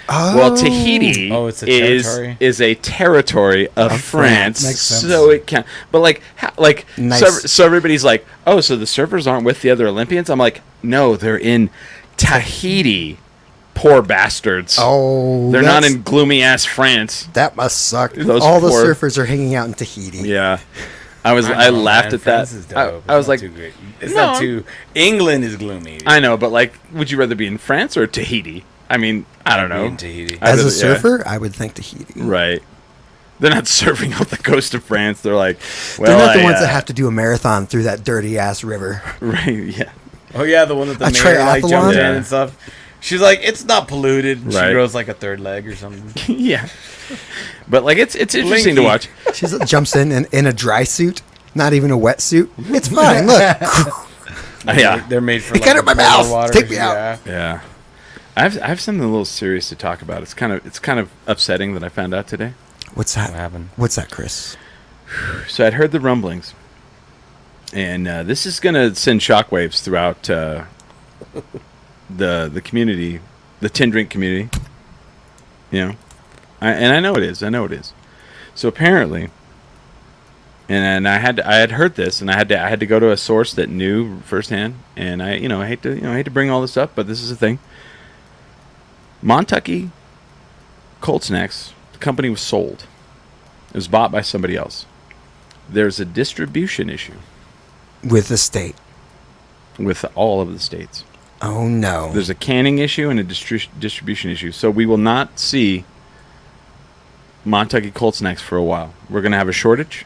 Oh. Well, Tahiti Oh, it's a territory? is a territory of France, Makes sense. so it can. But like, Nice. so everybody's like, oh, so the surfers aren't with the other Olympians? I'm like, no, they're in Tahiti. Poor bastards. Oh, they're not that's- in gloomy ass France. That must suck. Those All the poor- surfers are hanging out in Tahiti. Yeah, I know, laughed man, at France that. is dope. I was It's not like, too great. It's No. not too. England is gloomy. I know, but like, would you rather be in France or Tahiti? I mean, I don't know. In Tahiti. I As a really- yeah. surfer, I would think Tahiti. Right. They're not surfing off the coast of France. They're like, well, They're not the I, ones that have to do a marathon through that dirty ass river. Right. Yeah. Oh yeah, the one that the A mayor like triathlon? jumped in Yeah. and stuff. She's like, it's not polluted. She Right. grows like a third leg or something. Yeah. But like, it's interesting to Blinky. watch. She jumps in a dry suit, not even a wetsuit. It's fine. Look, Yeah. They're made for It like got in my polar mouth. waters, Take me out. yeah. Yeah. I have something a little serious to talk about. It's kind of upsetting that I found out today. what's What that? happened? What's that, Chris? So I'd heard the rumblings, and this is going to send shockwaves throughout the community, the tin drink community. You know, I know it is. I know it is. So apparently, and I had heard this, and I had to go to a source that knew firsthand. And I hate to bring all this up, but this is a thing. Montucky Cold Snacks, the company was sold. It was bought by somebody else. There's a distribution issue With the state. with all of the states. Oh no. There's a canning issue and a distribution issue. So we will not see Montucky Cold Snacks for a while. We're going to have a shortage.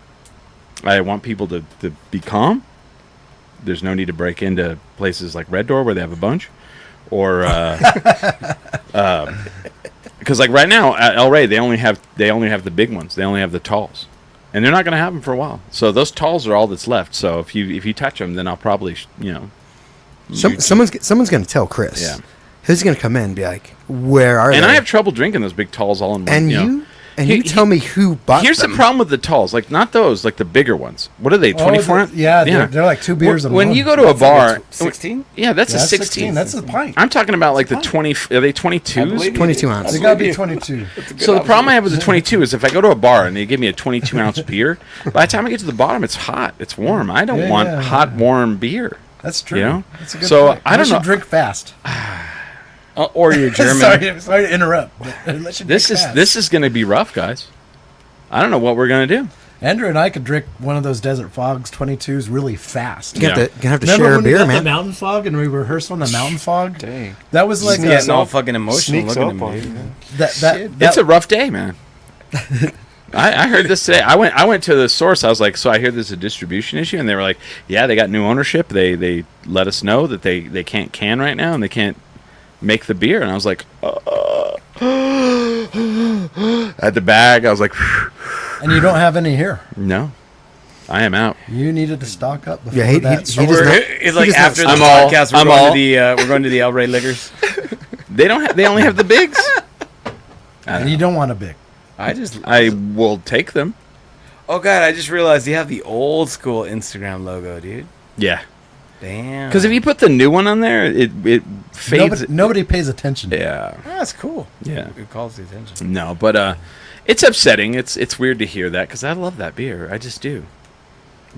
I want people to be calm. There's no need to break into places like Red Door where they have a bunch. Or because like right now at El Rey they only have the big ones. They only have the talls, and they're not going to have them for a while. So those talls are all that's left. So if you touch them, then I'll probably Someone's going to tell Chris. Yeah. Who's going to come in and be like, "Where are And they?" I have trouble drinking those big talls all in one. and you know. you and He- you tell me who bought Here's them. the problem with the talls, like not those, like the bigger ones. What are they? 24 ounce? Yeah, they're like 2 beers When, a when month. you go to a bar, 16? yeah, that's Yeah, a 16. That's a pint. I'm talking about like the Fine. 20. Are they 22s? 22 ounce. They gotta be 22. So the problem I have with the 22 is if I go to a bar and they give me a 22 ounce beer, by the time I get to the bottom, it's hot, it's warm. I don't Yeah, want yeah, hot, warm beer. That's true. You know? That's a good So, point. I don't Unless you know. drink fast. Or you're German. sorry to interrupt. But unless you This drink is fast. this is going to be rough, guys. I don't know what we're going to do. Andrew and I could drink one of those Desert Fogs 22s really fast. You're going to have to Remember share a when we beer, got the man. Mountain Fog and we rehearsed on the Mountain Fog? Dang. That was like He's a, getting all fucking emotional Sneaks looking up at on me. you. man. that It's a rough day, man. I heard this today. I went to the source. I was like, so I hear there's a distribution issue, and they were like, yeah, they got new ownership. They let us know that they can't can right now and they can't make the beer. And I was like, at the bag, I was like, and you don't have any here. no, I am out. You needed to stock up before Yeah, he that. does We're- not- it's like does not after the I'm all- podcast, I'm we're going all- to we're going to the El Rey Liquors. They don't. They only have the bigs. and you don't want a big. I will take them. Oh god, I just realized you have the old school Instagram logo, dude. Yeah, Damn. because if you put the new one on there, it fades. Nobody pays attention. Yeah, Oh, that's cool. yeah. It calls the attention. No, but it's upsetting. It's weird to hear that because I love that beer. I just do.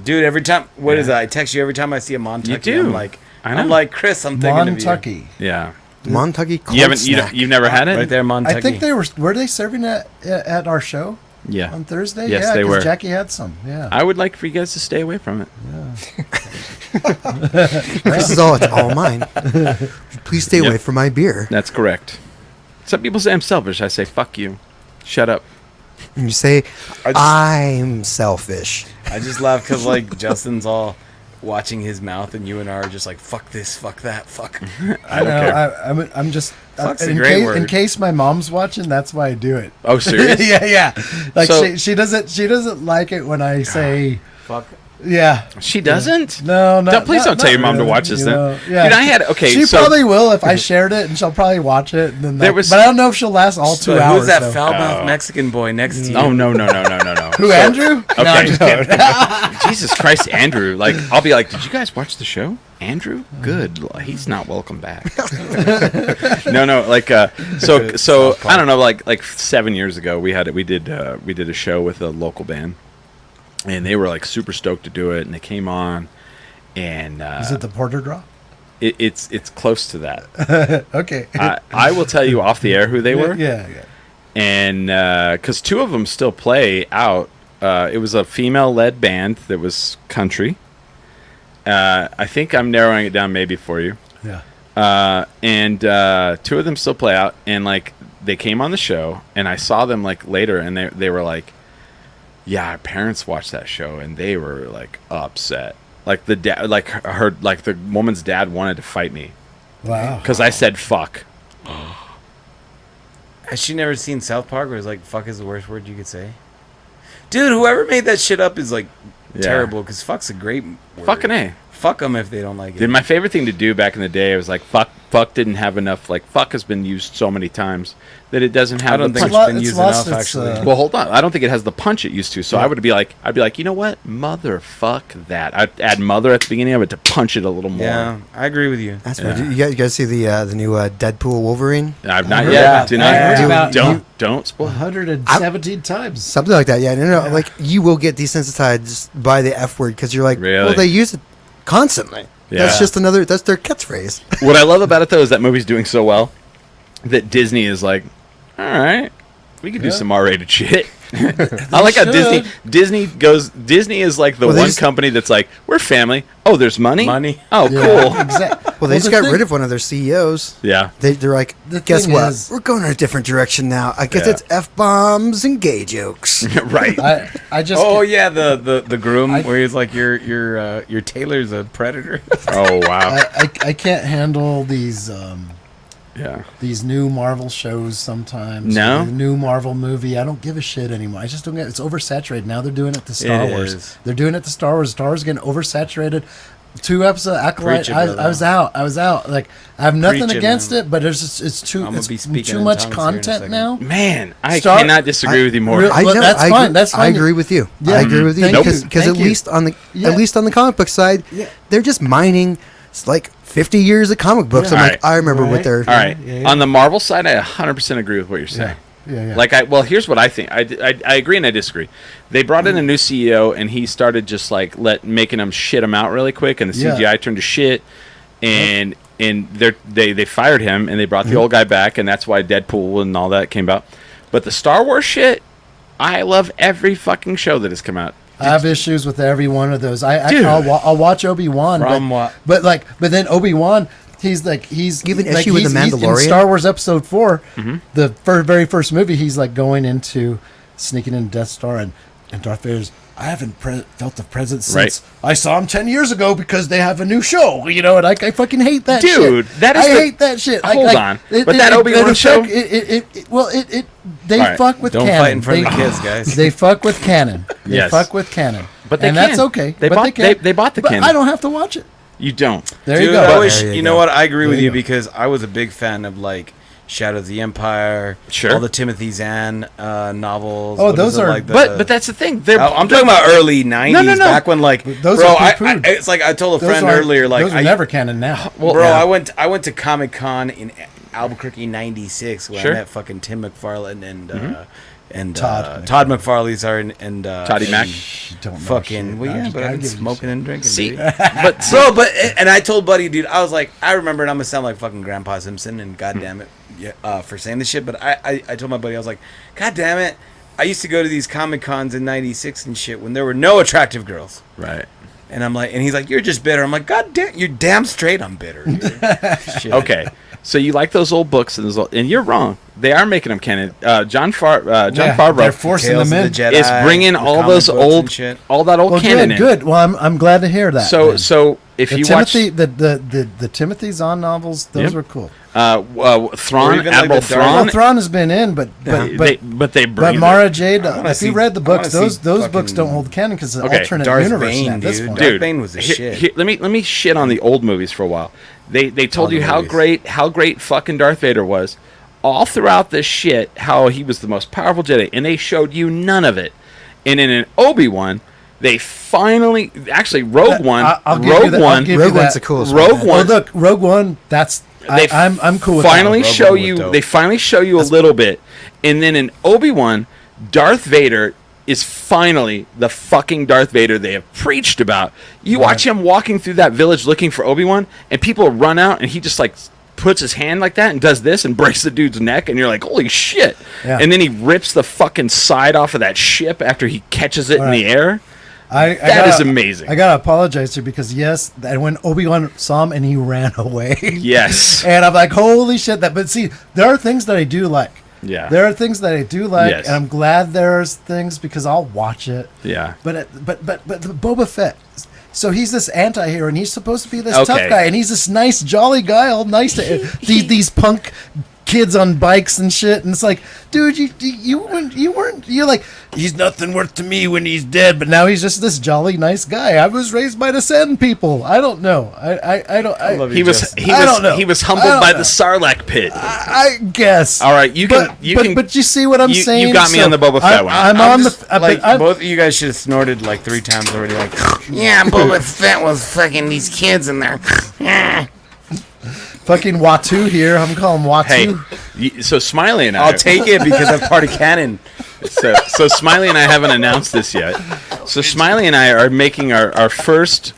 Dude, every time Yeah. is that? I text you every time I see a Montucky. You do. I'm like, I know. I'm like, Chris, I'm thinking of you. Montucky. Yeah. Montucky Cold You haven't. Snack. You've never had it. Right there, Montucky. I think they were they serving it at our show Yeah. on Thursday? Yes, yeah, they 'cause were. Jackie had some. Yeah. I would like for you guys to stay away from it. Chris is all, it's all mine. Please stay Yep. away from my beer. That's correct. Some people say I'm selfish. I say fuck you. Shut up. And you say, I just- I'm selfish. I just laugh because like Justin's all watching his mouth, and you and I are just like, fuck this, fuck that, fuck. I don't know. care. I'm just Fuck's a in great case word. in case my mom's watching. That's why I do it. Oh, serious? yeah. Like So- she doesn't like it when I say Fuck. yeah. She doesn't. No, Please don't tell your mom to really, watch this you then. know, Yeah. Dude, I had She so probably will if I shared it, and she'll probably watch it. And then There was- but I don't know if she'll last all 2 So hours. who's that so. foul mouthed Mexican boy next to you? Oh no. Who, Andrew? No, I'm just kidding. Jesus Christ, Andrew. Like, I'll be like, did you guys watch the show? Andrew? Good. He's not welcome back. No. Like, so I don't know. Like 7 years ago, we did a show with a local band, and they were like super stoked to do it, and they came on, and Is it the Porter Drop? it's close to that. Okay. I will tell you off the air who they were. Yeah. And because two of them still play out. It was a female-led band that was country. I think I'm narrowing it down maybe for you. Yeah. And two of them still play out, and like they came on the show, and I saw them like later, and they were like, "Yeah, our parents watched that show, and they were like upset. Like the dad, like the woman's dad wanted to fight me Wow. because I said fuck." Has she never seen South Park where it's like, fuck is the worst word you could say? Dude, whoever made that shit up is like terrible, because fuck's a great word. Fucking A. Fuck them if they don't like it. Dude, my favorite thing to do back in the day was like fuck didn't have enough, like fuck has been used so many times that it doesn't have I don't the think punch. it's been It's used lost enough, its, actually. Well, hold on. I don't think it has the punch it used to. So Yeah. I'd be like, you know what? Motherfuck that. I'd add mother at the beginning of it to punch it a little more. Yeah, I agree with you. That's Yeah. right. You guys see the new Deadpool Wolverine? I've not heard yet. about- Do I not. heard about Don't spoil. 117 times. Something like that. Yeah, no. Like you will get desensitized by the F word because you're like, Really? well, they use it constantly. Yeah. That's just another. That's their catchphrase. What I love about it though is that movie's doing so well that Disney is like, all right, we could do some R-rated shit. I like how should. Disney is like the Well, they one just- company that's like, we're family. Oh, there's money. Money. Oh, cool. Exactly. Well, they just got rid of one of their CEOs. Yeah. They're like, The guess thing what? is- We're going in a different direction now. I guess Yeah. it's F bombs and gay jokes. Right. I just. Oh yeah, the groom I- where he's like your tailor's a predator. Oh wow. I can't handle Yeah. these new Marvel shows sometimes. No? The new Marvel movie. I don't give a shit anymore. I just don't get. It's oversaturated now. They're doing it to Star It Wars. is. They're doing it to Star Wars. Star Wars is getting oversaturated. 2 episodes of Acolyte. Preach it, I brother. was out. Like I have nothing Preach it, against man. it, but it's too. I'm gonna It's be speaking too in much tongues here in a content second. now. Man, I Star- cannot disagree with you more. Real- Well, that's I fine, agree- that's I fine. agree with you. Yeah. I agree with you Thank you. because Thank at you. least on the Yeah. at least on the comic book side, Yeah. they're just mining like 50 years of comic books. Yeah. I'm like, Right. I remember what Right. they're. All right. Yeah, yeah. On the Marvel side, I 100% agree with what you're saying. Yeah. Like, here's what I think. I agree and I disagree. They brought in a new CEO, and he started just like making them shit him out really quick, and the Yeah. CGI turned to shit, and they fired him, and they brought Mm-hmm. the old guy back, and that's why Deadpool and all that came about. But the Star Wars shit, I love every fucking show that has come out. I have issues with every one of those. Dude. I'll watch Obi-Wan. From what? But then Obi-Wan, he's You have an like, issue with The he's in Mandalorian? Star Wars Episode 4, Mm-hmm. the very first movie, he's like going into sneaking in Death Star, and Darth Vader's. I haven't felt the presence Right. since I saw him 10 years ago because they have a new show, and I fucking hate that shit. Dude, that is I the- hate that shit. Hold on. But that Obi-Wan show- they All right. fuck with Don't canon. fight in front of the They- kids, guys. They fuck with canon. They Yes. fuck with canon. But they and can. that's okay. They But bought- can. they bought the But canon. I don't have to watch it. You don't. There Dude, you go. I wish, There you you go. know what? I agree There with you you go. because I was a big fan of like Shadow of the Empire, Sure. all the Timothy Zahn novels. Oh, What those is it, are- like the, But that's the thing. I'm talking about early '90s, no. back when like, But those bro, are I, poo-pooed. it's like I told a Those friend aren't- earlier, like, those are never canon now. Well, bro, yeah. I went to Comic Con in Albuquerque '96 when Sure. I met fucking Tim McFarlane and Todd Todd McFarlane, sorry, and Toddy Mac. You don't know fucking shit. well, I'll yeah, just- but I'll I've been give you smoking and drinking. See, baby. but Bro, and I told Buddy, dude, I was like, I remember, and I'm gonna sound like fucking Grandpa Simpson, and goddamn it, yeah, for saying this shit. But I told my buddy, I was like, God damn it, I used to go to these Comic Cons in '96 and shit when there were no attractive girls, right. and I'm like, and he's like, you're just bitter. I'm like, God damn, you're damn straight, I'm bitter. Dude. Shit. Okay, so you like those old books and you're wrong. They are making them canon. John Yeah, they're Favreau forcing Tales them of in. the Jedi, is bringing the all comic those books old, and shit. all that old Well, canon good, in. good. Well, I'm glad to hear that. So then. so if the you Timothy, watch the Timothy Zahn novels, those Yep. were cool. Thrawn, even, like, Admiral the Dark- Well, Thrawn, Thrawn has been in, but they but bring Mara Jade. I wanna If you see- read the I books, wanna see those books fucking- don't hold canon because it's an Okay, alternate Darth universe. Bane, now, this dude. one. Darth Dude, Bane was the shit. let me shit on the old movies for a while. They told the you how movies. great fucking Darth Vader was, all throughout this shit. How he was the most powerful Jedi, and they showed you none of it. And in Obi-Wan, they finally actually Rogue One. I'll give you Rogue that- I'll One. give you Rogue One's that. the coolest Rogue one. One. Oh, look, Rogue One. That's I'm cool with finally that. Rogue show One was you. dope. They finally show you a little bit, and then in Obi-Wan, Darth Vader is finally the fucking Darth Vader they have preached about. You watch him walking through that village looking for Obi-One, and people run out, and he just like puts his hand like that and does this and breaks the dude's neck, and you're like, holy shit! Yeah. And then he rips the fucking side off of that ship after he catches it in the air. That is amazing. I gotta apologize to you because yes, and when Obi-Wan saw him and he ran away. Yes. And I'm like, holy shit! But see, there are things that I do like. Yeah. There are things that I do like, Yes. and I'm glad there's things because I'll watch it. Yeah. But Boba Fett. So he's this anti-hero, and he's supposed to be this tough Okay. guy, and he's this nice, jolly guy, all nice to these punk kids on bikes and shit. And it's like, dude, you weren't you're like, he's nothing worth to me when he's dead, but now he's just this jolly, nice guy. I was raised by the Sand people. I don't know. I don't. He was I don't know. he was I humbled don't by know. the Sarlacc pit. I guess. All right, you can. But you see what I'm saying? You got me on the Boba Fett one. I'm I'm on just, the. like, I'm, both of you guys should have snorted like 3 times already. Like, Yeah, Boba Fett was fucking these kids in there. fucking Watu here. I'm calling Watu. Hey, so Smiley and I. I'll take it because I'm part of canon. So Smiley and I haven't announced this yet. So Smiley and I are making our first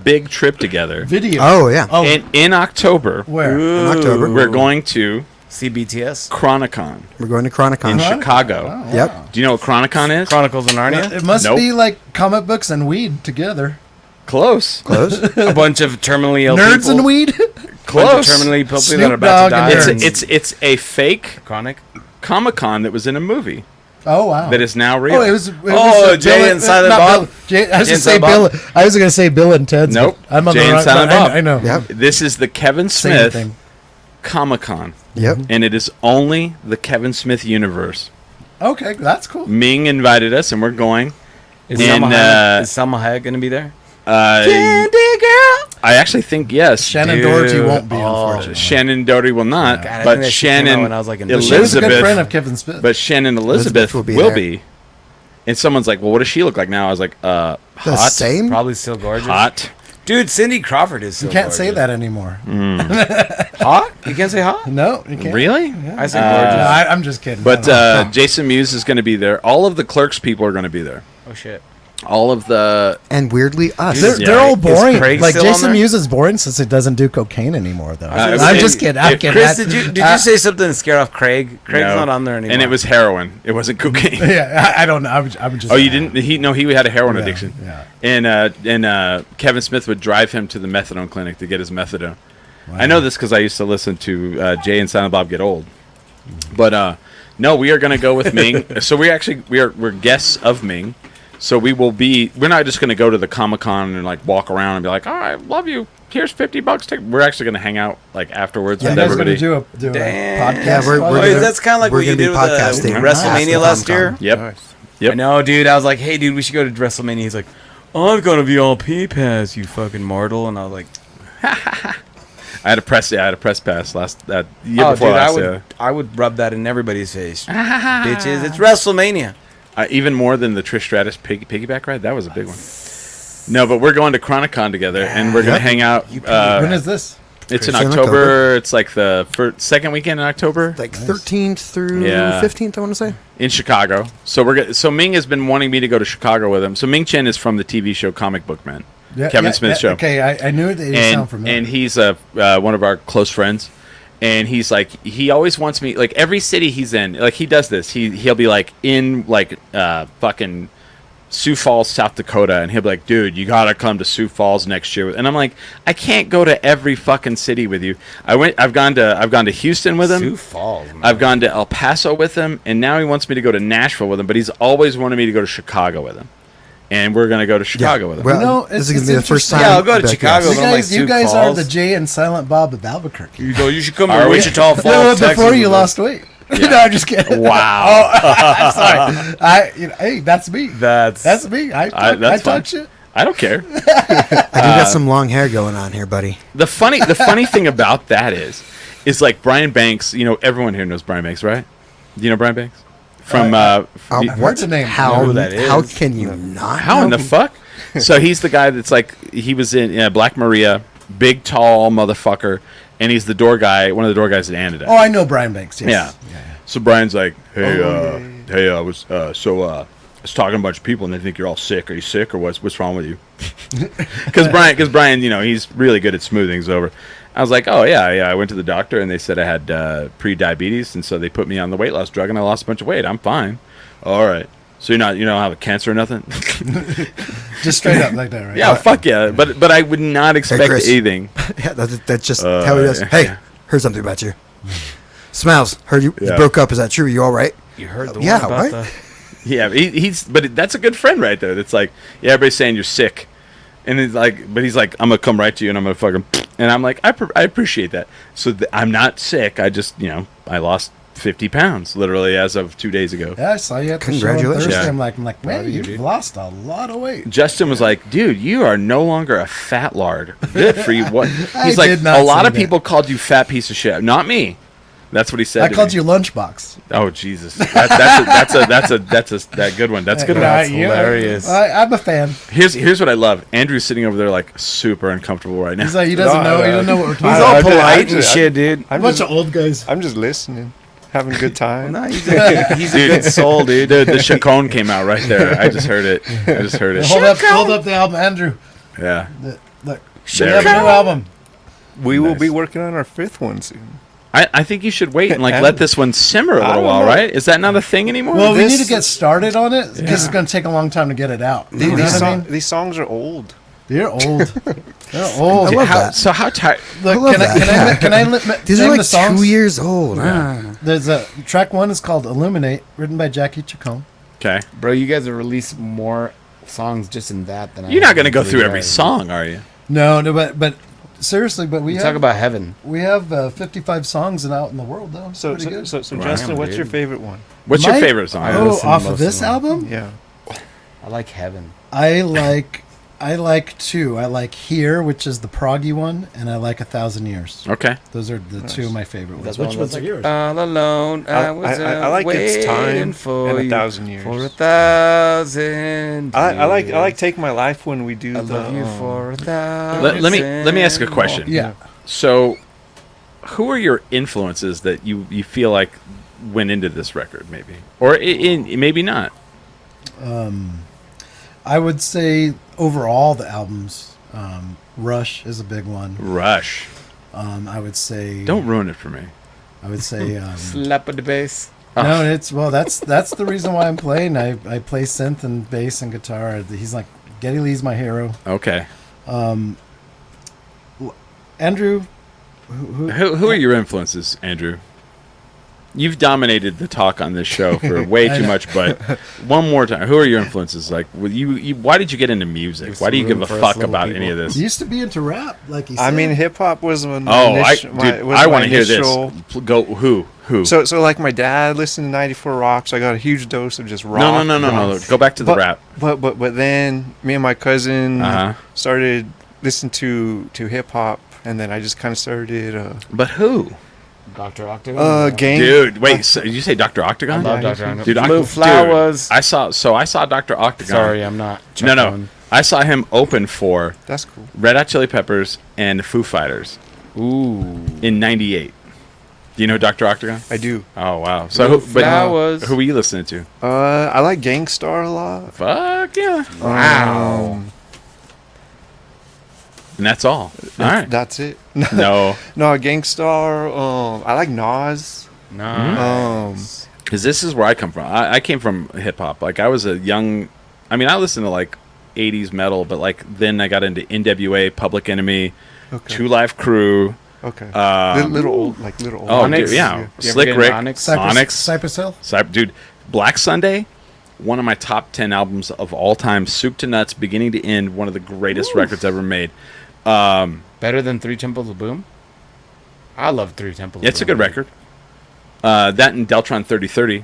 big trip together. Video. Oh yeah. Oh, In October, where? In October, we're going to CBTS. Chronicon we're going to in Chronicon. Chicago. Yep. Do you know what Chronicon is? Chronicles of Narnia. It must Nope. be like comic books and weed together. Close. Close. A bunch of terminally ill Nerds people. and weed. Bunch of Close. terminally ill people Snoop that are about to Dogg die. and It's it's a fake Chronic. Comic-Con that was in a movie Oh wow. that is now real. Oh, it was. Jay Bill and Silent not Bob? Bill- Jay, I was Jay gonna and say Silent Bill. Bob? I was gonna say Bill and Ted's. but Nope. I'm on Jay the and wrong. Silent I, Bob. I know. Yep. This is the Kevin Same Smith thing. Comic-Con, Yep. and it is only the Kevin Smith universe. Okay, that's cool. Ming invited us, and we're going. Is And, Salma Hayek going to be there? I actually think yes. Shannon Dude. Doherty won't be, Oh, unfortunately. Shannon Doherty will not, God, I think but that shit came out Shannon when I was, like, in She was a Elizabeth, good friend of Kevin Smith. but Shannon Elizabeth Elizabeth will will be. be And someone's like, "Well, what does she look like now?" I was like, The hot, same. Probably still gorgeous. hot." Dude, Cindy Crawford is still you can't say gorgeous. that anymore. Hot? You can't say hot? No, you can't. Really? I said No, gorgeous. I'm just kidding. But I don't know. Jason Mewes is going to be there. All of the Clerks people are going to be there. Oh, shit. All of the And weirdly us. they're, Yeah. they're all Is boring. Craig Like still on Jason there? Mewes is boring since he doesn't do cocaine anymore, though. Uh, I'm it- just kidding. I'm it- kidding. Chris, did you say something to scare off Craig? Craig's no. not on there anymore. And it was heroin. It wasn't cocaine. Yeah, I don't know. I'm just. Oh, you didn't? He had a heroin Yeah, addiction. yeah. And Kevin Smith would drive him to the methadone clinic to get his methadone. I know this because I used to listen to Jay and Silent Bob Get Old. But no, we are going to go with Ming. So we're guests of Ming. So we will be. We're not just going to go to the Comic-Con and like walk around and be like, "Oh, I love you. Here's $50. We're actually going to hang out like afterwards You with guys everybody. going to do a Damn. podcast? Yeah, we're Oh, gonna- that's kind of like we're what you gonna be did with podcasting WrestleMania after last Comic-Con. year. Yep. Yep. I know, dude. I was like, hey, dude, we should go to WrestleMania. He's like, oh, I'm going to VIP pass, you fucking mortal. And I was like, I had a press pass last year oh, before dude, last. I would rub that in everybody's face. Bitches, it's WrestleMania. Even more than the Trish Stratus piggyback ride. That was a big one. No, but we're going to Chronicon together, and we're going to hang out. When is this? It's in It's in October. October. It's like the second weekend in October Like 13th through Yeah. 15th, I want to say. in Chicago. So so Ming has been wanting me to go to Chicago with him. So Ming Chen is from the TV show Comic Book Man, Kevin Smith's show. Okay, I knew that it sound familiar. And he's one of our close friends, and he's like, he always wants me, like every city he's in, like he does this, he'll be like in like fucking Sioux Falls, South Dakota, and he'll be like, dude, you gotta come to Sioux Falls next year. And I'm like, I can't go to every fucking city with you. I've gone to Houston with him. Sioux Falls, man. I've gone to El Paso with him, and now he wants me to go to Nashville with him, but he's always wanted me to go to Chicago with him. And we're going to go to Chicago with him. Well, You know, this is it's going to be the first interesting. time. Yeah, I'll go to I'll be like, Chicago. yes. I'm like You Sioux guys are Falls. the Jay and Silent Bob of Albuquerque. You go, you should come Are to we? Wichita Falls, No, Texas. before you with lost us. weight. No, I'm just kidding. Wow. I'm sorry. Hey, that's me. That's me. I that's fine. talk shit. I don't care. I do got some long hair going on here, buddy. The funny thing about that is like Brian Banks. You know, everyone here knows Brian Banks, right? Do you know Brian Banks? from I've heard the name. How who that how is. can you not? how in know? the fuck? So he's the guy that's like he was in Black Maria, big tall motherfucker, and he's the door guy, one of the door guys at Anida. Oh, I know Brian Banks. Yes. Yeah. So Brian's like, hey, I was I was talking to a bunch of people and they think you're all sick. Are you sick or what's wrong with you? Because Brian, you know, he's really good at smoothing things over. I was like, oh yeah, I went to the doctor and they said I had pre-diabetes, and so they put me on the weight loss drug and I lost a bunch of weight. I'm fine. All right. So you don't have a cancer or nothing? Just straight up like that, right? Yeah, fuck yeah. But I would not expect Chris. anything. Yeah, that's just how it is. yeah. Hey, heard something about you. Smiles, heard you Yeah. broke up. Is that true? You all right? You heard the Yeah, one about what? Yeah, but that's a good friend right there. That's like, yeah, everybody's saying you're sick, and it's like, but he's like, I'm gonna come right to you and I'm gonna fucking, and I'm like, I appreciate that. So I'm not sick. I just, I lost 50 pounds literally as of 2 days ago. Yeah, I saw you at the show on Congratulations. Thursday. Yeah. I'm like, man, you've lost a lot of weight. Justin was like, dude, you are no longer a fat lard. Good for you. What? I He's like, did not a lot say of that. people called you fat piece of shit. Not me. That's what he said. I to called me. you Lunchbox. Oh Jesus, that's a good one. That's a good one. That's hilarious. I'm a fan. Here's what I love. Andrew's sitting over there like super uncomfortable right now. He's like, he doesn't know. He doesn't know what we're talking He's about. all I polite and just- shit, dude. A bunch of old guys. I'm just listening, having a good time. No, he's a good soul, dude. The Chacon came out right there. I just heard it. Hold up the album, Andrew. Yeah. Look, There we have we a go. new album. We will Nice. be working on our 5th one soon. I think you should wait and like let this one simmer a I little don't while, know. right? Is that not a thing anymore? Well, we This- need to get started on it because it's going to take a long time to get it out. You know These, what I mean? these songs are old. They're old. They're old. I love how, that. so how tired? Look, love can I, that. can I, can I These name are the like songs? 2 years old. Ah. There's a track one is called "Illuminate," written by Jackie Chacon. Okay. Bro, you guys have released more songs just in that than You're I not going to go believe through I every have. song, are you? No, but seriously, but we You have talk about heaven. we have 55 songs out in the world though. So, Pretty good. so Right. Justin, what's your Dude. favorite one? What's My- your favorite song? I Oh, listen to off most of of this them. album, Yeah. I like heaven. I like two. I like "Here," which is the proggy one, and I like "1,000 Years." Okay. Those are the two of my favorite ones. That's the Which one ones that's are like, yours? All alone, I was I like It's Time waiting for and you 1,000 Years. for 1,000. I like years. Take My Life when we do I the. love you for 1,000. Let me ask a question. Yeah. So, who are your influences that you feel like went into this record, maybe, or maybe not? I would say overall the albums, Rush is a big one. Rush. I would say Don't ruin it for me. I would say Slap of the bass. no. It's that's the reason why I'm playing. I play synth and bass and guitar. He's like Geddy Lee's my hero. Okay. Andrew, who Who are your influences, Andrew? You've dominated the talk on this show for way I too know. much, but one more time, who are your influences? Like, why did you get into music? There's Why do you some give a room for us fuck little about people. any of this? used to be into rap, like he said. I mean, hip hop was my I want to hear this. Go who? So like my dad listened to 94 Rock, so I got a huge dose of just rock. No. Go back to the rap. But then me and my cousin Uh-huh. started listening to hip hop, and then I just kind of started But who? Dr. Octagon. gang. Dude, wait. So, did you say Dr. I Octagon? love Yeah, Dr. Octagon. Dude, Blue Flowers. I saw Dr. Octagon. Sorry, I'm not. No. Chacon. I saw him open for That's cool. Red Hot Chili Peppers and Foo Fighters Ooh. in '98. Do you know Dr. Octagon? I do. Oh wow. So Blue who, but Flowers. who were you listening to? I like Gangstar a lot. Fuck yeah. Wow. And that's all. All right. That's it. No. No, Gangstar. I like Nas. Nice. Because this is where I come from. I came from hip hop. Like I was a young. I mean, I listened to like '80s metal, but like then I got into NWA, Public Enemy, Okay. Two Live Crew. Okay. Um, little old, like little old. Oh, Onyx? dude, yeah. You ever Slick get Rick, Onyx? Cypress Hill. Dude, Black Sunday, one of my top 10 albums of all time. Soup to nuts, beginning to end, one of the greatest records ever made. Better than Three Temples of Boom? I love Three Temples of It's a Boom. good record. That and Deltron 3030.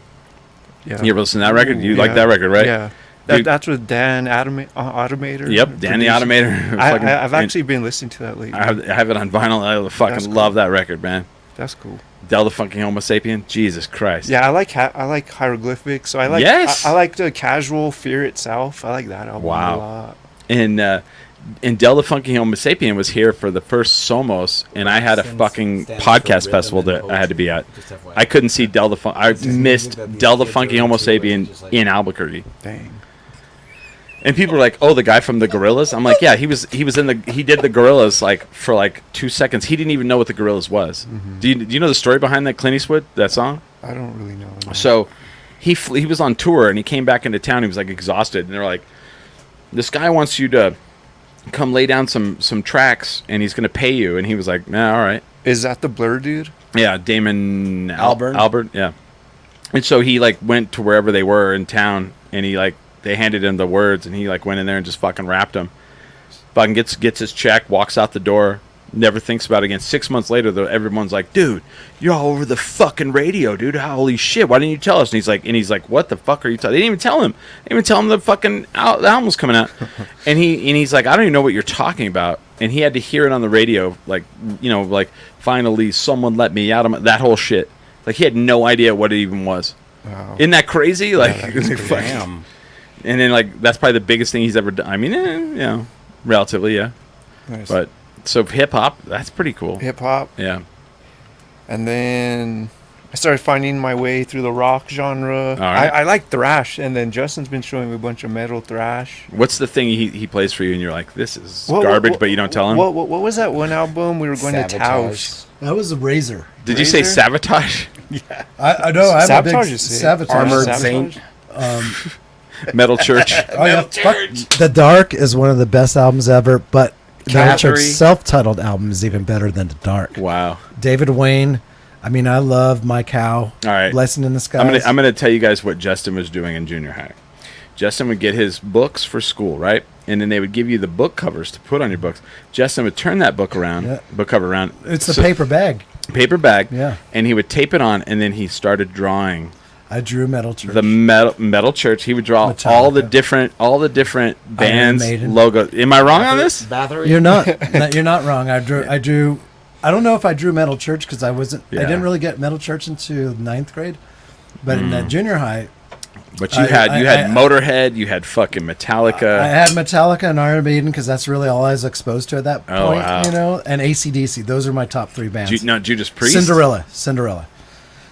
Yeah. You ever listen to that record? You Ooh, like yeah. that record, right? Yeah. Dude. That's with Dan Automator. Yep, Dan the produced. Automator. I've actually been listening to that lately. I have it on vinyl. I fucking That's cool. love that record, man. That's cool. Del the Funky Homo Sapien. Jesus Christ. Yeah, I like hieroglyphics. So I like Yes. I like the Casual Fear itself. I like that album Wow. a lot. And Del the Funky Homo Sapien was here for the first Somos, and I had a fucking podcast festival that I had to be at. I couldn't see Del the I missed Del the Funky Homo Sapien in Albuquerque. Dang. And people were like, "Oh, the guy from the Gorillas." I'm like, "Yeah, he did the Gorillas like for like 2 seconds. He didn't even know what the Gorillas was." Do you know the story behind that Clint Eastwood, that song? I don't really know. No. So he was on tour and he came back into town. He was like exhausted, and they're like, "This guy wants you to come lay down some tracks, and he's going to pay you." And he was like, "Nah, all right." Is that the Blur dude? Yeah, Damon Albarn? Albert, yeah. And so he like went to wherever they were in town, and he like they handed him the words, and he like went in there and just fucking rapped them. Fucking gets his check, walks out the door, never thinks about it again. 6 months later, though, everyone's like, "Dude, you're all over the fucking radio, dude. Holy shit! Why didn't you tell us?" And he's like, "What the fuck are you talking?" They didn't even tell him. They didn't even tell him the fucking the album was coming out. and he's like, "I don't even know what you're talking about." And he had to hear it on the radio, like, you know, like, finally someone let me out of that whole shit. Like, he had no idea what it even was. Wow. Isn't that crazy? Like, that is crazy. Damn. and then like that's probably the biggest thing he's ever done. I mean, you know, relatively, yeah. Nice. But so hip hop, that's pretty cool. Hip hop. Yeah. And then I started finding my way through the rock genre. right. I like thrash, and then Justin's been showing me a bunch of metal thrash. What's the thing he plays for you, and you're like, this is What- garbage, what- but you don't tell him? What was that one album we were going to Taos? That was a Razor. Did you say Razor? Sabotage? I know. I'm Sabotage a big is it. Sabotage. Armored Sabotage? Saint. Metal Church. Oh yeah, fuck. The Dark is one of the best albums ever, but Metal Church's Cattery. self-titled album is even better than The Dark. Wow. David Wayne. I mean, I love My Cow. All right. Blessing in the Skies. I'm gonna tell you guys what Justin was doing in junior high. Justin would get his books for school, right? And then they would give you the book covers to put on your books. Justin would turn that book around, Yeah. book cover around. It's the so- paper bag. paper bag. Yeah. And he would tape it on, and then he started drawing I drew Metal Church. the metal church. He would draw all the Metallica. different bands Maiden. logo. Am I wrong on this? Bathory? You're not. You're not wrong. I drew. I don't know if I drew Metal Church because I wasn't. Yeah. I didn't really get Metal Church into ninth grade, but in that junior high, But you I- had I- Motorhead, you had fucking Metallica. I had Metallica and Iron Maiden because that's really all I was exposed to at that Oh, point. wow. You know, and AC/DC. Those are my top three bands. Judas Priest. Cinderella.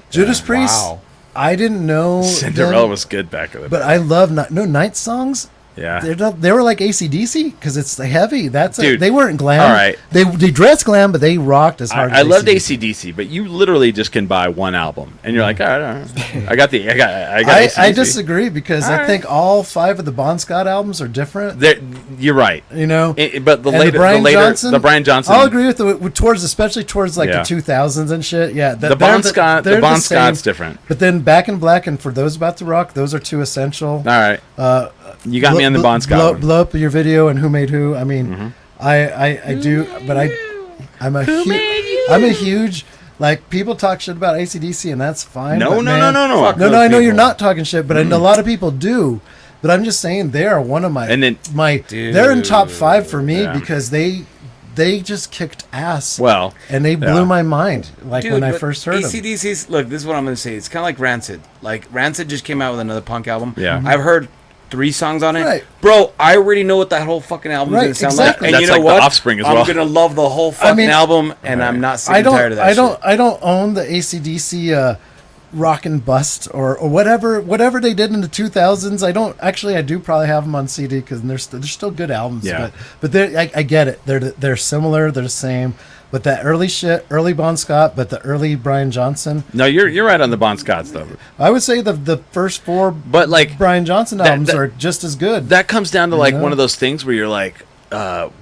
Judas Priest. Wow. I didn't know. Cinderella them, was good back in the But I love Night songs. yeah. They were like AC/DC because it's heavy. Dude, they weren't glam. all right. They dressed glam, but they rocked as hard. I as loved AC/DC. AC/DC, but you literally just can buy one album, and you're like, all right, all right. I got I AC/DC. disagree because All I right. think all 5 of the Bon Scott albums are different. You're right. You know, But the And Brian Johnson. I'll agree with especially towards like Yeah. the 2000s and shit. Yeah, The Bon Scott's different. But then Back in Black and For Those About to Rock, those are two essential. All right. You got me on the Bon Scott blow, one. blow up your video and Who Made Who. I mean, I do, but I'm a huge. Like, people talk shit about AC/DC, and that's fine. No, but no, man, no, no, no. Fuck No, those I know you're people. not talking shit, but a lot of people do. But I'm just saying they are one of my And then- they're in top 5 for me Yeah. because they just kicked ass. Well, and they blew yeah. my mind like Dude, when I but first heard them. AC/DC's, look, this is what I'm going to say. It's kind of like Rancid. Like, Rancid just came out with another punk album. Yeah. I've heard 3 songs on it. Right. Bro, I already know what that whole fucking album Right, is going to sound exactly. like. And That's you know like The what? Offspring as well. I'm going to love the whole fucking mean- album, and I'm not sick I and tired of that shit. I don't own the AC/DC rock and bust or whatever they did in the 2000s. I do probably have them on CD because they're still good albums. Yeah. But I get it. They're similar. They're the same. But that early Bon Scott, but the early Brian Johnson, no, you're right on the Bon Scott stuff. I would say the first 4 But like Brian Johnson that- albums that- are just as good. that comes down to like know? one of those things where you're like,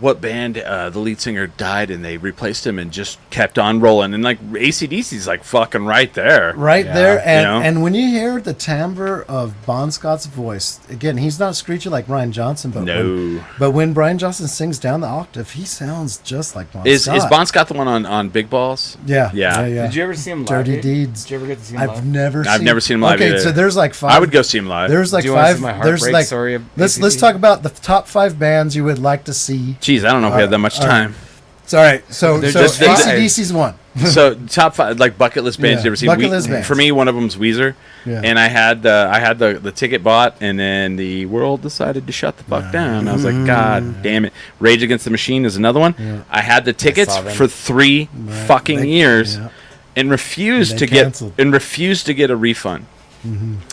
what band the lead singer died and they replaced him and just kept on rolling, and like AC/DC's like fucking right there. Right there, and You know? and when you hear the timbre of Bon Scott's voice, again, he's not screechy like Brian Johnson, but No. when Brian Johnson sings down the octave, he sounds just like Bon Is Scott. Bon Scott the one on Big Balls? Yeah, Yeah. Did you ever see him live? Dirty dude? Deeds. Did you ever get to see him I've live? never seen him live Okay, either. so there's like 5. I would go see him live. There's like Do you wanna 5. see my There's heartbreak like story of let's AC/DC? talk about the top 5 bands you would like to see. Jeez, I don't know if we have that much time. It's all right. So They're so just- AC/DC's one. So top 5 like bucket list bands Yeah, you ever seen? bucket list bands. For me, one of them's Weezer, Yeah. and I had the ticket bought, and then the world decided to shut the fuck down. I was like, God damn it! Rage Against the Machine is another one. Yeah. I had the tickets saw them. for 3 fucking years, Yeah. and refused And to they get canceled. a refund.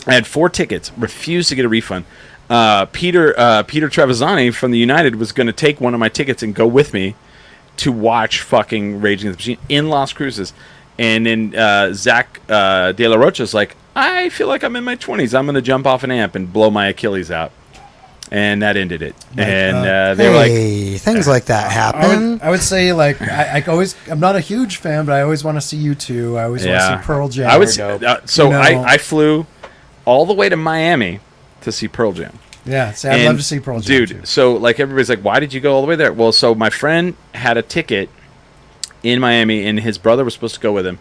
I had 4 tickets, refused to get a refund. Peter Trevisani from the United was going to take one of my tickets and go with me to watch fucking Rage Against the Machine in Las Cruces. And then Zach De La Rocha's like, I feel like I'm in my 20s. I'm going to jump off an amp and blow my Achilles out. And that ended it. And they were like, Hey, things like that happen. I would say like I'm not a huge fan, but I always want to see you2. I always want to yeah. see Pearl Jam. I would, You know- I flew all the way to Miami to see Pearl Jam. Yeah, see, I'd love to see Pearl Jam. Dude, too. so like everybody's like, why did you go all the way there? Well, so my friend had a ticket in Miami, and his brother was supposed to go with him,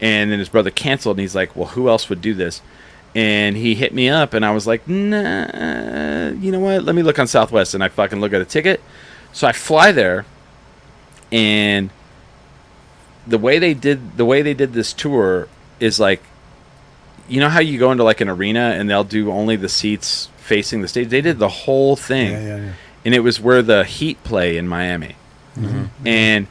and then his brother canceled, and he's like, well, who else would do this? And he hit me up, and I was like, nah, you know what? Let me look on Southwest, and I fucking look at a ticket. So I fly there, and the way they did this tour is like, you know how you go into like an arena and they'll do only the seats facing the stage? They did the whole thing. Yeah. And it was where the Heat play in Miami. And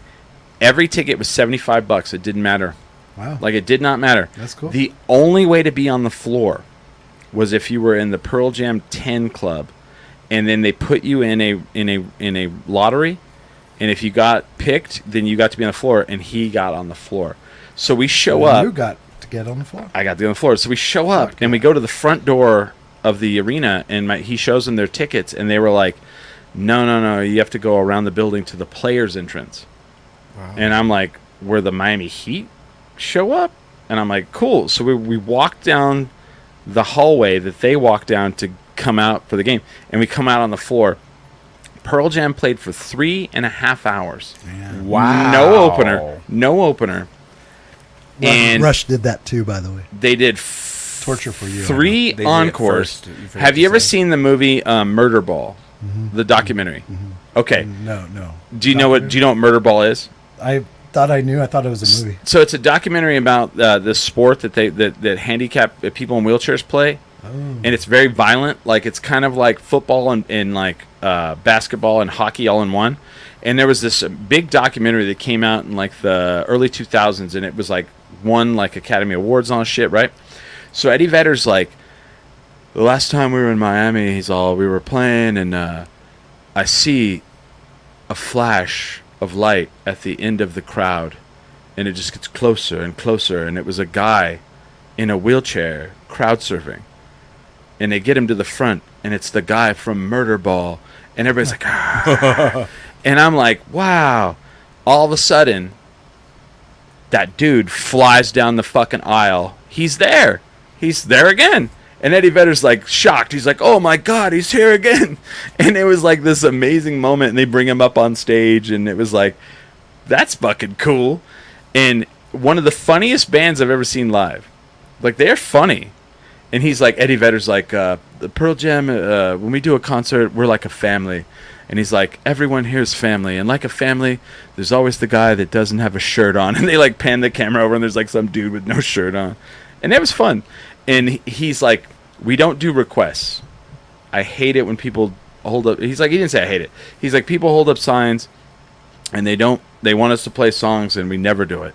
every ticket was $75. It didn't matter. Wow. Like, it did not matter. That's cool. The only way to be on the floor was if you were in the Pearl Jam 10 club, and then they put you in a lottery, and if you got picked, then you got to be on the floor, and he got on the floor. So we show up. You got to get on the floor. I got to be on the floor. So we show up, and we go to the front door of the arena, and he shows them their tickets, and they were like, no, you have to go around the building to the players' entrance. Wow. And I'm like, where the Miami Heat show up? And I'm like, cool. So we walk down the hallway that they walk down to come out for the game, and we come out on the floor. Pearl Jam played for 3.5 hours. Wow. No opener. And Rush did that too, by the way. they did Torture for you. 3 They did it encores. first, you forgot Have to you ever say. seen the movie Murder Ball, the documentary? Okay. No. Do you know what Murder Ball is? I thought I knew. I thought it was a movie. So it's a documentary about the sport that handicapped people in wheelchairs play, and it's very violent. Like, it's kind of like football and like basketball and hockey all in one. And there was this big documentary that came out in like the early 2000s, and it was like won like Academy Awards on shit, right? So Eddie Vedder's like, the last time we were in Miami, we were playing, and I see a flash of light at the end of the crowd, and it just gets closer and closer, and it was a guy in a wheelchair crowd surfing, and they get him to the front, and it's the guy from Murder Ball, and everybody's like, ah. And I'm like, wow. All of a sudden, that dude flies down the fucking aisle. He's there again. And Eddie Vedder's like shocked. He's like, oh my God, he's here again. And it was like this amazing moment. And they bring him up on stage. And it was like, that's fucking cool. And one of the funniest bands I've ever seen live. Like, they're funny. And he's like, Eddie Vedder's like, the Pearl Jam, when we do a concert, we're like a family. And he's like, everyone here is family. And like a family, there's always the guy that doesn't have a shirt on. And they like pan the camera over, and there's like some dude with no shirt on. And it was fun. And he's like, we don't do requests. I hate it when people hold up. He's like, he didn't say I hate it. He's like, people hold up signs, and they want us to play songs, and we never do it.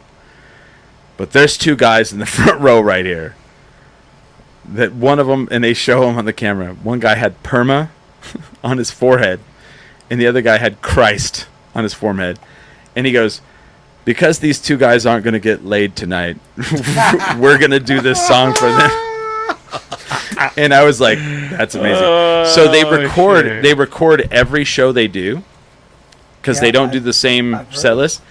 But there's 2 guys in the front row right here. That one of them, and they show him on the camera. One guy had perma on his forehead, and the other guy had Christ on his forehead. And he goes, because these 2 guys aren't going to get laid tonight, we're going to do this song for them. And I was like, that's amazing. So they record every show they do, because they don't do the same set list.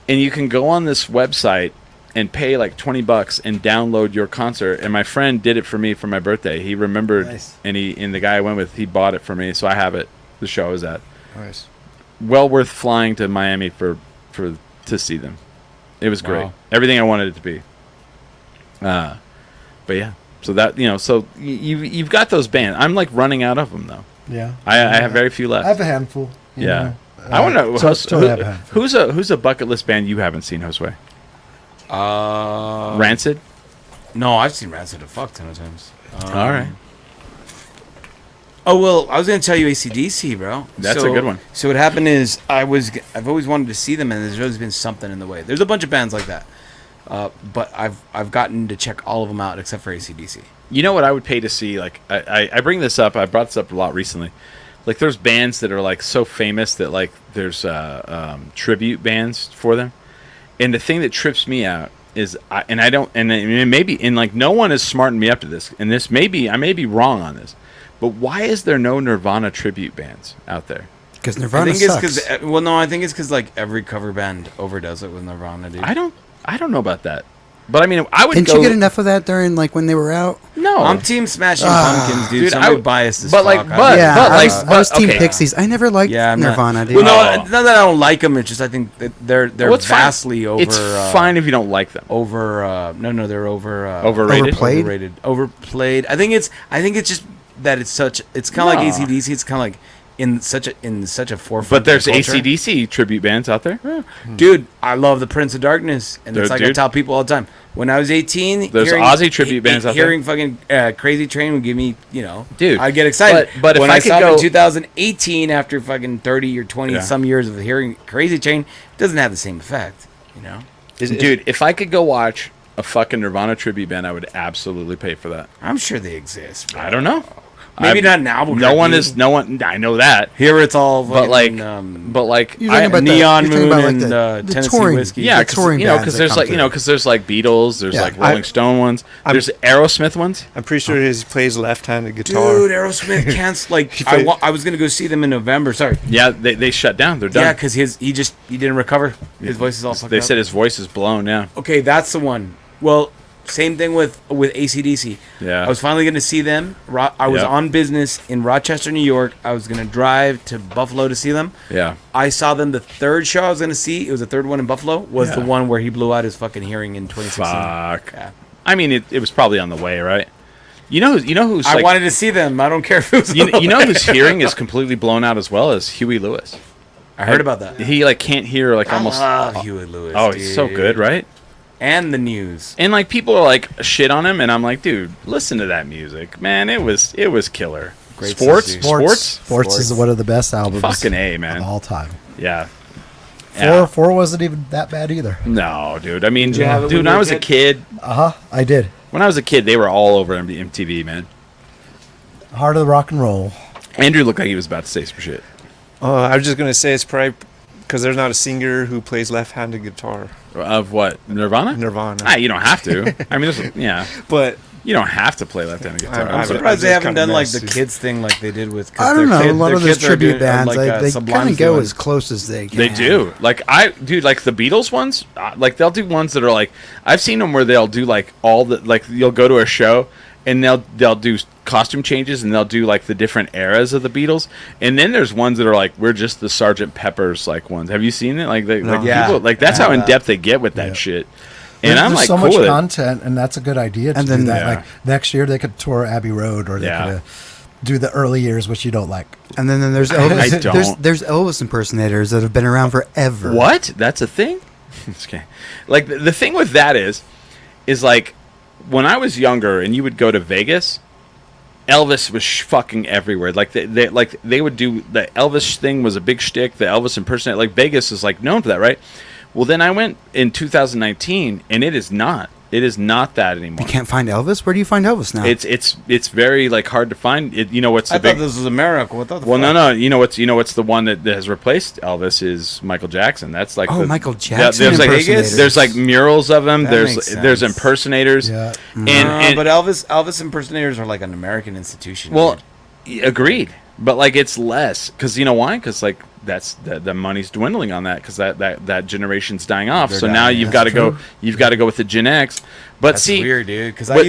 And you can go on this website and pay like $20 and download your concert. And my friend did it for me for my birthday. He remembered, Nice. and the guy I went with, he bought it for me, so I have it. The show I was at. Nice. Well worth flying to Miami to see them. It was great. Wow. Everything I wanted it to be. But yeah, so that, so you've got those bands. I'm like running out of them though. Yeah. I have very few left. I have a handful. you Yeah. know. I want to know totally have a handful. who's a bucket list band you haven't seen, Josue? Rancid. No, I've seen Rancid a fuck ton of times. All right. Oh well, I was gonna tell you AC/DC, bro. That's a good one. So what happened is I've always wanted to see them, and there's always been something in the way. There's a bunch of bands like that, but I've gotten to check all of them out except for AC/DC. You know what I would pay to see? Like I bring this up. I brought this up a lot recently. Like there's bands that are like so famous that like there's tribute bands for them, and the thing that trips me out is no one has smartened me up to this, and I may be wrong on this. But why is there no Nirvana tribute bands out there? Because I Nirvana think it's sucks. because I think it's because like every cover band overdoes it with Nirvana, dude. I don't know about that. But I mean, I would Didn't go. you get enough of that during like when they were out? No, I'm Team Smashing Pumpkins, dude. Dude, Somebody I- biased as but, fuck. like, but- Yeah, like- I was Team okay. Pixies. I never liked I'm not- Nirvana, dude. Well, no, Oh. not that I don't like them. It's just I think that they're Well, it's fine. vastly over. It's fine if you don't like them. Over. No, they're over. Overrated? Overplayed? Overplayed. I think it's just that it's such. It's kind of No. like AC/DC. It's kind of like in such a forefront. But there's of culture. AC/DC tribute bands out there. Dude, I love the Prince of Darkness, and it's Dude, like I tell people all the time. When I was 18, There's Ozzy tribute bands out there. Hearing fucking Crazy Train would give me, Dude, I get excited. but if when I I could saw them go- in 2018, after fucking 30 or 20 Yeah. some years of hearing Crazy Train, it doesn't have the same effect, Dude, if I could go watch a fucking Nirvana tribute band, I would absolutely pay for that. I'm sure they exist. Bro. I don't know. Maybe not in Albuquerque. No one. I know that. Here it's all But like, fucking, but like, You're talking about Neon you're talking Moon about, like, and the Tennessee touring. Whiskey. yeah, the because touring bands that there's come like through. because there's like Beatles, there's Yeah. like Rolling Stone ones, I'm- there's Aerosmith ones. I'm pretty sure he plays left-handed guitar. Dude, Aerosmith can't I was gonna go see them in November. Sorry. Yeah, they shut down. They're done. Yeah, because he didn't recover. His voice is all fucked They up. said his voice is blown. Yeah. Okay, that's the one. Well, same thing with AC/DC. Yeah. I was finally going to see them. I was Yep. on business in Rochester, New York. I was going to drive to Buffalo to see them. Yeah. I saw them the third show I was going to see. It was the third one in Buffalo. Was the Yeah. one where he blew out his fucking hearing in 2016. Fuck. Yeah. I mean, it was probably on the way, right? You know who's I like, wanted to see them. I don't care if it was. you know whose hearing is completely blown out as well as Huey Lewis. I heard about that. He like can't hear like almost. I love Huey Lewis. Oh, he's so dude. good, right? And the news. And like people are like shit on him, and I'm like, dude, listen to that music, man. It was killer. Great Sports, sense, dude. sports, Sports is one of the best albums fucking A, man. of all time. Yeah. Four wasn't even that bad either. No, dude. I mean, you have it dude, when when you I were was a a kid, I did. when I was a kid, they were all over MTV, man. Heart of the Rock and Roll. Andrew looked like he was about to say some shit. I was just gonna say it's probably because there's not a singer who plays left-handed guitar. Of what? Nirvana? Nirvana. Ah, you don't have to. I mean, yeah. But You don't have to play left-handed guitar. I'm I'm surprised they just haven't kinda done like the messy. kids thing like they did with. I don't know. A lot of those tribute bands, they kind Sublime's of go doing. as close as they can. They do. Like like the Beatles ones. Like they'll do ones that are like I've seen them where they'll do like all the like you'll go to a show and they'll do costume changes and they'll do like the different eras of the Beatles. And then there's ones that are like we're just the Sgt. Pepper's like ones. Have you seen it? Like like Yeah. people like that's I how have in that. depth they get with that Yeah. shit. And I'm There's like so cool much with it. content, and that's a good idea to And do then- that. Yeah. Like next year, they could tour Abbey Road, or they Yeah. could do the early years, which you don't like. And then there's I Elvis. don't. There's Elvis impersonators that have been around forever. What? That's a thing? Okay. Like the thing with that is like when I was younger and you would go to Vegas, Elvis was fucking everywhere. Like they would do the Elvis thing was a big shtick. The Elvis impersonator, like Vegas is like known for that, right? Well, then I went in 2019 and it is not. It is not that anymore. You can't find Elvis? Where do you find Elvis now? It's very like hard to find. It, you know what's the I big? thought this was America. What the Well, fuck? no. You know what's the one that has replaced Elvis is Michael Jackson. That's like Michael Jackson There's like impersonators. there's like murals of him. That There's makes there's sense. impersonators. Yeah. And But Elvis impersonators are like an American institution. well, dude. agreed. But like it's less because you know why? Because like that's the money's dwindling on that because that generation's dying off. They're so now dying, you've that's got to go. You've got to go with the Gen X. But That's see, weird, dude. Because but-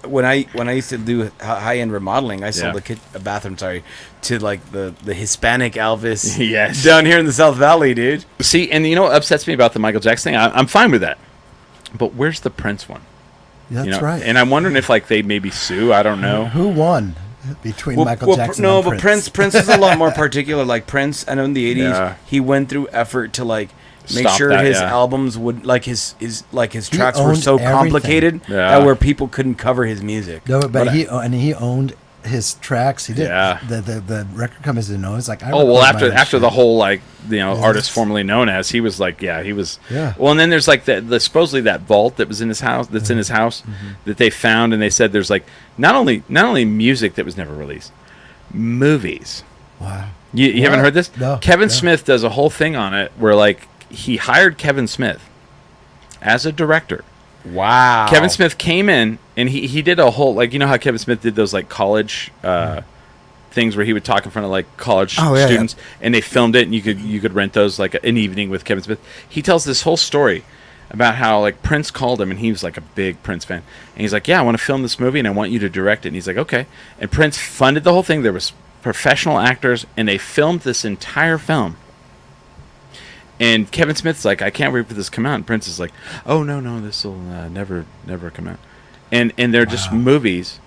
when I used to do high end remodeling, I sold Yeah. a bathroom, to like the Hispanic Elvis. Yes. down here in the South Valley, dude. see, and you know what upsets me about the Michael Jackson thing? I'm fine with that. But where's the Prince one? That's You know? right. And I'm wondering if like they maybe sue. I don't know. Who won between Michael Jackson and Prince is a lot more particular. Like Prince, I know in the 80s, Yeah. he went through effort to like make Stop sure that, his yeah. albums would like his tracks were owned so everything. complicated Yeah. that where people couldn't cover his music. No, but I- he owned his tracks. He did. Yeah. The record companies didn't know. It's like Oh well, record my after shit. the whole like Yeah, artist that's- formerly known as, he was like he was Yeah. Well, and then there's like the supposedly that vault that was in his house that's in his house that they found, and they said there's like not only music that was never released, movies. Wow. You haven't What? heard this? No, Kevin no. Smith does a whole thing on it where like he hired Kevin Smith as a director. Wow. Kevin Smith came in and he did a whole like, you know how Kevin Smith did those like college things where he would talk in front of like college Oh, yeah, students and they filmed it and you could rent those like an evening with Kevin Smith. He tells this whole story about how like Prince called him and he was like a big Prince fan. And he's like, "Yeah, I want to film this movie and I want you to direct it." And he's like, "Okay." And Prince funded the whole thing. There was professional actors and they filmed this entire film. And Kevin Smith's like, "I can't wait for this to come out." And Prince is like, "Oh no, this will never come out." And they're just movies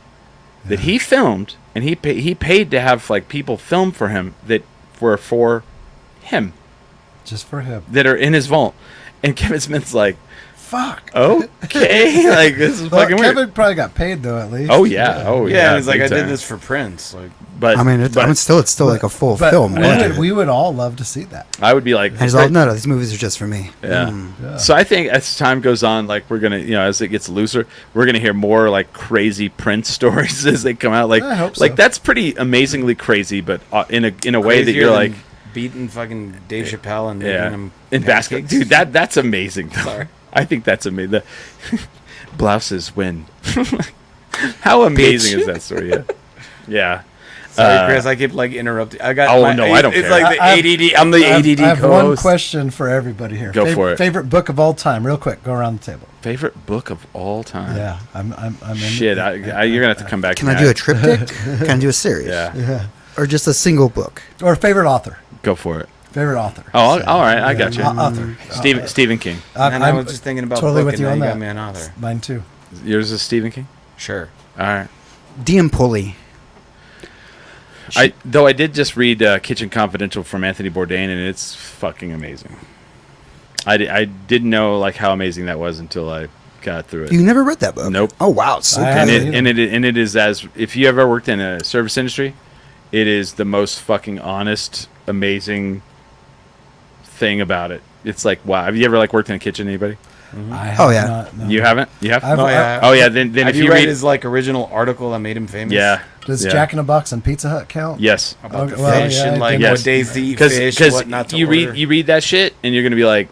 that he filmed, and he paid to have like people film for him that were for him Just for him. that are in his vault. And Kevin Smith's like, Fuck. "Okay, like this is Well, fucking Kevin weird." probably got paid though at least. Oh yeah, Yeah, he's like, big I did time. this for Prince. Like, But I mean, it's still like a full But film. we would all love to see that. I would be like, And he's all, no, these movies are just for me. Yeah. Yeah. So I think as time goes on, like we're gonna, as it gets looser, we're gonna hear more like crazy Prince stories as they come out. Like, I hope so. like that's pretty amazingly crazy, but in a way that crazier you're than like, beating fucking Dave Chappelle and making yeah, him in basketball, pancakes. dude. That's amazing. Though. Sorry. I think that's amazing. The blouses win. How amazing is that story? Yeah. Yeah. Sorry, Chris. I keep like interrupting. I got. Oh, no, I don't It's care. like the I- ADD. I'm the ADD I have one co-host. question for everybody here. Go for it. Favorite book of all time, real quick. Go around the table. Favorite book of all time. Yeah, I'm in. Shit, you're gonna have to come back. Can to I do a that. triptych? Can I do a series? Yeah. Yeah. Or just a single book? Or favorite author. Go for it. Favorite author. Oh, all right. I got you. Author. Stephen King. And I was just thinking about totally book, with and you now on you that. got me an author. Mine too. Yours is Stephen King. Sure. All right. DM Pulley. I did just read Kitchen Confidential from Anthony Bourdain, and it's fucking amazing. I didn't know like how amazing that was until I got through it. You never read that book? Nope. Oh wow, it's so I good. and haven't. it is as if you ever worked in a service industry, it is the most fucking honest, amazing thing about it. It's like, wow. Have you ever like worked in a kitchen? Anybody? I have Oh, yeah. not, no. You haven't? You have? I've- Oh yeah. Oh yeah. Then Have if you you read read his like original article that made him famous? yeah. Does yeah. Jack in the Box and Pizza Hut count? Yes. About the Oh, well, fish yeah, and I like did. Yes. what days to eat Because fish, what not to you order. read that shit and you're gonna be like,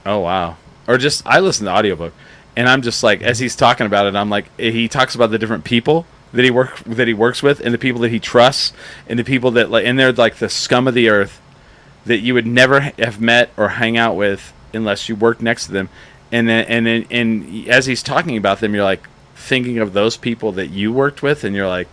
oh wow. Or just I listen to the audiobook and I'm just like as he's talking about it, I'm like he talks about the different people that he works with and the people that he trusts and the people that like and they're like the scum of the earth that you would never have met or hang out with unless you worked next to them. And then as he's talking about them, you're like thinking of those people that you worked with, and you're like,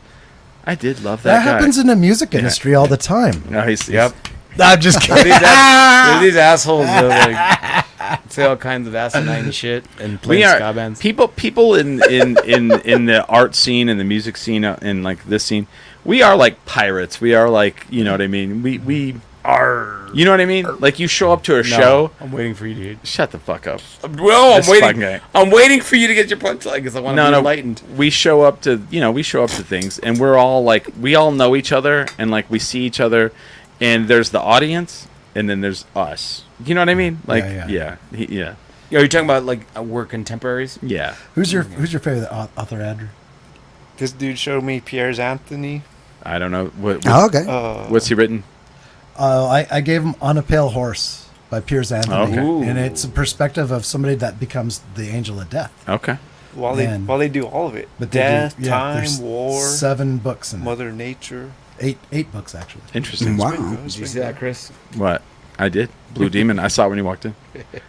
I did love that That guy. happens in the music industry all the time. No, he's Yep. I'm just kidding. These assholes that like say all kinds of asinine shit and play we ska are bands. people in the art scene and the music scene and like this scene. We are like pirates. We are like, you know what I mean. We are. You know what I mean? Like you show up to a show. I'm waiting for you to. Shut the fuck up. Well, This fucking guy. I'm waiting for you to get your punchline because I want to be enlightened. We show up to things and we're all like we all know each other and like we see each other and there's the audience and then there's us. You know what I mean? Like Yeah. yeah. Are you talking about like we're contemporaries? Yeah. Who's your favorite author, Andrew? This dude showed me Pierre's Anthony. I don't know what Oh, okay. what's he written? I gave him On a Pale Horse by Piers Anthony, Okay. and it's a perspective of somebody that becomes the angel of death. Okay. While Man. they do all of it. But they Death, do, time, there's war, 7 books in it. Mother Nature. Eight books actually. Interesting. Wow. Did you see that, Chris? What? I did. Blue Demon. I saw it when you walked in.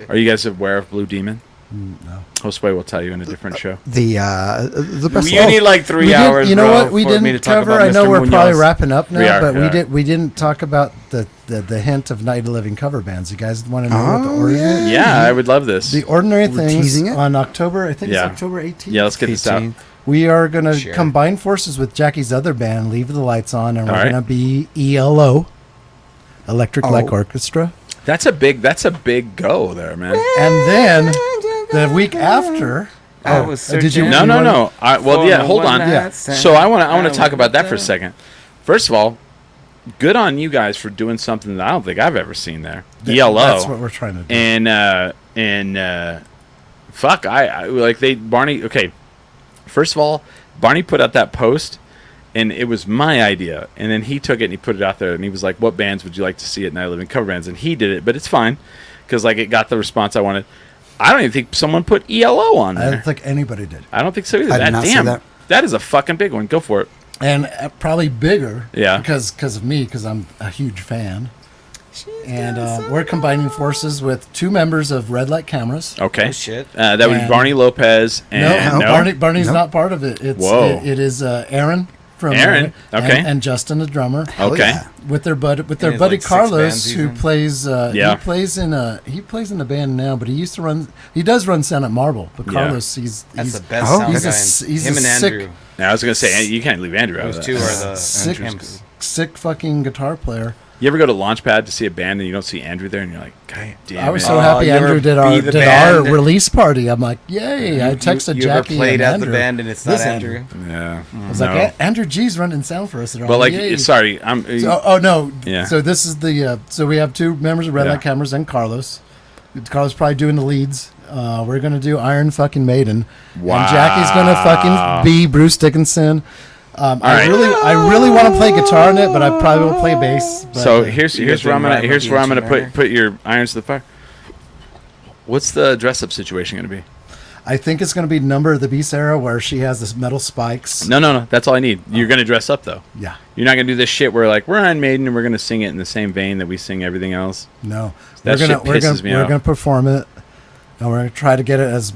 Are you guys aware of Blue Demon? No. Josue will tell you in a different show. The best. You need like 3 hours. You know bro, what we for me didn't to talk cover? about I know Mr. we're probably Munoz. wrapping up now, We are, but yeah. we didn't talk about the hint of Night of Living cover bands. You guys want to know what the Oh, ordinary? Yeah, I would love this. The Ordinary We're Things teasing it? on October. I think Yeah. it's October 18th. Yeah, let's get this out. 18th. We are going to Sure. combine forces with Jackie's other band, Leave the Lights On, and we're All right. going to be ELO, Electric Oh. Light Orchestra. That's a big go there, man. And then the week after, I was did you? searching- No. Well, yeah. Hold on. Yeah. So I want to talk about that for a second. First of all, good on you guys for doing something that I don't think I've ever seen there. ELO. That's what we're trying to do. And fuck, I like Barney. Okay, first of all, Barney put out that post, and it was my idea, and then he took it and he put it out there, and he was like, "What bands would you like to see at Night Living cover bands?" And he did it, but it's fine because like it got the response I wanted. I don't even think someone put ELO on I there. don't think anybody did. I don't think so either. I did not see Damn, that. that is a fucking big one. Go for it. And probably bigger. Yeah. Because of me, because I'm a huge fan. And we're combining forces with 2 members of Red Light Cameras. Okay. Oh, shit. That would be And- Barney Lopez and Barney's Nope. not part of it. It's Whoa. it is Aaron from Aaron, okay. and Justin the drummer Okay. yeah. with their buddy his, buddy like, 6 Carlos bands who even? plays Yeah. he plays in the band now, but he does run Sound at Marble. But Yeah. Carlos he's That's he's the best Oh. sound He's a guy. s- in- he's him a and sick- Andrew. Now, I was gonna say you can't leave Andrew out of Those that. 2 are the sick, Andrew's- sick fucking guitar player. You ever go to Launchpad to see a band and you don't see Andrew there, and you're like, God damn I was it. so Oh, happy you ever Andrew did be the our band? release party. I'm like, yay! I texted you ever Jackie played and as Andrew. the band and it's not This Andrew? Yeah. I was like, Andrew G's running sound for us. They're But all, like, yay. sorry, I'm. So, no. Yeah. So this is the. So we have 2 members of Red Yeah. Light Cameras and Carlos. Carlos probably doing the leads. We're gonna do Iron fucking Maiden. Wow. And Jackie's gonna fucking be Bruce Dickinson. I right. really want to play guitar in it, but I probably will play bass. But So here's You here's guys where I'm didn't gonna ride here's with where the I'm gonna ancient put your irons to the fire. What's the dress up situation gonna be? I think it's gonna be Number of the Beast era where she has this metal spikes. No. That's all I need. You're gonna dress up though. Yeah. You're not gonna do this shit where like we're Iron Maiden and we're gonna sing it in the same vein that we sing everything else. No. That shit pisses me we're off. gonna perform it, and we're gonna try to get it as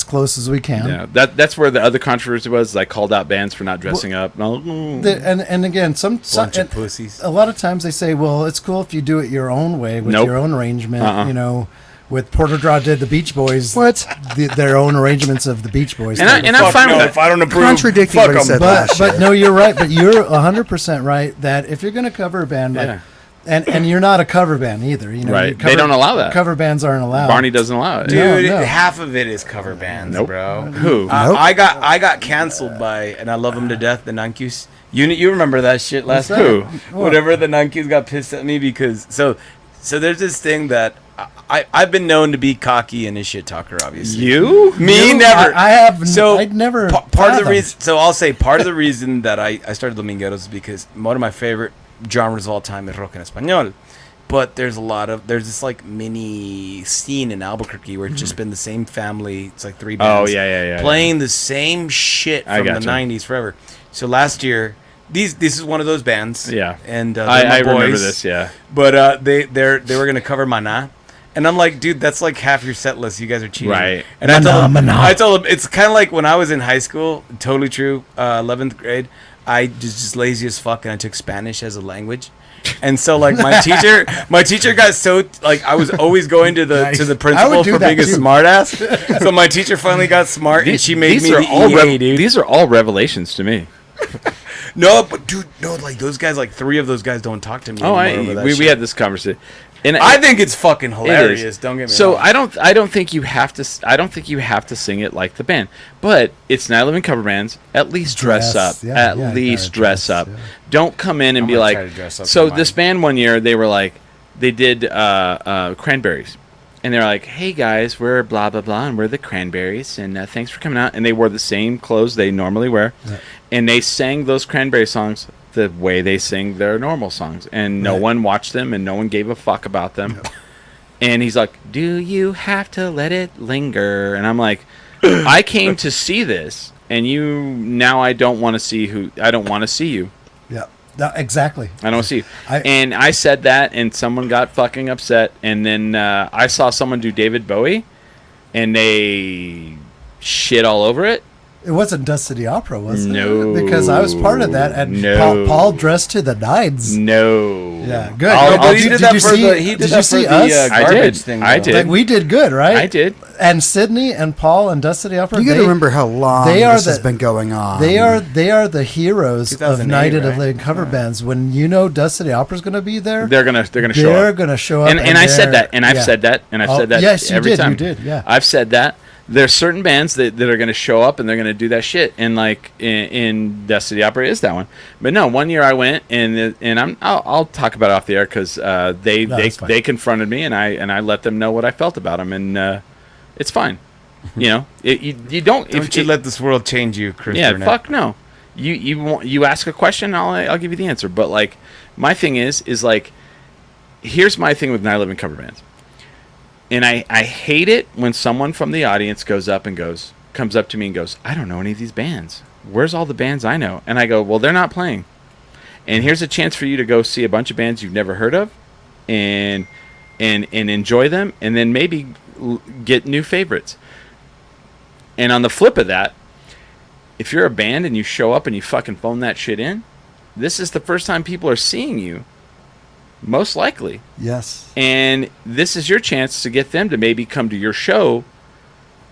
close as we can. Yeah. That's where the other controversy was. I called out bands for not dressing up. No. And again, some Bunch of and pussies. a lot of times they say, well, it's cool if you do it your own way with Nope. your own arrangement. Uh-uh. You know, with Porter Draw did the Beach Boys. What? Their own arrangements of the Beach Boys. And I'm fine with If that. I don't approve, Contradicting fuck what he 'em. said but last year. no, you're right. But you're 100% right that if you're going to cover a band, like, Yeah. and you're not a cover band either. You know, Right. you They don't allow that. Cover bands aren't allowed. Barney doesn't allow it. Dude, No. half of it is cover bands, Nope. bro. Who? Nope. I got canceled by, and I love them to death, the Nankus. You remember that shit last What's time? that? Who? What? Whatever, the Nankus got pissed at me because so there's this thing that I've been known to be cocky and a shit talker, obviously. You? Me You? never. I have. So I'd never. part of the fathomed. reason. So I'll say part of the reason that I started Domingueros is because one of my favorite genres of all time is rock en español. But there's this like mini scene in Albuquerque where it's just been the same family. It's like 3 bands. Oh, yeah. Playing the same shit I from the gotcha. 90s forever. So last year, this is one of those bands. Yeah. And they're I my remember boys. this, yeah. But they were gonna cover Maná, and I'm like, dude, that's like half your set list. You guys are cheating, Right. And I told him it's kind of like when I was in high school. Totally true. 11th grade, I just lazy as fuck, and I took Spanish as a language. And so like my teacher got so like I was always going to the Nice. to the I principal would do for that being a too. smart ass. So my teacher finally got smart, and she made me the EA, dude. These are all revelations to me. No, but dude, no, like those guys, like 3 of those guys don't talk to me. Oh, anymore over that we shit. had this conversation. And I think it's fucking it hilarious. is. Don't get me So wrong. I don't think you have to. I don't think you have to sing it like the band. But it's Night Living cover bands. At least dress Dress, up. yeah, At yeah, least gotta dress dress, up. yeah. Don't come in and I'm be gonna like. try to dress up So for this mine. band one year they were like, they did Cranberries, and they're like, hey guys, we're blah blah blah, and we're the Cranberries, and thanks for coming out. And they wore the same clothes they normally wear, and they sang those Cranberry songs the way they sing their normal songs, and no Right. one watched them, and no one gave a fuck about them. And he's like, do you have to let it linger? And I'm like, I came to see this, and I don't want to see you. Yeah. No, exactly. I don't see you. I- And I said that, and someone got fucking upset. And then I saw someone do David Bowie, and they shit all over it. It wasn't Dust City Opera, was it? No. Because I was part of that, and No. Paul dressed to the nines. No. Yeah, good. I'll- But he Did did you that for see- the. He did did you that see for the us? I garbage did. thing. I though. did. Like, we did good, right? I did. And Sydney and Paul and Dust City Opera. You got to they- remember how long they are this has the- been going on. They are the heroes of 2008, United of right? Living Cover Bands. When you know Dust City Opera's going to be there, They're gonna show they're up. going to show up. And I said they're- that, and I've yeah. said that, and I've Oh, said that yes, you every did, time. you did, yeah. I've said that. There's certain bands that are going to show up and they're going to do that shit, and like in Dust City Opera is that one. But no, one year I went and I'll talk about it off the air because they confronted me and I let them know what I felt about them, and it's fine. You know, you don't. Don't you let this world change you, Chris? Yeah, Burnett. fuck no. You ask a question, I'll give you the answer. But like, my thing is like, here's my thing with Night Living Cover Bands, and I hate it when someone from the audience comes up to me and goes, I don't know any of these bands. Where's all the bands I know? And I go, well, they're not playing. And here's a chance for you to go see a bunch of bands you've never heard of, and enjoy them, and then maybe get new favorites. And on the flip of that, if you're a band and you show up and you fucking phone that shit in, this is the first time people are seeing you, most likely. Yes. And this is your chance to get them to maybe come to your show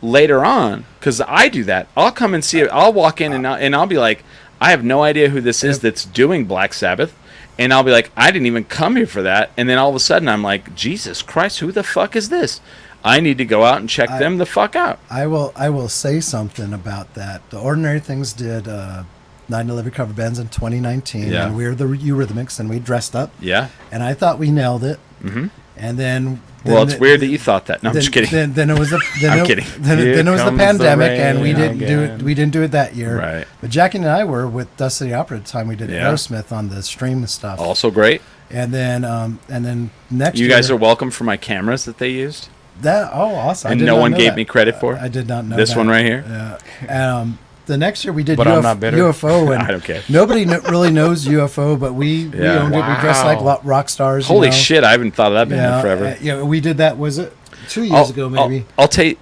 later on. Because I do that. I'll come and see it. I'll walk in and I'll be like, I have no idea who this is that's doing Black Sabbath. And I'll be like, I didn't even come here for that. And then all of a sudden I'm like, Jesus Christ, who the fuck is this? I need to go out and check them the fuck out. I will say something about that. The Ordinary Things did Night of Living Cover Bands in 2019, Yeah. and we were the Eurythmics, and we dressed up, Yeah. and I thought we nailed it. Mm-hmm. And then Well, it's weird that you thought that. No, I'm then, just kidding. Then it was I'm kidding. Then Here it was the comes the pandemic, and we rain didn't again. we didn't do it that year. Right. But Jackie and I were with Dust City Opera at the time. We did Yeah. Aerosmith on the stream stuff. Also great. And then next You year, guys are welcome for my cameras that they used. awesome. I And did no not one know gave that. me credit for? I did not know This that. one right here? Yeah. The next year we did But I'm not bitter. UFO, and I don't care. nobody really knows UFO, but we Yeah. owned it. We dressed like rock stars. Holy you know? shit! I haven't thought of that band Yeah, in forever. yeah, we did that. Was it 2 years ago, maybe? I'll tell you.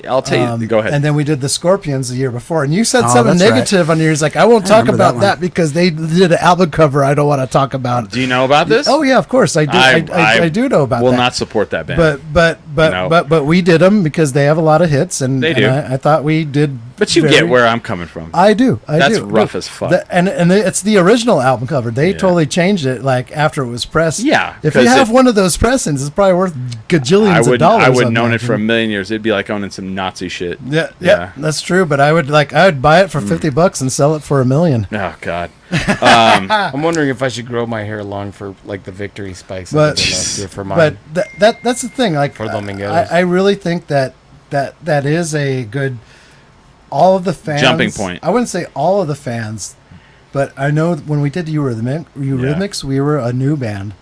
Go ahead. And then we did the Scorpions the year before, and you said Oh, something that's right. negative on yours, like I won't talk remember about that that, one. because they did an album cover I don't want to talk about. Do you know about this? Oh yeah, of course I do. I do know about will that. not support that band. But we did them because they have a lot of hits, and They do. And I thought we did. But you get where I'm coming from. I do. That's do. rough as fuck. And it's the original album cover. They totally changed it like after it was pressed. Yeah, If you 'cause have one of those pressings, it's probably worth gajillions of dollars. I wouldn't on own that, it for a you know? million years. It'd be like owning some Nazi shit. Yeah, that's true. But I would buy it for $50 and sell it for $1 million. Oh God. I'm wondering if I should grow my hair long for like the victory spikes. But For mine. but that's the thing. Like For Dominguez. I really think that is a good. All of the fans. Jumping point. I wouldn't say all of the fans, but I know when we did Eurythmics, we were a new band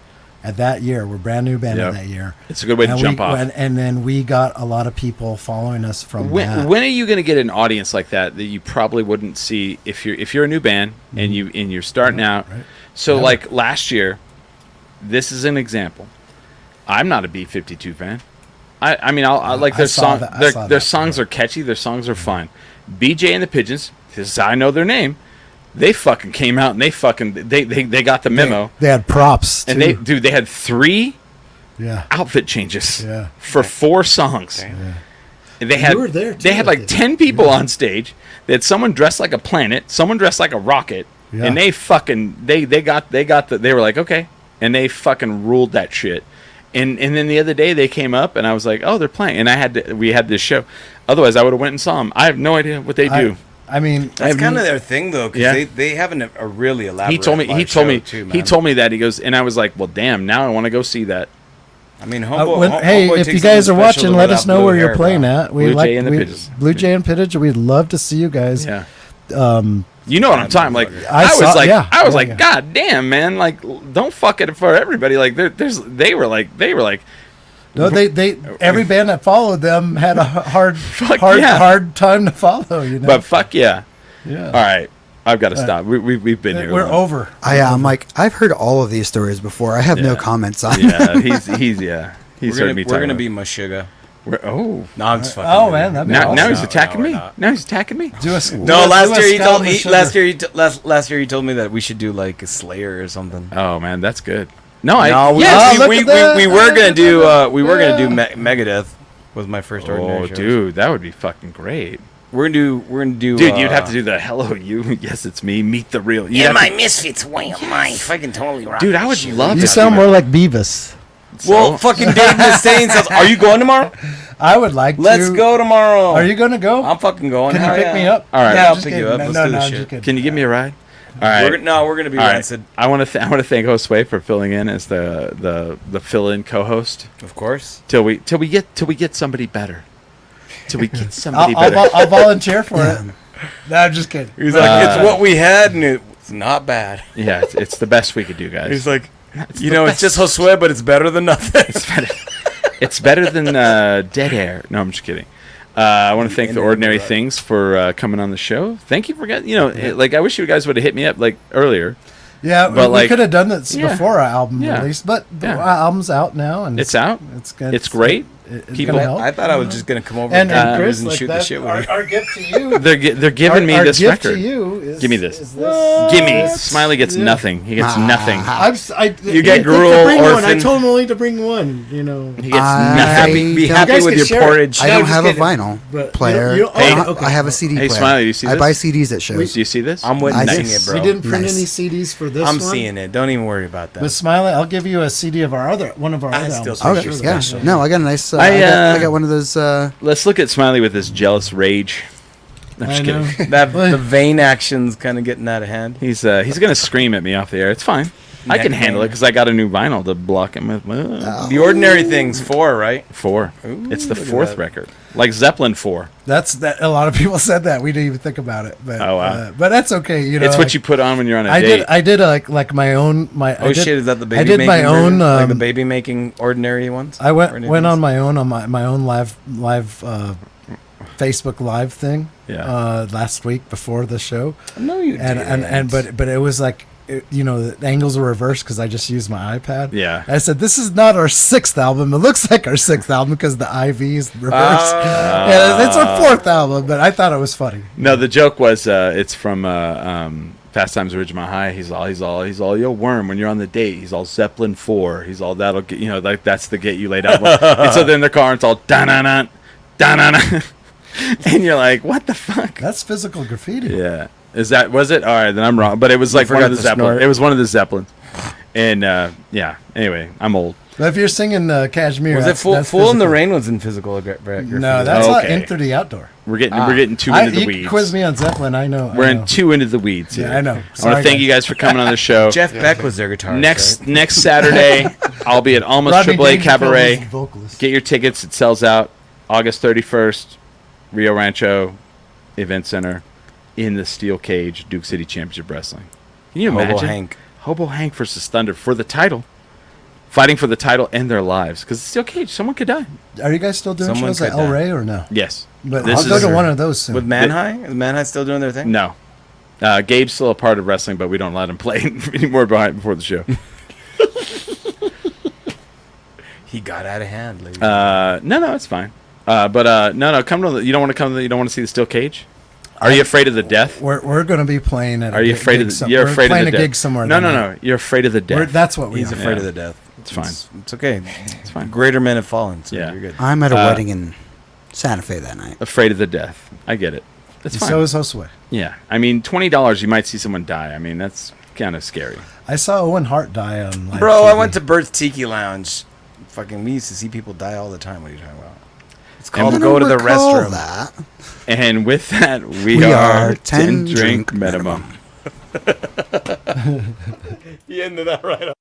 at that year. We're a brand new band Yep. at that year. It's a good way to And jump off. And then we got a lot of people following us from that. When are you going to get an audience like that you probably wouldn't see if you're a new band and you're starting out? right. So Yeah. like last year, this is an example. I'm not a B-52 fan. I mean I'll like I their saw song that- I their, saw their that, songs yeah. are catchy. Their songs are fun. BJ and the Pigeons, this is how I know their name. They fucking came out and they got the memo. They had props too. And they had 3 yeah. outfit changes Yeah. for 4 songs. And they had You were there, too, they had I like think. 10 people on stage. They had someone dressed like a planet, someone dressed like a rocket, Yeah. and they fucking they were like, okay, and they fucking ruled that shit. And then the other day they came up and I was like, oh, they're playing, and we had this show. Otherwise I would have went and saw them. I have no idea what they do. I mean, That's kind of their thing though, because Yeah. they have a really elaborate. He told me live he told me show, too, he man. told me that. He goes, and I was like, well, damn, now I want to go see that. I mean, hey, Homeboy if takes you guys something are special watching, to let that us know blue where you're hair, playing bro. at. Blue Jay and the Pigeons. Blue Jay and Pigeons. We'd love to see you guys. Yeah. You know what I'm talking? Like I I was saw- like, yeah, I was yeah, like, yeah. God damn, man! Like, don't fuck it for everybody. Like, they were like, No, they every band that followed them had a hard yeah. hard time to follow. You know, but fuck yeah. yeah, All right, I've got to stop. We've been here. we're long. over. I'm like, I've heard all of these stories before. I have no Yeah. comments on. Yeah, he's he's heard me We're talk gonna about be Meshuggah. Oh, No, I'm just fucking. Oh, with man, you. that'd be now, awesome. now he's No, attacking we're me. not. Now he's attacking me. Do a, No, last year he told last year he told me that we should do like a Slayer or something. Oh man, that's good. No, yes, look we at that. were gonna do Megadeth was my first ordinary Oh, show. dude, that would be fucking great. We're gonna do. Dude, you'd have to do the hello, you. Yes, it's me. Meet the real. You'd Yeah, have my to- misfits way of mine. Fucking totally rock. dude, I would love You to sound do more that. like Beavis. Well, fucking Dave Mustaine says, "Are you going tomorrow? I would like to. Let's go tomorrow." Are you going to go? I'm fucking going. Can you Hell pick yeah. me up? All right. Yeah, I'm I'll just pick you kidding. up. Let's No, do no, this I'm shit. just kidding. Can you give me a ride? All right. We're gonna be All right. rancid, I want to thank Josue for filling in as the fill-in co-host of course. till we get somebody better. Till we get somebody I'll, better. I'll volunteer for it. No, I'm just kidding. He's like, it's what we had, and it's not bad. Yeah, it's the best we could do, guys. He's like, It's you the know, best. it's just Josue, but it's better than nothing. It's better than dead air. No, I'm just kidding. I want to thank the Ordinary Things for coming on the show. Thank you for getting. Like I wish you guys would have hit me up like earlier. Yeah, But, we like- could have done this Yeah. before our album Yeah. release, but Yeah. our album's out now, and It's out. It's good. It's great. It's People- gonna help. I thought I was just gonna come over and and Chris, and like shoot the that's shit with our, you. our gift to you. They're giving me our this gift record. to you is, Give me this. is this. Gimme. Smiley gets nothing. He gets nothing. You get gruel, bring one. I orphan. told him only to bring one. You know. He gets I- nothing. Be You happy guys with can your share it. porridge. I No, don't just have kidding. a vinyl But player. you don't- I, oh, okay. I have a CD Hey, player. Smiley, you see I this? buy CDs at shows. Do you see this? I'm witnessing Nice. it, bro. We didn't print Nice. any CDs for this I'm one. seeing it. Don't even worry about that. But Smiley, I'll give you a CD of one of our I other still albums. think Okay, you're yeah. special. No, I got a nice. I I got one of those. Let's look at Smiley with this jealous rage. I'm just I know. kidding. that the vein action's kind of getting out of hand. He's gonna scream at me off the air. It's fine. I can Neck handle it vein. because I got a new vinyl to block him with. The Ordinary Things 4, right? 4. Ooh, It's the look at 4th that. record, like Zeppelin 4. That's that. A lot of people said that. We didn't even think about it. But, Oh, wow. but that's okay. You know, It's like, what you put on when you're on a I date. did. I did like my own. I Oh did, shit! Is that the baby? I did making my own. version? Like the um, baby making ordinary ones. I went Ordinary on things? my own my own live Facebook Live thing. Yeah. Last week before the show, No, you and but it was like the angles were reversed because I just used my iPad. Yeah. I said this is not our 6th album. It looks like our 6th album because the IV is reversed. Yeah, it's our 4th album, but I thought it was funny. No, the joke was it's from Fast Times at Ridgemont High. He's all yo worm when you're on the date. He's all Zeppelin 4. He's all that'll get like that's the get you laid out. And so they're in the car and it's all da na na da na na, and you're like, what the fuck? That's physical graffiti. Yeah. Was it? All right, then I'm wrong. But it was like one forgot of the to Zeppelin. snort. It was one of the Zeppelins. And yeah. Anyway, I'm old. But if you're singing Kashmir, Was it that's- Fool that's in the physical. Rain was in physical graffiti? No, that's not Okay. In Through the Outdoor. We're getting too into the You weeds. can quiz me on Zeppelin. I know. We're I know. in too into the weeds. Yeah, here. I know. I want Sorry, to thank guys. you guys for coming on the show. Jeff Beck was their guitarist. Next Saturday, I'll be at Almost Rodney AAA Dangerfield was Cabaret. the vocalist. Get your tickets. It sells out August 31st, Rio Rancho Event Center in the Steel Cage, Duke City Championship Wrestling. Can you Hobo imagine? Hank. Hobo Hank versus Thunder for the title. Fighting for the title and their lives. Because Steel Cage, someone could die. Are you guys still doing Someone shows at could El die. Rey or no? Yes. But This I'll go is- to one of those soon. With Man High? Is Man High still doing their thing? No. Gabe's still a part of wrestling, but we don't let him play anymore before the show. He got out of hand, ladies. No, it's fine. No, come to you don't want to come. You don't want to see the Steel Cage. Are you afraid of the death? We're going to be playing at. Are you afraid of the? You're we're afraid of playing the a death. gig somewhere. No, that no, night. no. You're afraid of the death. That's what we. He's are. afraid Yeah. of the death. It's fine. It's okay. It's fine. Greater men have fallen, so Yeah. you're good. I'm at a Uh, wedding in Santa Fe that night. Afraid of the death. I get it. That's fine. So is Josue. Yeah. I mean, $20, you might see someone die. I mean, that's kind of scary. I saw Owen Hart die on live Bro, I TV. went to Bert's Tiki Lounge. Fucking, we used to see people die all the time. What are you talking about? It's And called I Go to don't the recall Restroom. That. And with that, we, We are are 10 10 drink drink minimum. You ended that right up.